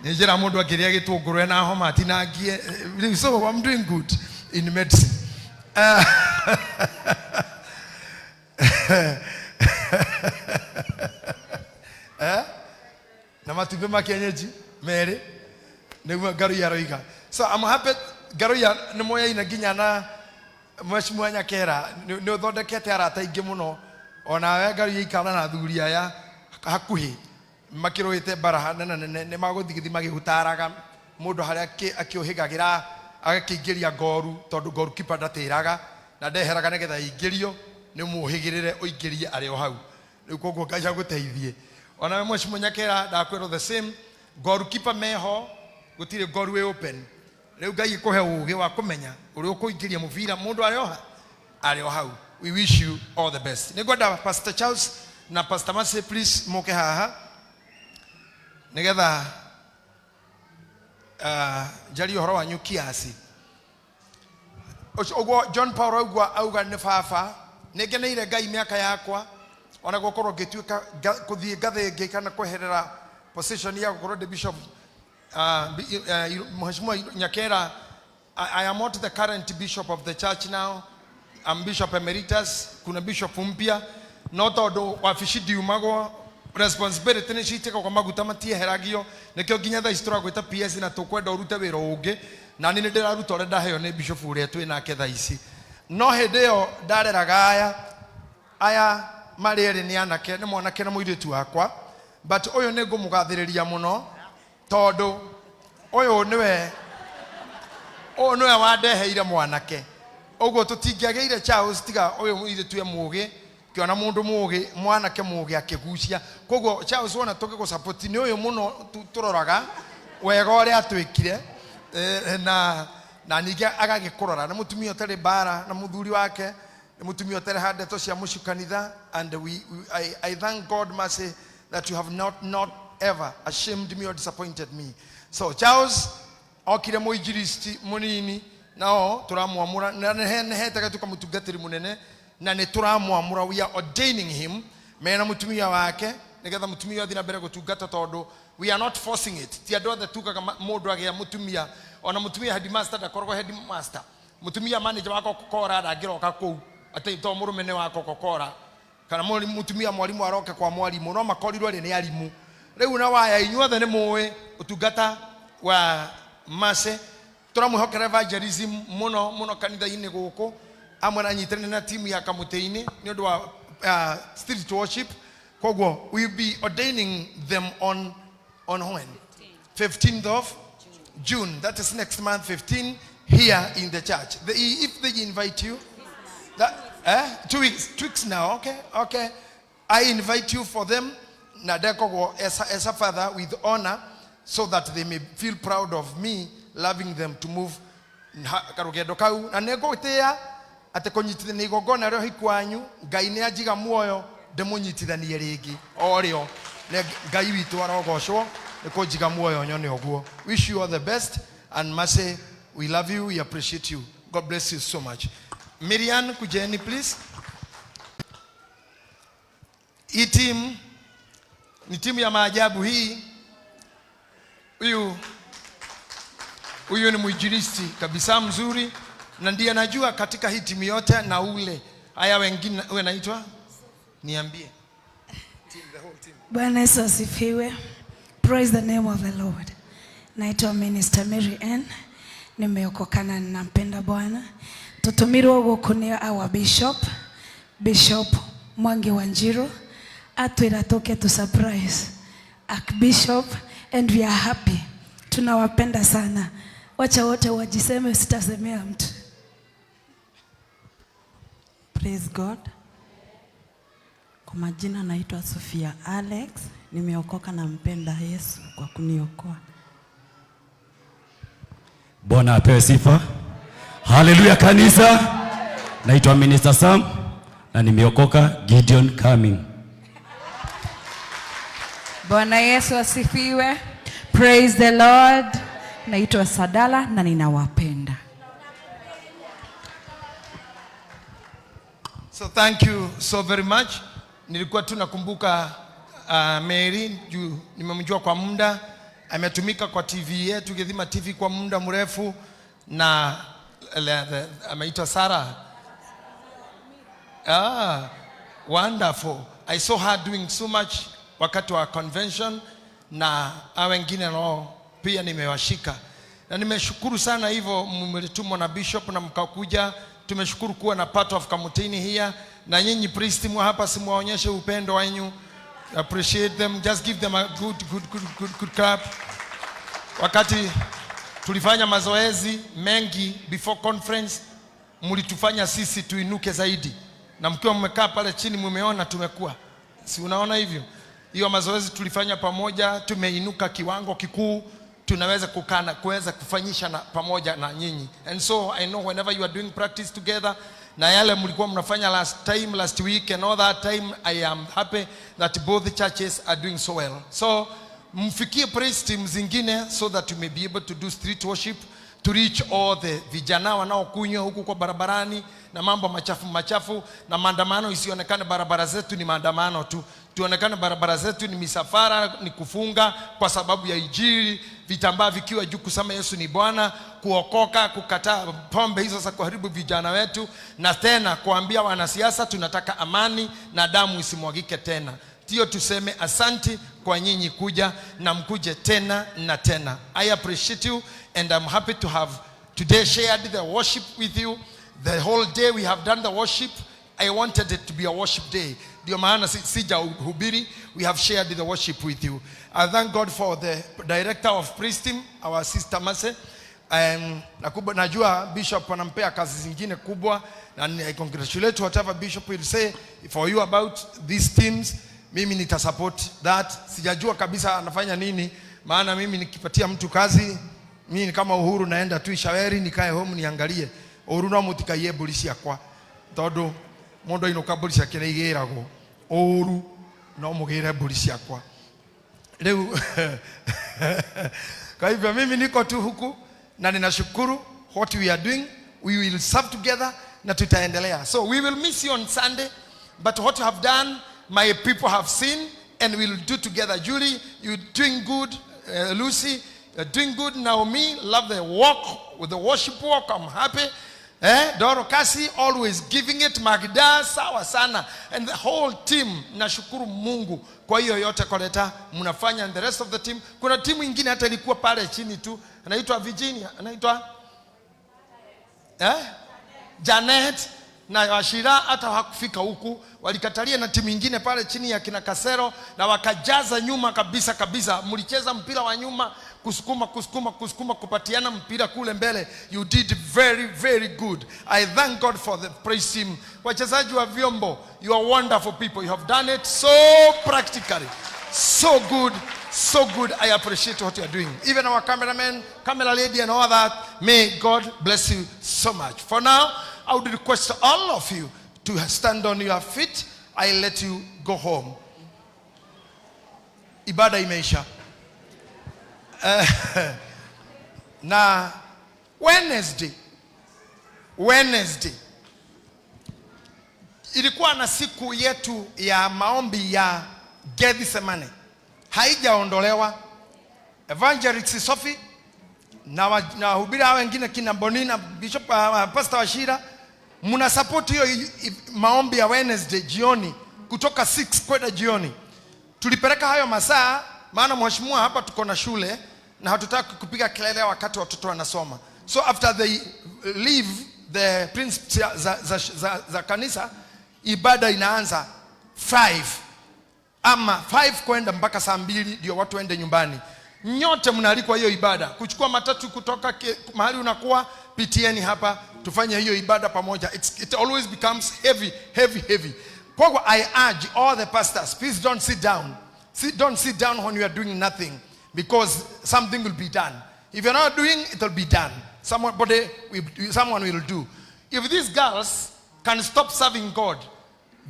Nijera mundu akiria gitunguru na homa atinangie so I'm doing good in medicine na matupe makienyeji mere niguo ngaru ya roiga so I'm happy ngaru ya ni moya ina ginya na Mheshimiwa Nyakera ni uthondekete arata ingi muno ona we ngaru ya ikara na thuri aya hakuhi makiroite baraha nene maguthigithia magihutaraga mundu haria akiohigagira agakĩingĩria ngoru tondu ngoru kipa ndatĩraga na ndeheraga nigetha ingĩrio ni muhigirire uingĩrie arĩ o hau rĩu koguo Ngai agũteithie ona we Mheshimiwa Nyakera ndakwĩrwo the same ngoru kipa meho gũtirĩ ngoru ĩ open rĩu Ngai ĩkũhe ũgĩ wa kũmenya ũrĩa ũkũingĩria mũbira mundu arĩ o hau we wish you all the best nĩngwenda Pastor Charles na Pastor Mercy please moke haha nigetha jari horo wa nyukiasi ogwo John Paul auga nĩ baba nĩngeneire Ngai mĩaka yakwa ona gũkorwo ngĩtuĩka gũthiĩ ngathĩ ĩngĩ kana kweherera position ya gũkorwo the bishop Mheshimiwa Nyakera I am not the current bishop of the church now I'm bishop emeritus kuna bishop mpya no tondũ wabici ndiumagwo responsibility ni citĩka kwa maguta matieheragio nikio nginya thaa ici tũragwĩta PS na tũkwenda ũrute wĩra ũngĩ na nĩ ndĩraruta ũrĩa ndaheo nĩ bishop ũrĩa twĩ nake thaa ici no hĩndĩ ĩyo ndareraga aya marĩ erĩ nĩ anake nĩ mwanake na mũirĩtu wakwa but ũyũ nĩ ngũmũgathĩrĩria mũno tondũ ũyũ nĩwe wandeheire mwanake ũguo tũtingĩagĩire Charles tiga ũyũ mũirĩtu mũũgĩ kiona mundu mugi mwanake mugi akigucia koguo Charles wona tugiko support ni uyu muno turoraga wega uri atwikire na ninge agagikurora na mutumia utari bara na muthuri wake na mutumia utari handeto cia mushikanitha and I thank God mercy that you have not ever ashamed me or disappointed me. So Charles okire muijiristi munini nao turamwamura na nehetaga tukamutugatiri munene na ne turamwamura. We are ordaining him mena mutumia wake nigetha mutumia athina mbere gutungata tondu we are not forcing it. Ti ando the tukaga mundu agia mutumia ona mutumia headmaster da korgo headmaster mutumia manager wako kokora ndagiroka kou ati to murumene wako kokora kana mutumia mwalimu aroke kwa mwalimu no makorirwo ri ni alimu riu na waya inyuothe ni muwe utungata wa mase turamwihokera evangelism muno kanitha-ini guku amwe na nyitane na timu ya kamuteini ni undu wa street worship. Kogwo we will be ordaining them on when 15th of June. That is next month 15 here in the church. If they invite you, that 2 weeks now. Okay. I invite you for them. Nadeko as a father with honor, so that they may feel proud of me loving them to move. Karugedo kau anego tea atekonyitithania igongona rio hikwanyu ngai ni ajiga muoyo ndemunyitithanie ringi orio ne ngai witu arogocwo nikujiga muoyo nyone oguo. Wish you all the best and Mase, we love you, we appreciate you. God bless you so much. Miriam kujeni please. Hii team ni timu ya maajabu hii. Huyu ni muinjilisti kabisa mzuri na ndiye najua katika hii timu yote na ule. Haya wengine wewe naitwa? Niambie. The whole team. Bwana Yesu asifiwe. Praise the name of the Lord. Naitwa Minister Mary Ann. Nimeokokana ninampenda Bwana. Tutumirwo gukunia our Bishop Mwangi Wanjiru atwira toke to surprise Archbishop and we are happy. Tunawapenda sana. Wacha wote wajiseme, sitasemea mtu. Praise God. Kwa majina naitwa Sofia Alex. Nimeokoka na mpenda Yesu kwa kuniokoa. Bwana apewe sifa. Hallelujah kanisa. Naitwa Minister Sam na nimeokoka Gideon Coming. Bwana Yesu asifiwe. Praise the Lord. Naitwa Sadala na ninawapenda. So thank you so very much. Nilikuwa tu nakumbuka Mary juu nimemjua kwa muda, ametumika kwa TV yetu Githima TV kwa muda mrefu na ameitwa Sarah. Wonderful. I saw her doing so much wakati wa convention na wengine nao pia nimewashika. Na nimeshukuru sana hivyo mmetumwa na Bishop na mkakuja. Tumeshukuru kuwa na part of Kamutini here na nyinyi priest mwa hapa simuonyeshe upendo wenu. Appreciate them. Just give them a good clap. Wakati tulifanya mazoezi mengi before conference, mlitufanya sisi tuinuke zaidi. Na mkiwa mmekaa pale chini mmeona tumekuwa. Si unaona hivyo? Hiyo mazoezi tulifanya pamoja, tumeinuka kiwango kikuu, tunaweza kukana kuweza kufanyisha na pamoja na nyinyi. And so I know whenever you are doing practice together, na yale mlikuwa mnafanya last week and all that time, I am happy that both churches are doing so well. So mfikie praise team zingine so that you may be able to do street worship to reach all the vijana wanaokunywa huku kwa barabarani na mambo machafu na maandamano. Isionekane barabara zetu ni maandamano tu, tuonekane barabara zetu ni misafara, ni kufunga kwa sababu ya Injili, vitambaa vikiwa juu kusema Yesu ni Bwana, kuokoka, kukataa pombe hizo za kuharibu vijana wetu, na tena kuambia wanasiasa tunataka amani na damu isimwagike tena. Tio tuseme asante kwa nyinyi kuja na mkuje tena na tena. I appreciate you and I'm happy to have today shared the worship with you. The whole day we have done the worship. I wanted it to be a worship day. Dio maana sija hubiri. We have shared the worship with you. I thank God for the director of Priest team, our sister Mase. Najua Bishop anampea kazi zingine kubwa, and I congratulate whatever Bishop will say for you about these teams. Mimi nita support that. Sijajua kabisa anafanya nini, maana mimi nikipatia mtu kazi, mimi kama Uhuru naenda tu Ishaweri nikae home niangalie. Uhuru no mutikaye bulishia kwa. Todo mondo inoka bulishia kile igerago. Uhuru no mugire bulishia kwa. leo. Kwa hivyo mimi niko tu huku na ninashukuru what we are doing. We will serve together na tutaendelea. So we will miss you on Sunday, but what you have done, my people have seen, and we will do together. Julie, you're doing good. Lucy, you're doing good. Naomi, love the walk with the worship walk. I'm happy. Doro Kasi, always giving it. Magda, sawa sana. And the whole team, nashukuru Mungu kwa hiyo yote koleta mnafanya, and the rest of the team. Kuna timu ingine hata ilikuwa pale chini tu, anaitwa Virginia, anaitwa Janet na Washira, hata hakufika huku, walikatalia na timu ingine pale chini ya kina Kasero, na wakajaza nyuma kabisa kabisa. Mlicheza mpira wa nyuma, kusukuma kupatiana mpira kule mbele. You did very very good. I thank God for the praise team. Wachezaji wa vyombo, you are wonderful people. You have done it so practically, so good, so good. I appreciate what you are doing. Even our cameraman, camera lady and all that, may God bless you so much. For now, I would request all of you to stand on your feet. I let you go home. Ibada imeisha. Na Wednesday ilikuwa na siku yetu ya maombi ya Gethsemane. Haijaondolewa. Evangelist Sophie na hubiri hawa wengine kina Bonina, Bishop, Pastor Washira, muna support hiyo maombi ya Wednesday jioni kutoka 6 kwenda jioni. Tulipeleka hayo masaa maana mheshimiwa hapa tuko na shule na hatutaki kupiga kelele wakati watoto wanasoma. So after they leave the principles za kanisa, ibada inaanza 5 ama 5 kwenda mpaka saa 2 ndio watu waende nyumbani. Nyote mnaalikwa hiyo ibada. Kuchukua matatu kutoka mahali unakuwa, pitieni hapa tufanye hiyo ibada pamoja. It always becomes heavy. Kwa hivyo I urge all the pastors, please don't sit down. Don't sit down when you are doing nothing, because something will be done. If you're not doing, it will be done. Someone will do. If these girls can stop serving God,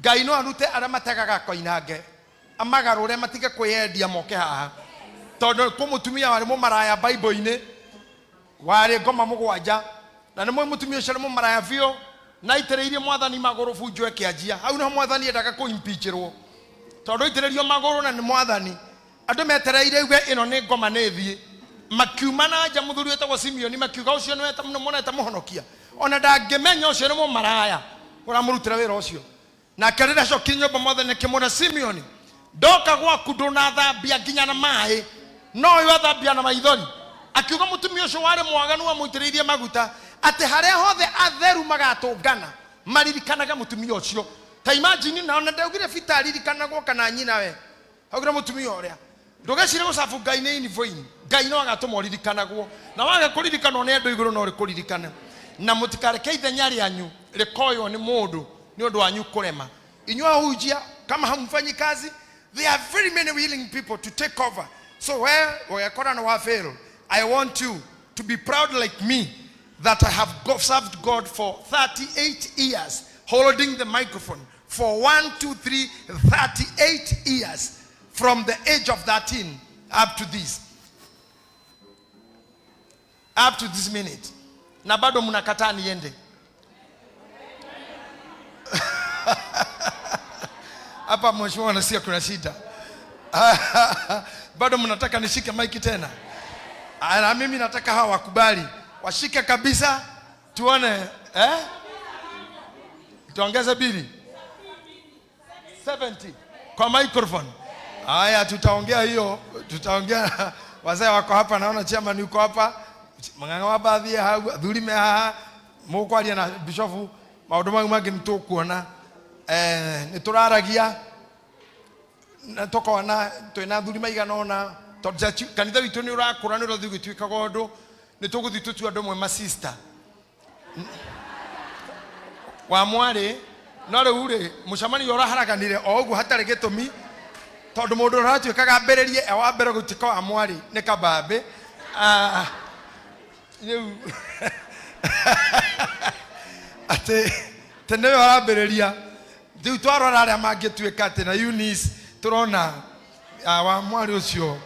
gaino arute aramatagaga koinage amagarure matige kweyendia moke haha. Todo kumutumia wale mo maraya Bible ine wale ngoma mugwanja na nimo mutumia chere mo maraya vio na itereirie mwathani magoro bunjwe kianjia hau no mwathani endaga ku impeachirwo todo itereirio magoro na ni mwathani andu metereire uge ino ni ngoma nethie makiuma na nja muthuri etagwo Simeon makiuga ucio no eta muno mona eta muhonokia ona ndangimenya ucio ni mo maraya uramurutira wira ucio na kerera coki nyomba mwathani kimura Simeon ndoka gwaku ndunathambia nginya na mai no yo athambia na maithori akiuga mutumia ucio wari mwaganu wa muitireirie maguta ate haria hothe atheru magatungana maririkanaga mutumia ucio. Ta imagine na ona ndaugire fita ririkanago kana nyina we haugira mutumia uria ndugecire gucabu Ngai ni voini Ngai no agatuma ririkanago na wage kuririkana ne andu iguru no rikuririkana na mutikareke ithenya ryanyu rikoyo ni mundu ni undu wanyu kurema inywa hujia kama hamfanyi kazi. There are very many willing people to take over. So where we are fail, I want you to be proud like me that I have served God for 38 years, holding the microphone for 38 years, from the age of 13 up to this minute. Na bado mnakataa niende. Hapa mheshimiwa anasikia kuna shida. Bado mnataka nishike maiki tena? Na mimi nataka hawa wakubali. Washike kabisa tuone tuongeze bili 70 kwa microphone. Haya tutaongea hiyo, tutaongea. Wazee wako hapa, naona chairman yuko hapa. Manganga wa baadhi ya dhulime haha mukwaria na bishofu maundu mangi nitukuona nituraragia natoka wana twina thulima igana ona tonja kanitha witu ni urakura ni rothiu gitwika gondo nituguthi tutu andu mwe ma sister wa mwari no riu ri mucamani yora haraganire o ugu hatari gitumi tondu mundu ratwikaga mbererie wa mbere gutika wa mwari ni kabambe riu ate tene yora mbereria riu twarora aria mangitwika ati na Eunice turona wa mwari ucio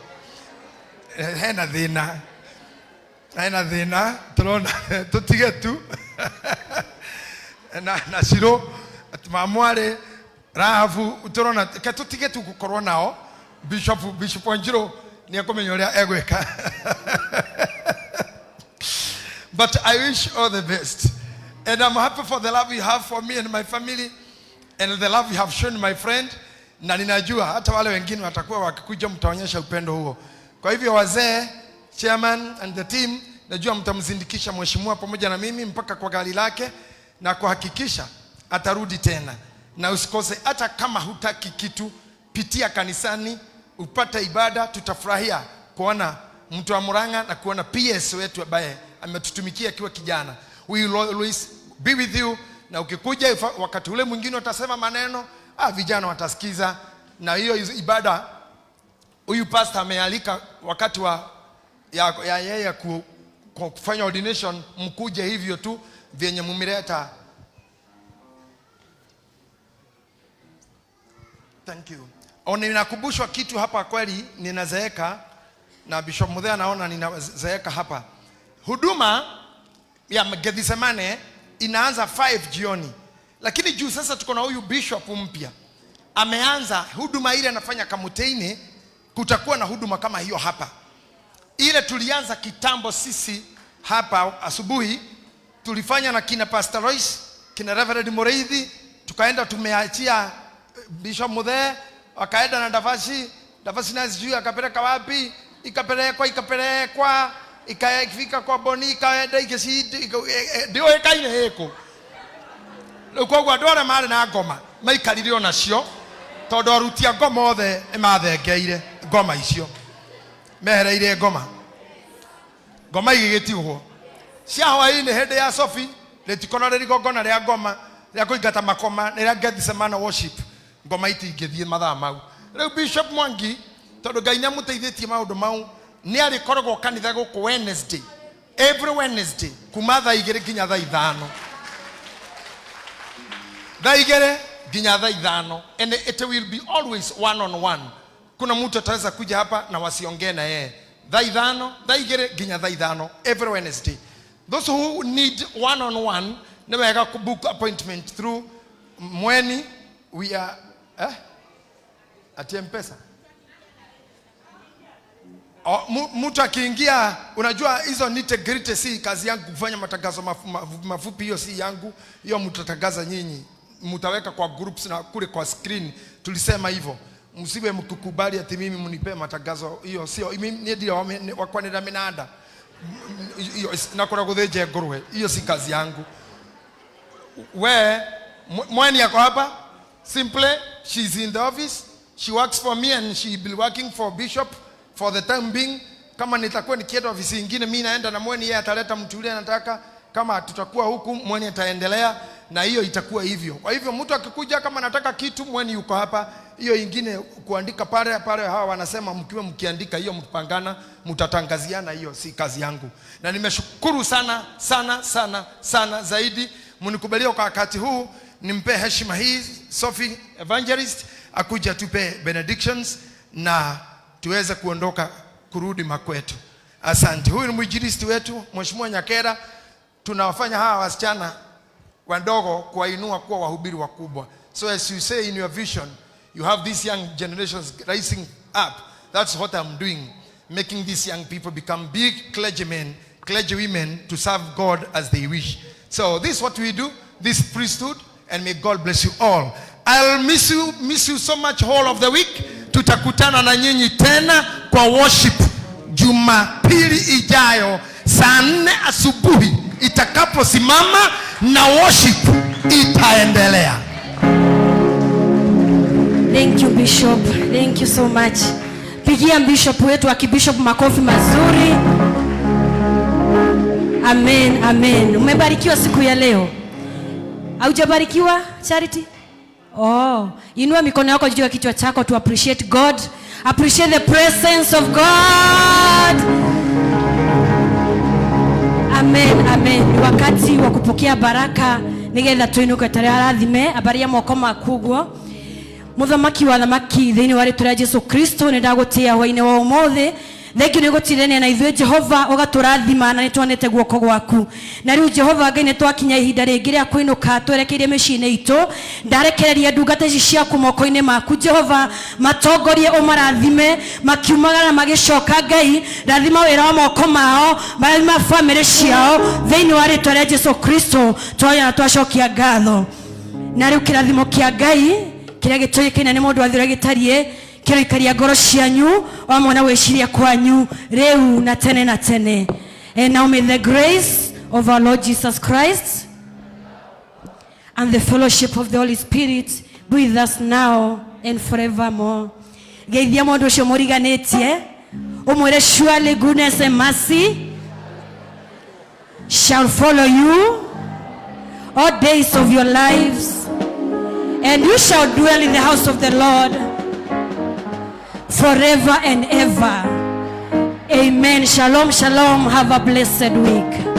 hena thina turona tutige tu na Shiro atmamware Rahavu turona ke tutige tu gukorwo nao Bishop Wanjiro ni akomenya uria egweka. But I wish all the best, and I'm happy for the love you have for me and my family, and the love you have shown my friend. Na ninajua hata wale wengine watakuwa wakikuja mtaonyesha upendo huo. Kwa hivyo wazee, chairman and the team, najua mtamzindikisha mheshimiwa pamoja na mimi mpaka kwa gari lake na kuhakikisha atarudi tena. Na usikose, hata kama hutaki kitu, pitia kanisani upate ibada. Tutafurahia kuona mtu wa Murang'a na kuona PS wetu ambaye ametutumikia akiwa kijana. We will always be with you. Na ukikuja wakati ule mwingine utasema maneno, vijana watasikiza. Na hiyo ibada huyu pastor amealika wakati wa ya yeye kufanya ordination, mkuje hivyo tu vyenye mumireta. Thank you. Ninakumbushwa kitu hapa, kweli ninazeeka na Bishop Muthee anaona ninazeeka hapa. Huduma ya Gethsemane inaanza 5 jioni. Lakini juu sasa tuko na huyu bishop mpya. Ameanza huduma ile anafanya Kamuteni, kutakuwa na huduma kama hiyo hapa. Ile tulianza kitambo sisi hapa asubuhi, tulifanya na kina Pastor Royce, kina Reverend Moreithi, tukaenda tumeachia Bishop Muthee, akaenda na Davasi na sijui akapeleka wapi, ikapelekwa ikafika kwa Boni, ikaenda ikisidi ndio ikaine heko. Kwa gwadora mari na ngoma maikaririo nacio tondu arutia ngoma othe imathengeire ngoma icio mehereire ngoma igigitigwo cia hwaini hindi ya Sophie ritikona rigongona ria ngoma ria kuingata makoma ria Gethsemane worship ngoma itingithie mathaa mau. Riu Bishop Mwangi tondu Ngai ni amuteithĩtie maundu mau ni arikoragwo kanitha guku Wednesday, every Wednesday kuma thaa 2 nginya thaa 5. Thaa 2 nginya thaa 5, and it will be always one on one. Kuna mtu ataweza kuja hapa na wasiongee na yeye. Thaa 2 nginya thaa 5 every Wednesday. Those who need one on one, ni wega kubook appointment through Mweni. We are at M-Pesa. Mtu akiingia, unajua hizo nitty-gritty si kazi yangu kufanya matangazo mafupi, hiyo si yangu. Hiyo mtatangaza nyinyi, mtaweka kwa groups na kule kwa screen. Tulisema hivyo, msiwe mkukubali ati mimi mnipe matangazo. Hiyo sio mimi, ndio wakwanira minada hiyo nakora gutheje ngurwe. Hiyo si kazi yangu. Mweni yako hapa, simply she's in the office, she works for me and she will be working for Bishop for the time being. Kama nitakuwa nikienda ofisi nyingine, mimi naenda na Mweni, yeye ataleta mtu yule anataka. Kama tutakuwa huku, Mweni ataendelea, na hiyo itakuwa hivyo. Kwa hivyo mtu akikuja kama anataka kitu, Mweni yuko hapa. Hiyo ingine kuandika pale hawa wanasema mkiwa mkiandika hiyo mpangana mtatangaziana, hiyo si kazi yangu. Na nimeshukuru sana zaidi mnikubalia kwa wakati huu nimpe heshima hii Sophie Evangelist akuja tupe benedictions na tuweze kuondoka kurudi makwetu. Asante. Huyu ni mwinjilisti wetu Mheshimiwa Nyakera. Tunawafanya hawa wasichana wadogo kuwainua kuwa wahubiri wakubwa. So as you say in your vision, you have these young generations rising up. That's what I'm doing, making these young people become big clergymen, clergywomen to serve God as they wish. So this is what we do, this priesthood, and may God bless you all. I'll miss you so much whole of the week. Tutakutana na nyinyi tena kwa worship Jumapili ijayo saa 4 asubuhi itakaposimama na worship itaendelea. Thank you Bishop. Thank you so much. Pigia Bishop wetu akibishop makofi mazuri. Amen, amen. Umebarikiwa siku ya leo? Haujabarikiwa Charity? Inua mikono yako juu ya kichwa chako to appreciate God. Appreciate the presence of God. Amen, amen. Wakati wa kupokea baraka nigetha tuinuke tare arathime abari ya moko makugwo Muthamaki wa thamaki thĩinĩ wa rĩtwa rĩa Jesu Kristo nĩ ndagũtĩa hwaĩ-inĩ wa ũmũthĩ. Thank you nĩ gũtirania na ithuĩ Jehova ũgatũrathima na nĩ tuonete guoko gwaku. Na rĩu Jehova Ngai nĩ twakinya ihinda rĩngĩ rĩa kũinũka twerekeire mĩciĩ-inĩ itũ. Ndarekereria ndungata ici ciaku moko-inĩ maku Jehova, matongorie ũmarathime makiumagara magĩcoka Ngai, rathima wĩra wa moko mao, rathima famĩlĩ ciao thĩinĩ wa rĩtwa rĩa Jesu Kristo twoya na twacokia ngatho. Na rĩu kĩrathimo kĩa Ngai kĩrĩa gĩtũĩkaine nĩ mũndũ wa thĩ gĩtariĩ kiroikaria ngoro cianyu wa mwana weciria kwanyu reu na tene na tene. And now may the grace of our Lord Jesus Christ and the fellowship of the Holy Spirit be with us now and forevermore. Geithia mũndũ ũcio mũriganĩtie ũmwĩre surely goodness and mercy shall follow you all days of your lives, and you shall dwell in the house of the Lord forever and ever. Amen. Shalom, shalom. Have a blessed week.